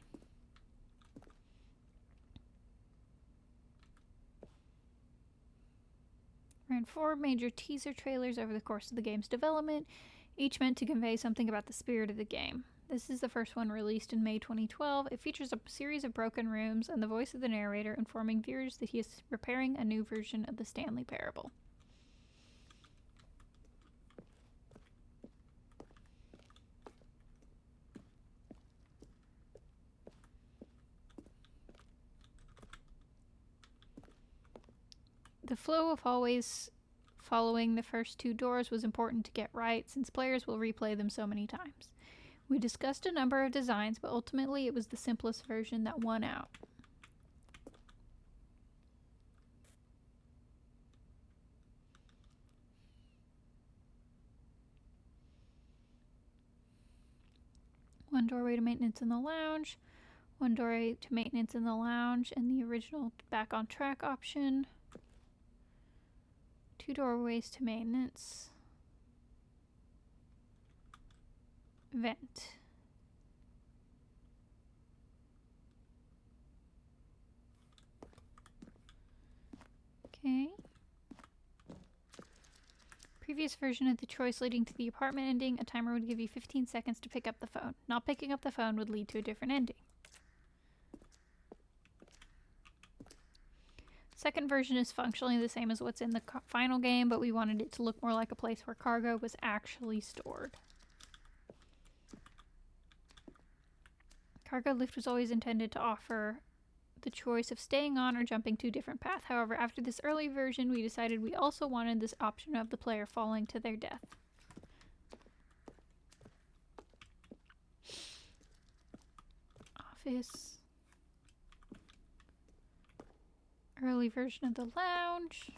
Ran 4 major teaser trailers over the course of the game's development, each meant to convey something about the spirit of the game. This is the first one released in May 2012. It features a series of broken rooms and the voice of the narrator informing viewers that he is preparing a new version of the Stanley Parable. The flow of hallways following the first 2 doors was important to get right, since players will replay them so many times. We discussed a number of designs, but ultimately it was the simplest version that won out. One doorway to maintenance in the lounge, one doorway to maintenance in the lounge, and the original back on track option. 2 doorways to maintenance. Vent. Okay. Previous version of the choice leading to the apartment ending, a timer would give you 15 seconds to pick up the phone. Not picking up the phone would lead to a different ending. Second version is functionally the same as what's in the final game, but we wanted it to look more like a place where cargo was actually stored. Cargo lift was always intended to offer the choice of staying on or jumping to a different path. However, after this early version, we decided we also wanted this option of the player falling to their death. Office. Early version of the lounge.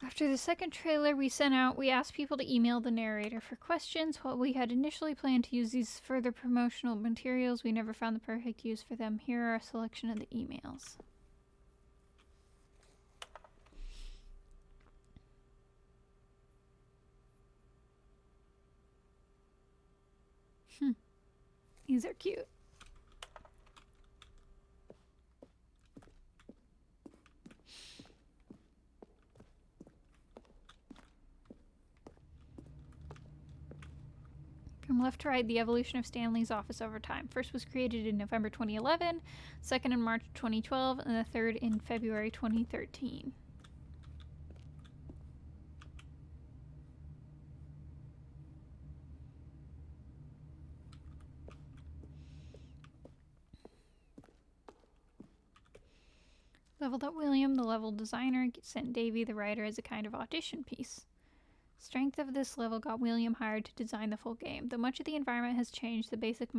After the second trailer we sent out, we asked people to email the narrator for questions. While we had initially planned to use these further promotional materials, we never found the perfect use for them. Here are a selection of the emails. These are cute. From left to right, the evolution of Stanley's office over time. First was created in November 2011, second in March 2012, and the third in February 2013. Leveled up William, the level designer, sent Davey, the writer, as a kind of audition piece. Strength of this level got William hired to design the full game. Though much of the environment has changed, the basic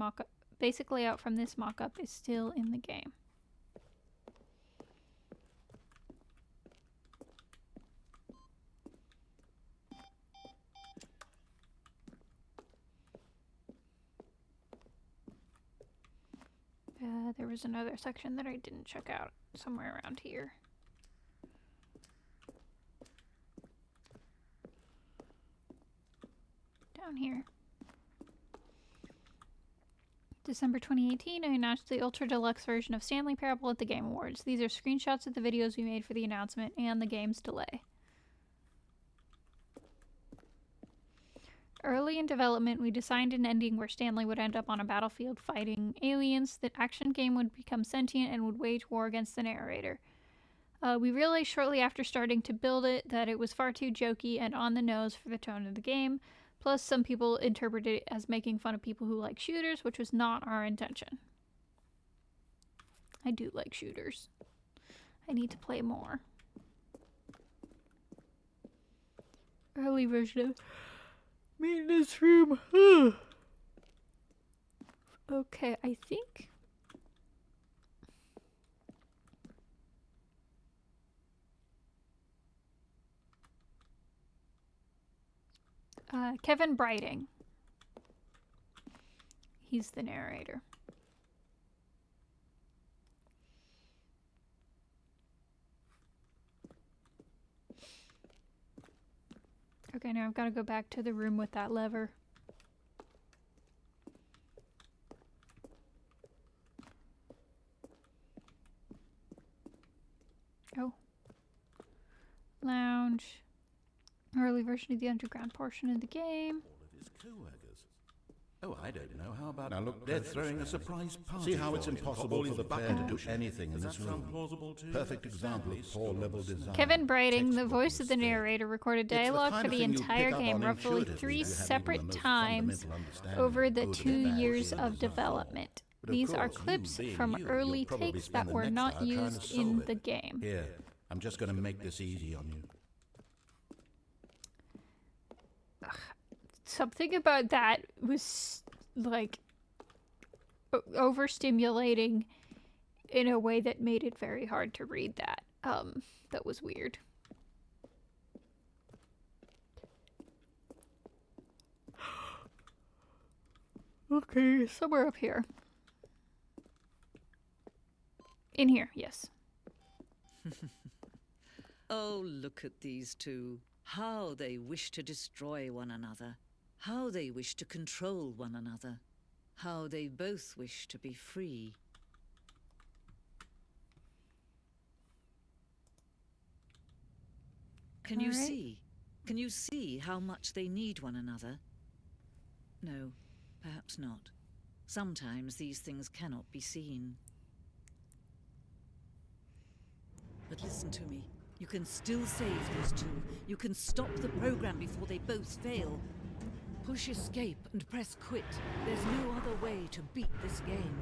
layout from this mock-up is still in the game. There was another section that I didn't check out, somewhere around here. here. December 2018, I announced the Ultra Deluxe version of Stanley Parable at the Game Awards. These are screenshots of the videos we made for the announcement and the game's delay. Early in development, we designed an ending where Stanley would end up on a battlefield fighting aliens. The action game would become sentient and would wage war against the narrator. We realized shortly after starting to build it that it was far too jokey and on the nose for the tone of the game. Plus, some people interpreted it as making fun of people who like shooters, which was not our intention. I do like shooters. I need to play more. Early version of maintenance room. Okay, I think. Kevin Brighting. He's the narrator. Okay, now I've got to go back to the room with that lever. Oh. Lounge. Early version of the underground portion of the game. All of his co-workers. Oh, I don't know. How about now? Look, they're throwing a surprise party. See how it's for him. impossible for the player to do anything in Does this that sound room. plausible to you? Perfect example of poor level design. Kevin Brighting, the Textbook voice of the mistake. narrator, recorded It's the dialogue kind for of the thing you entire pick up game on roughly intuitively 3 if you have even separate the most times fundamental understanding over the of good 2 and bad years as a of whole. development. But of These are course, you clips being from you, early you'll probably takes spend that the were next not hour trying to used solve in it. the game. Here, I'm just going to make this easy on you. Something about that was like overstimulating in a way that made it very hard to read that. That was weird. Okay, somewhere up here. In here, yes. Oh, look at these two. How they wish to destroy one another. How they wish to control one another. How they both wish to be free. Can you All right. see? Can you see how much they need one another? No, perhaps not. Sometimes these things cannot be seen. But listen to me. You can still save these two. You can stop the program before they both fail. Push escape and press quit. There's no other way to beat this game.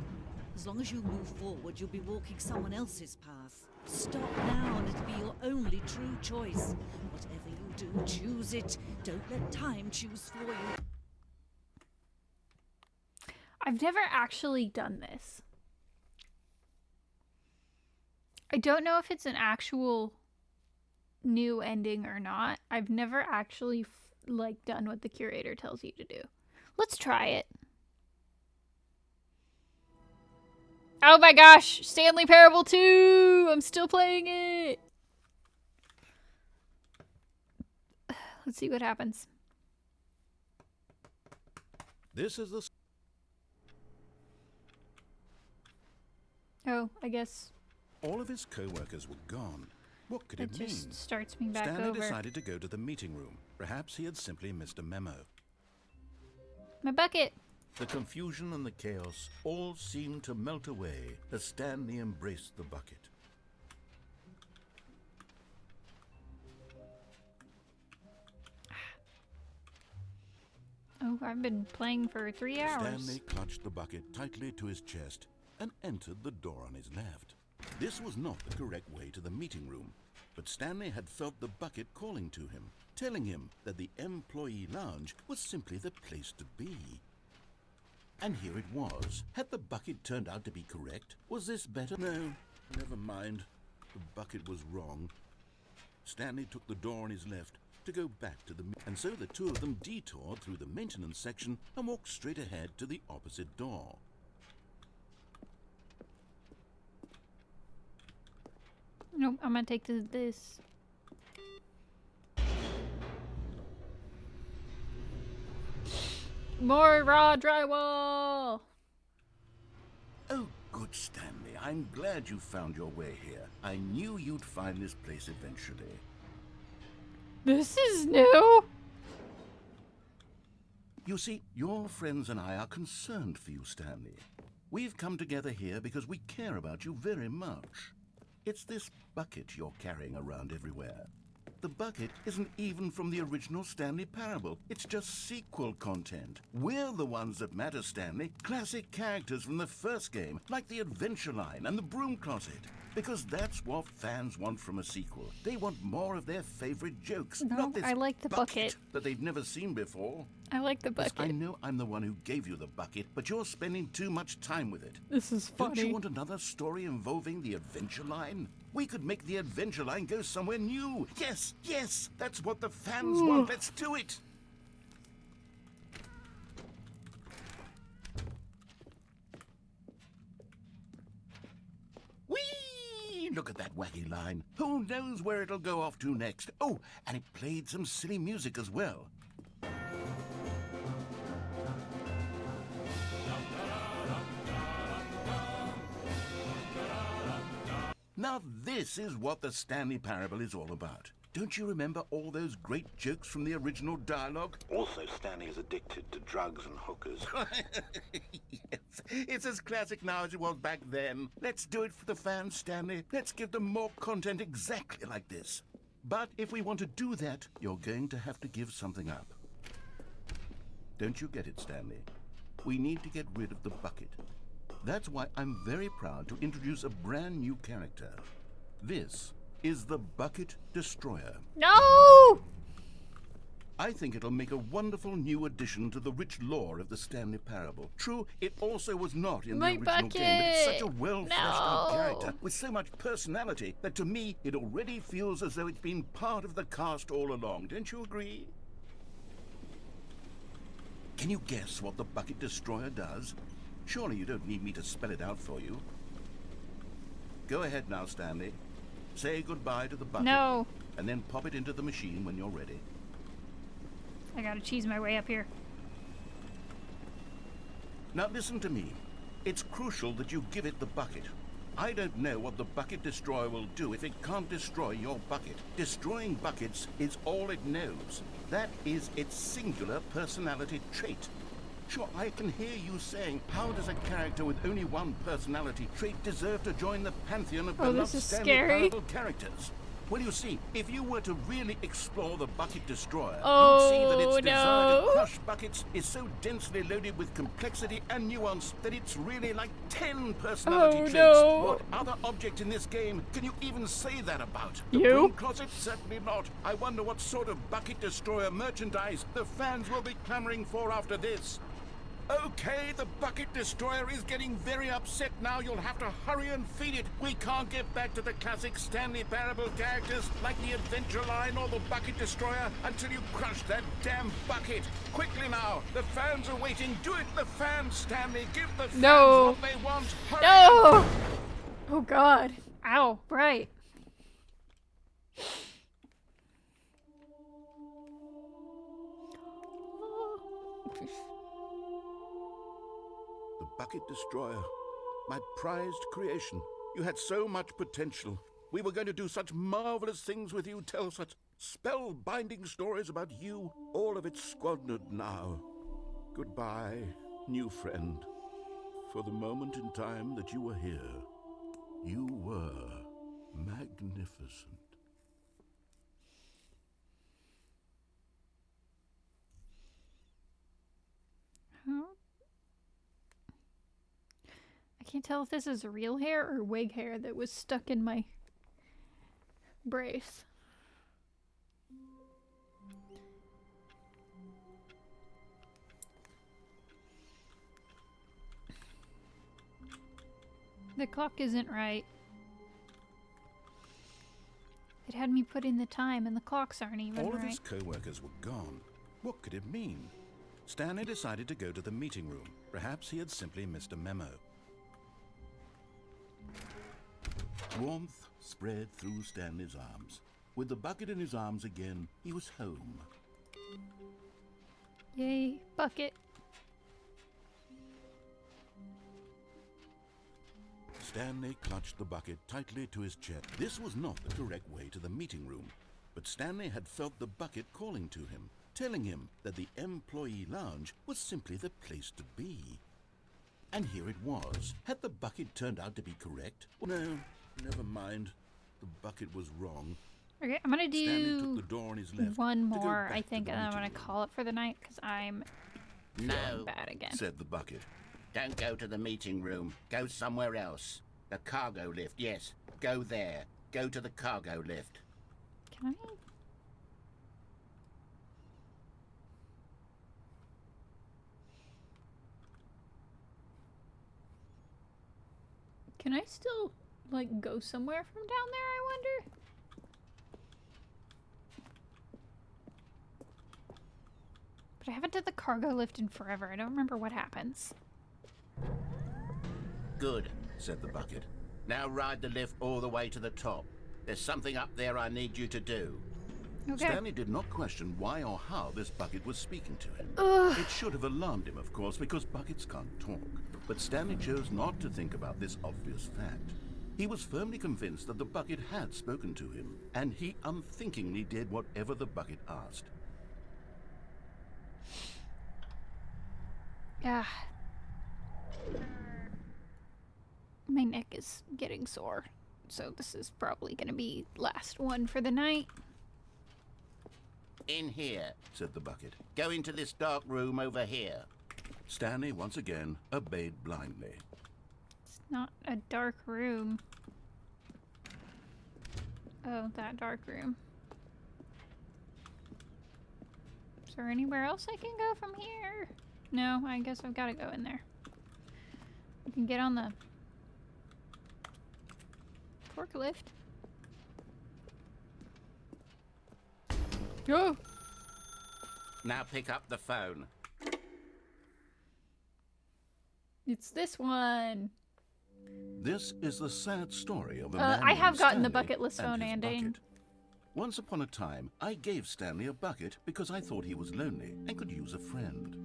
As long as you move forward, you'll be walking someone else's path. Stop now and it'll be your only true choice. Whatever you do, choose it. Don't let time choose for you. I've never actually done this. I don't know if it's an actual new ending or not. I've never actually done what the curator tells you to do. Let's try it. Oh my gosh, Stanley Parable 2! I'm still playing it! Let's see what happens. This is the... Oh, I guess All of his co-workers were gone. What could it it mean? just starts me back Stanley over. decided to go to the meeting room. Perhaps he had simply missed a memo. My bucket! The confusion and the chaos all seemed to melt away as Stanley embraced the bucket. Oh, I've been playing for 3 hours. Stanley clutched the bucket tightly to his chest and entered the door on his left. This was not the correct way to the meeting room, but Stanley had felt the bucket calling to him, telling him that the employee lounge was simply the place to be. And here it was. Had the bucket turned out to be correct? Was this better? No, never mind. The bucket was wrong. Stanley took the door on his left to go back to the... And so the two of them detoured through the maintenance section and walked straight ahead to the opposite door. Nope, I'm gonna take this. More raw drywall! Oh, good Stanley. I'm glad you found your way here. I knew you'd find this place eventually. This is new! You see, your friends and I are concerned for you, Stanley. We've come together here because we care about you very much. It's this bucket you're carrying around everywhere. The bucket isn't even from the original Stanley Parable. It's just sequel content. We're the ones that matter, Stanley. Classic characters from the first game, like the Adventure Line and the Broom Closet. Because that's what fans want from a sequel. They want more of their favorite jokes, No, not this I like the bucket. that they've never seen before. I like the Yes, bucket. I know I'm the one who gave you the bucket, but you're spending too much time with it. This is Don't funny. you want another story involving the Adventure Line? We could make the Adventure Line go somewhere new. Yes, yes, that's what the fans want. Let's do it. Whee! Look at that wacky line. Who knows where it'll go off to next? Oh, and it played some silly music as well. Now this is what the Stanley Parable is all about. Don't you remember all those great jokes from the original dialogue? Also, Stanley is addicted to drugs and hookers. Yes, it's as classic now as it was back then. Let's do it for the fans, Stanley. Let's give them more content exactly like this. But if we want to do that, you're going to have to give something up. Don't you get it, Stanley? We need to get rid of the bucket. That's why I'm very proud to introduce a brand new character. This is the Bucket Destroyer. No! I think it'll make a wonderful new addition to the rich lore of the Stanley Parable. True, it also was not in My the original game, but it's such a bucket! well-fleshed-out No! character with so much personality that to me it already feels as though it's been part of the cast all along. Don't you agree? Can you guess what the Bucket Destroyer does? Surely you don't need me to spell it out for you. Go ahead now, Stanley. Say goodbye to the bucket. No. And then pop it into the machine when you're ready. I gotta cheese my way up here. Now listen to me. It's crucial that you give it the bucket. I don't know what the Bucket Destroyer will do if it can't destroy your bucket. Destroying buckets is all it knows. That is its singular personality trait. Sure, I can hear you saying, how does a character with only one personality trait deserve to join the pantheon of beloved this is Stanley scary. Parable characters? Well, you see, if you were to really explore the Bucket Destroyer, Oh, you'd see that its desire no. to crush buckets is so densely loaded with complexity and nuance that it's really like 10 personality Oh, traits. no. What other object in this game can you even say that about? The You? Broom Closet? Certainly not. I wonder what sort of Bucket Destroyer merchandise the fans will be clamoring for after this. Okay, the Bucket Destroyer is getting very upset now. You'll have to hurry and feed it. We can't get back to the classic Stanley Parable characters like the Adventure Line or the Bucket Destroyer until you crush that damn bucket. Quickly now, the fans are waiting. Do it, the fans, Stanley. Give the fans No. what they want. Hurry. No! Oh god. Ow, right. The Bucket Destroyer, my prized creation. You had so much potential. We were going to do such marvelous things with you, tell such spellbinding stories about you. All of it squandered now. Goodbye, new friend. For the moment in time that you were here, you were magnificent. Huh? I can't tell if this is real hair or wig hair that was stuck in my brace. The clock isn't right. It had me put in the time and the clocks aren't even All of right. his co-workers were gone. What could it mean? Stanley decided to go to the meeting room. Perhaps he had simply missed a memo. Warmth spread through Stanley's arms. With the bucket in his arms again, he was home. Yay, bucket. Stanley clutched the bucket tightly to his chest. This was not the correct way to the meeting room, but Stanley had felt the bucket calling to him, telling him that the employee lounge was simply the place to be. And here it was. Had the bucket turned out to be correct? No, never mind. The bucket was wrong. Okay, I'm gonna Stanley took do the door on his left one to go more, back I to think, the and then I'm meeting gonna room. call it for the night because I'm feeling bad again. Said the bucket. Don't go to the meeting room. Go somewhere else. The cargo lift, yes. Go there. Go to the cargo lift. Can I? Can I still, like, go somewhere from down there, I wonder? But I haven't done the cargo lift in forever. I don't remember what happens. Good, said the bucket. Now ride the lift all the way to the top. There's something up there I need you to do. Okay. Stanley did not question why or how this bucket was speaking to him. Ugh. It should have alarmed him, of course, because buckets can't talk. But Stanley chose not to think about this obvious fact. He was firmly convinced that the bucket had spoken to him, and he unthinkingly did whatever the bucket asked. Yeah. My neck is getting sore, so this is probably gonna be last one for the night. In here. Said the bucket. Go into this dark room over here. Stanley once again obeyed blindly. It's not a dark room. Oh, that dark room. Is there anywhere else I can go from here? No, I guess I've got to go in there. I can get on the forklift. Go! Now pick up the phone. It's this one. This is the sad story of a man I have named gotten the Stanley bucket list and phone his ending. bucket. Once upon a time, I gave Stanley a bucket because I thought he was lonely and could use a friend.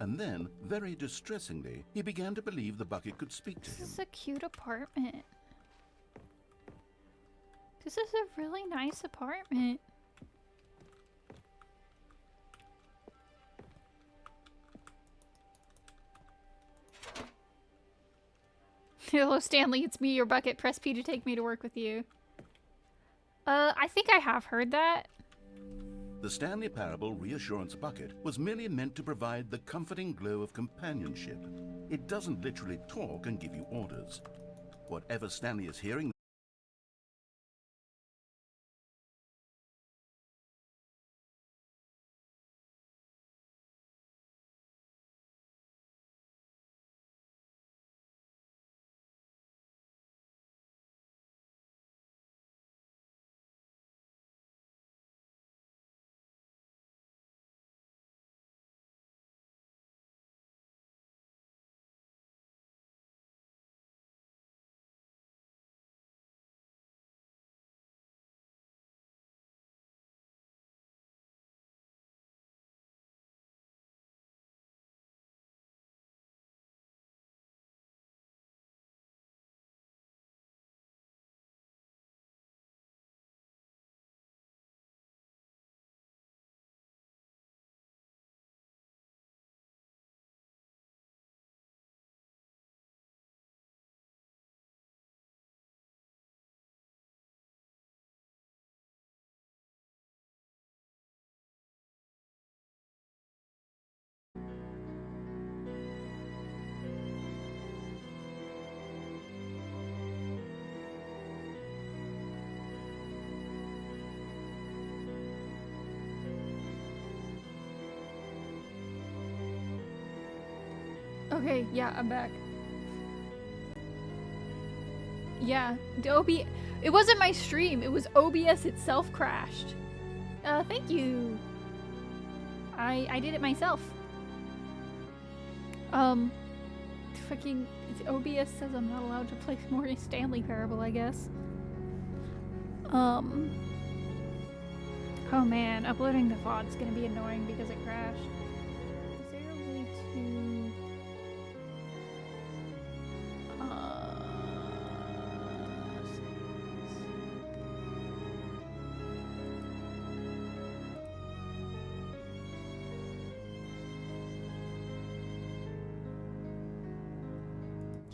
And then, very distressingly, he began to believe the bucket could speak to This him. is a cute apartment. This is a really nice apartment. Hello, Stanley. It's me, your bucket. Press P to take me to work with you. I think I have heard that. The Stanley Parable reassurance bucket was merely meant to provide the comforting glow of companionship. It doesn't literally talk and give you orders. Whatever Stanley is hearing, Okay, yeah, I'm back. Yeah, it wasn't my stream, it was OBS itself crashed. Thank you. I did it myself. Fucking OBS says I'm not allowed to play more Stanley Parable, I guess. Oh man, uploading the VOD's gonna be annoying because it crashed. Is there a way to...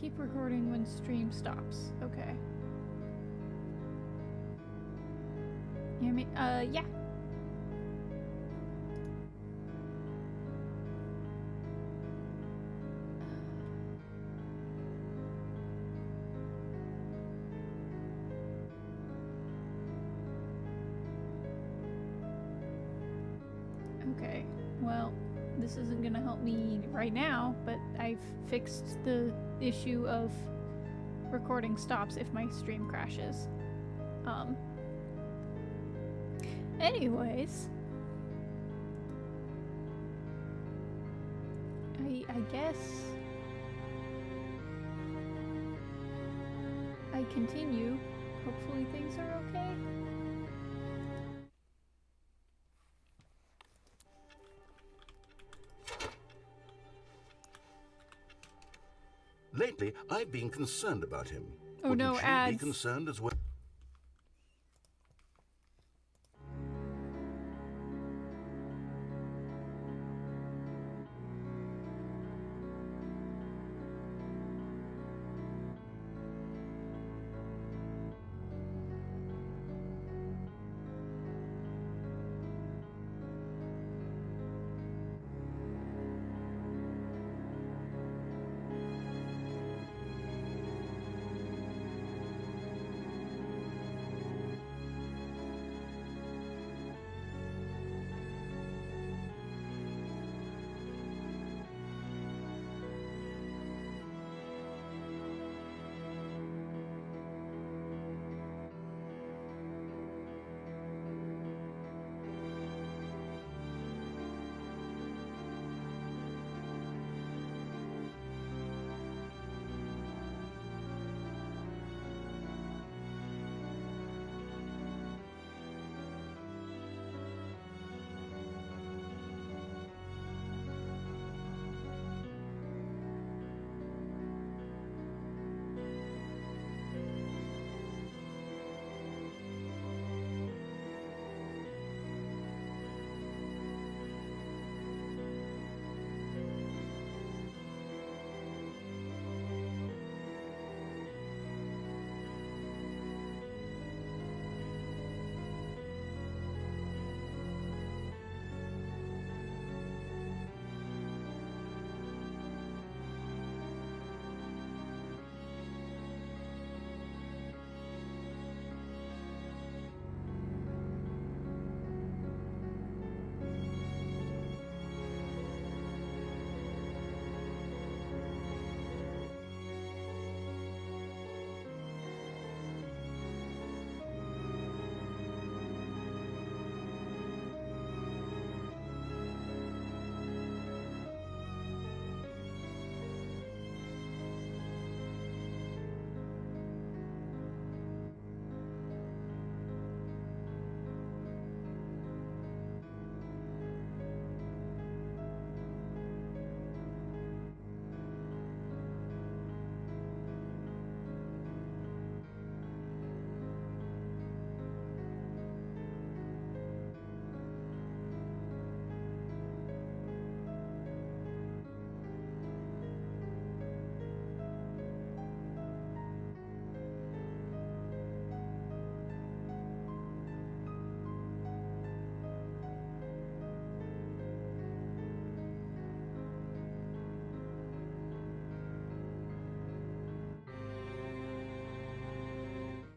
Keep recording when stream stops. Okay. You hear me? Yeah. Okay, well, this isn't gonna help me right now, but I've fixed the issue of recording stops if my stream crashes. Anyways, I guess I continue. Hopefully things are okay. Lately, I've been concerned about him. Oh Wouldn't no, you ads. be concerned as well?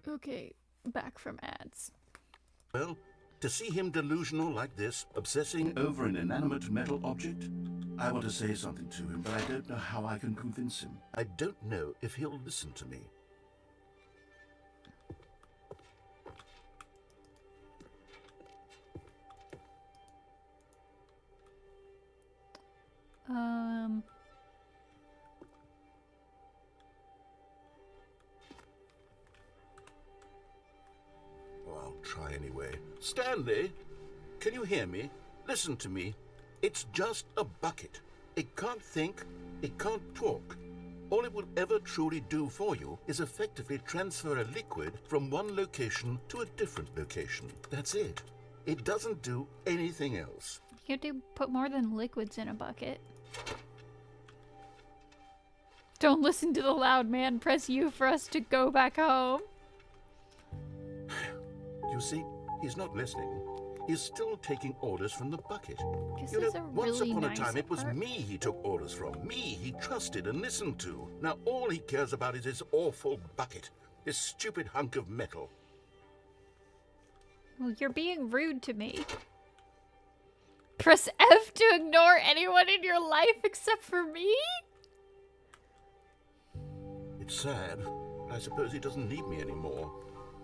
Okay, back from ads. Well, to see him delusional like this, obsessing over an inanimate metal object, I want to say something to him, but I don't know how I can convince him. I don't know if he'll listen to me. Well, I'll try anyway. Stanley, can you hear me? Listen to me. It's just a bucket. It can't think, it can't talk. All it will ever truly do for you is effectively transfer a liquid from one location to a different location. That's it. It doesn't do anything else. You have to put more than liquids in a bucket. Don't listen to the loud man. Press U for us to go back home. You see, he's not listening. He's still taking orders from the bucket. This You know, is a once really upon a nice time, it was part. me he took orders from. Me he trusted and listened to. Now all he cares about is his awful bucket. This stupid hunk of metal. Well, you're being rude to me. Press F to ignore anyone in your life except for me? It's sad, but I suppose he doesn't need me anymore.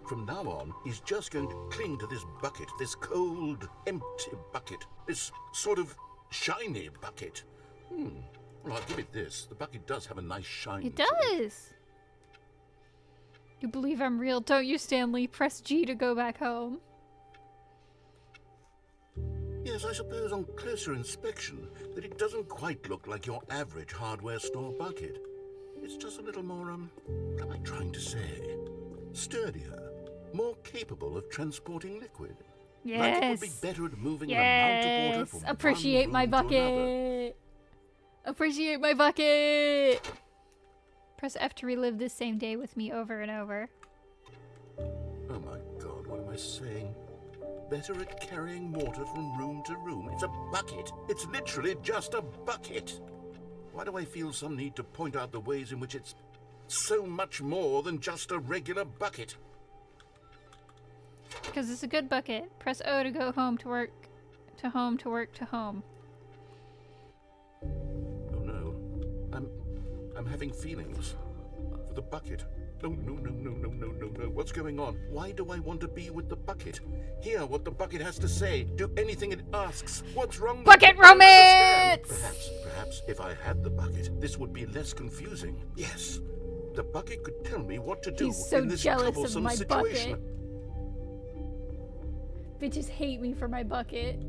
From now on, he's just going to cling to this bucket, this cold, empty bucket, this sort of shiny bucket. Well, I'll give it this. The bucket does have a nice shine. It to it. does. You believe I'm real, don't you, Stanley? Press G to go back home. Yes, I suppose on closer inspection that it doesn't quite look like your average hardware store bucket. It's just a little more, what am I trying to say? Sturdier, more capable of transporting liquid. Like it would be Yes. better at moving an amount of water Yes. from Appreciate one my room to another. bucket. Appreciate my bucket. Press F to relive this same day with me over and over. Oh my God, what am I saying? Better at carrying water from room to room. It's a bucket. It's literally just a bucket. Why do I feel some need to point out the ways in which it's so much more than just a regular bucket? Because it's a good bucket. Press O to go home to work. To home to work to home. Oh no. I'm having feelings. For the bucket. No. What's going on? Why do I want to be with the bucket? Hear what the bucket has to say. Do anything it asks. What's wrong with Bucket it? I don't romance! understand. Perhaps if I had the bucket, this would be less confusing. Yes. The bucket could tell me what to do He's so in this jealous of troublesome my situation. bucket. Bitches hate me for my bucket.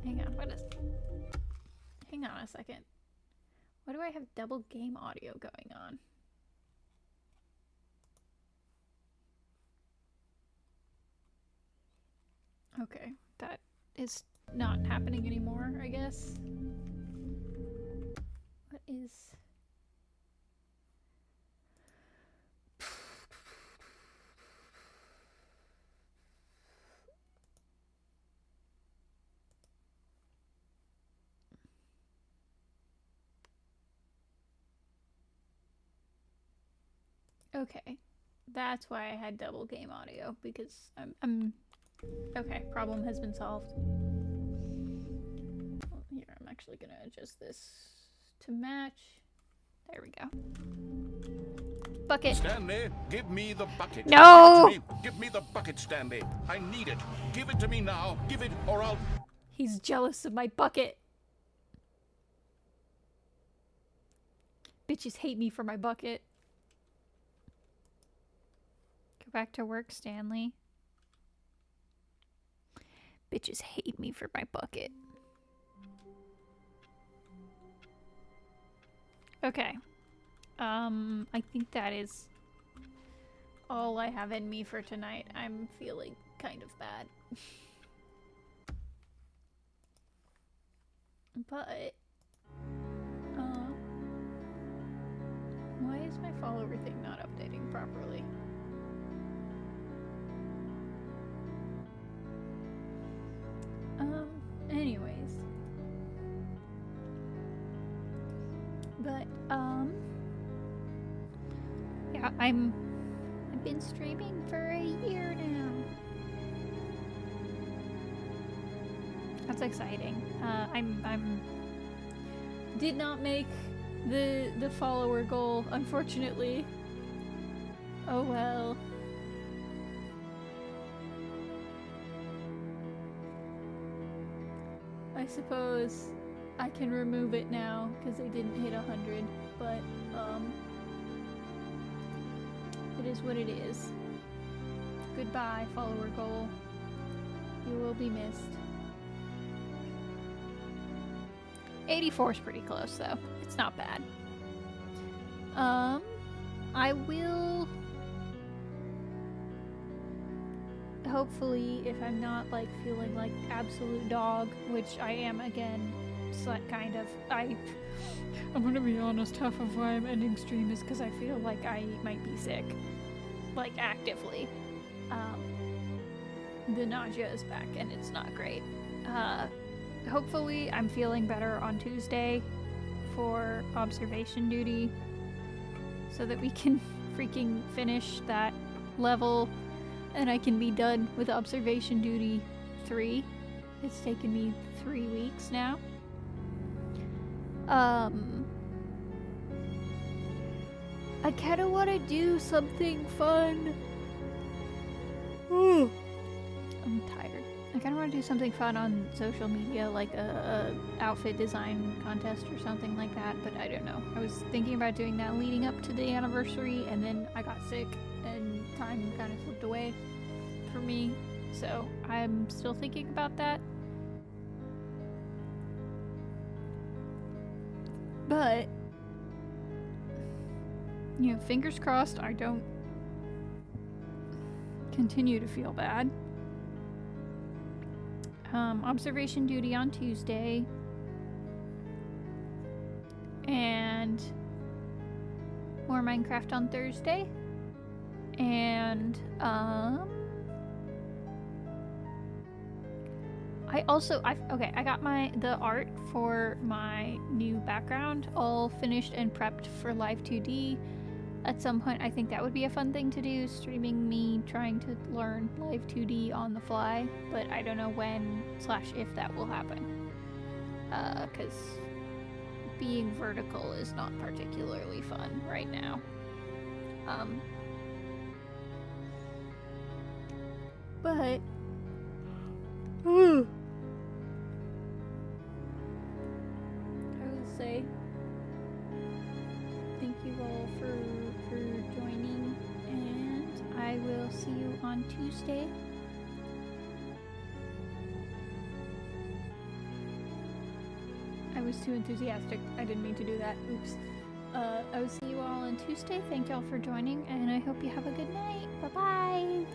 Hang on a second. Why do I have double game audio going on? Okay, that is not happening anymore, I guess. What is... Okay, that's why I had double game audio, because I'm okay, problem has been solved. Well, here, I'm actually gonna adjust this to match. There we go. Bucket. Stanley, give me the bucket. No! Give me the bucket, Stanley. I need it. Give it to me now. Give it, or I'll... He's jealous of my bucket. Bitches hate me for my bucket. Go back to work, Stanley. Bitches hate me for my bucket. Okay. I think that is all I have in me for tonight. I'm feeling kind of bad. But, why is my follower thing not updating properly? Anyways. But, yeah, I've been streaming for a year now. That's exciting. I'm did not make the follower goal, unfortunately. Oh well. I suppose I can remove it now because I didn't hit 100, but it is what it is. Goodbye, follower goal. You will be missed. 84 is pretty close though. It's not bad. I will hopefully, if I'm not like feeling like absolute dog, which I am again kind of. I'm gonna be honest, half of why I'm ending stream is because I feel like I might be sick. Like, actively. The nausea is back and it's not great. Hopefully I'm feeling better on Tuesday for observation duty so that we can freaking finish that level and I can be done with observation duty 3. It's taken me 3 weeks now. I kind of want to do something fun. I'm tired. I kind of want to do something fun on social media, like a outfit design contest or something like that, but I don't know. I was thinking about doing that leading up to the anniversary, and then I got sick, and time kind of slipped away for me, so I'm still thinking about that. But, you know, fingers crossed I don't continue to feel bad. Observation duty on Tuesday. And more Minecraft on Thursday. And, I got the art for my new background all finished and prepped for Live 2D. At some point, I think that would be a fun thing to do, streaming me trying to learn Live 2D on the fly, but I don't know when / if that will happen. Because being vertical is not particularly fun right now. But I will say thank you all for joining, and I will see you on Tuesday. I was too enthusiastic. I didn't mean to do that. Oops. I will see you all on Tuesday. Thank y'all for joining, and I hope you have a good night. Bye-bye!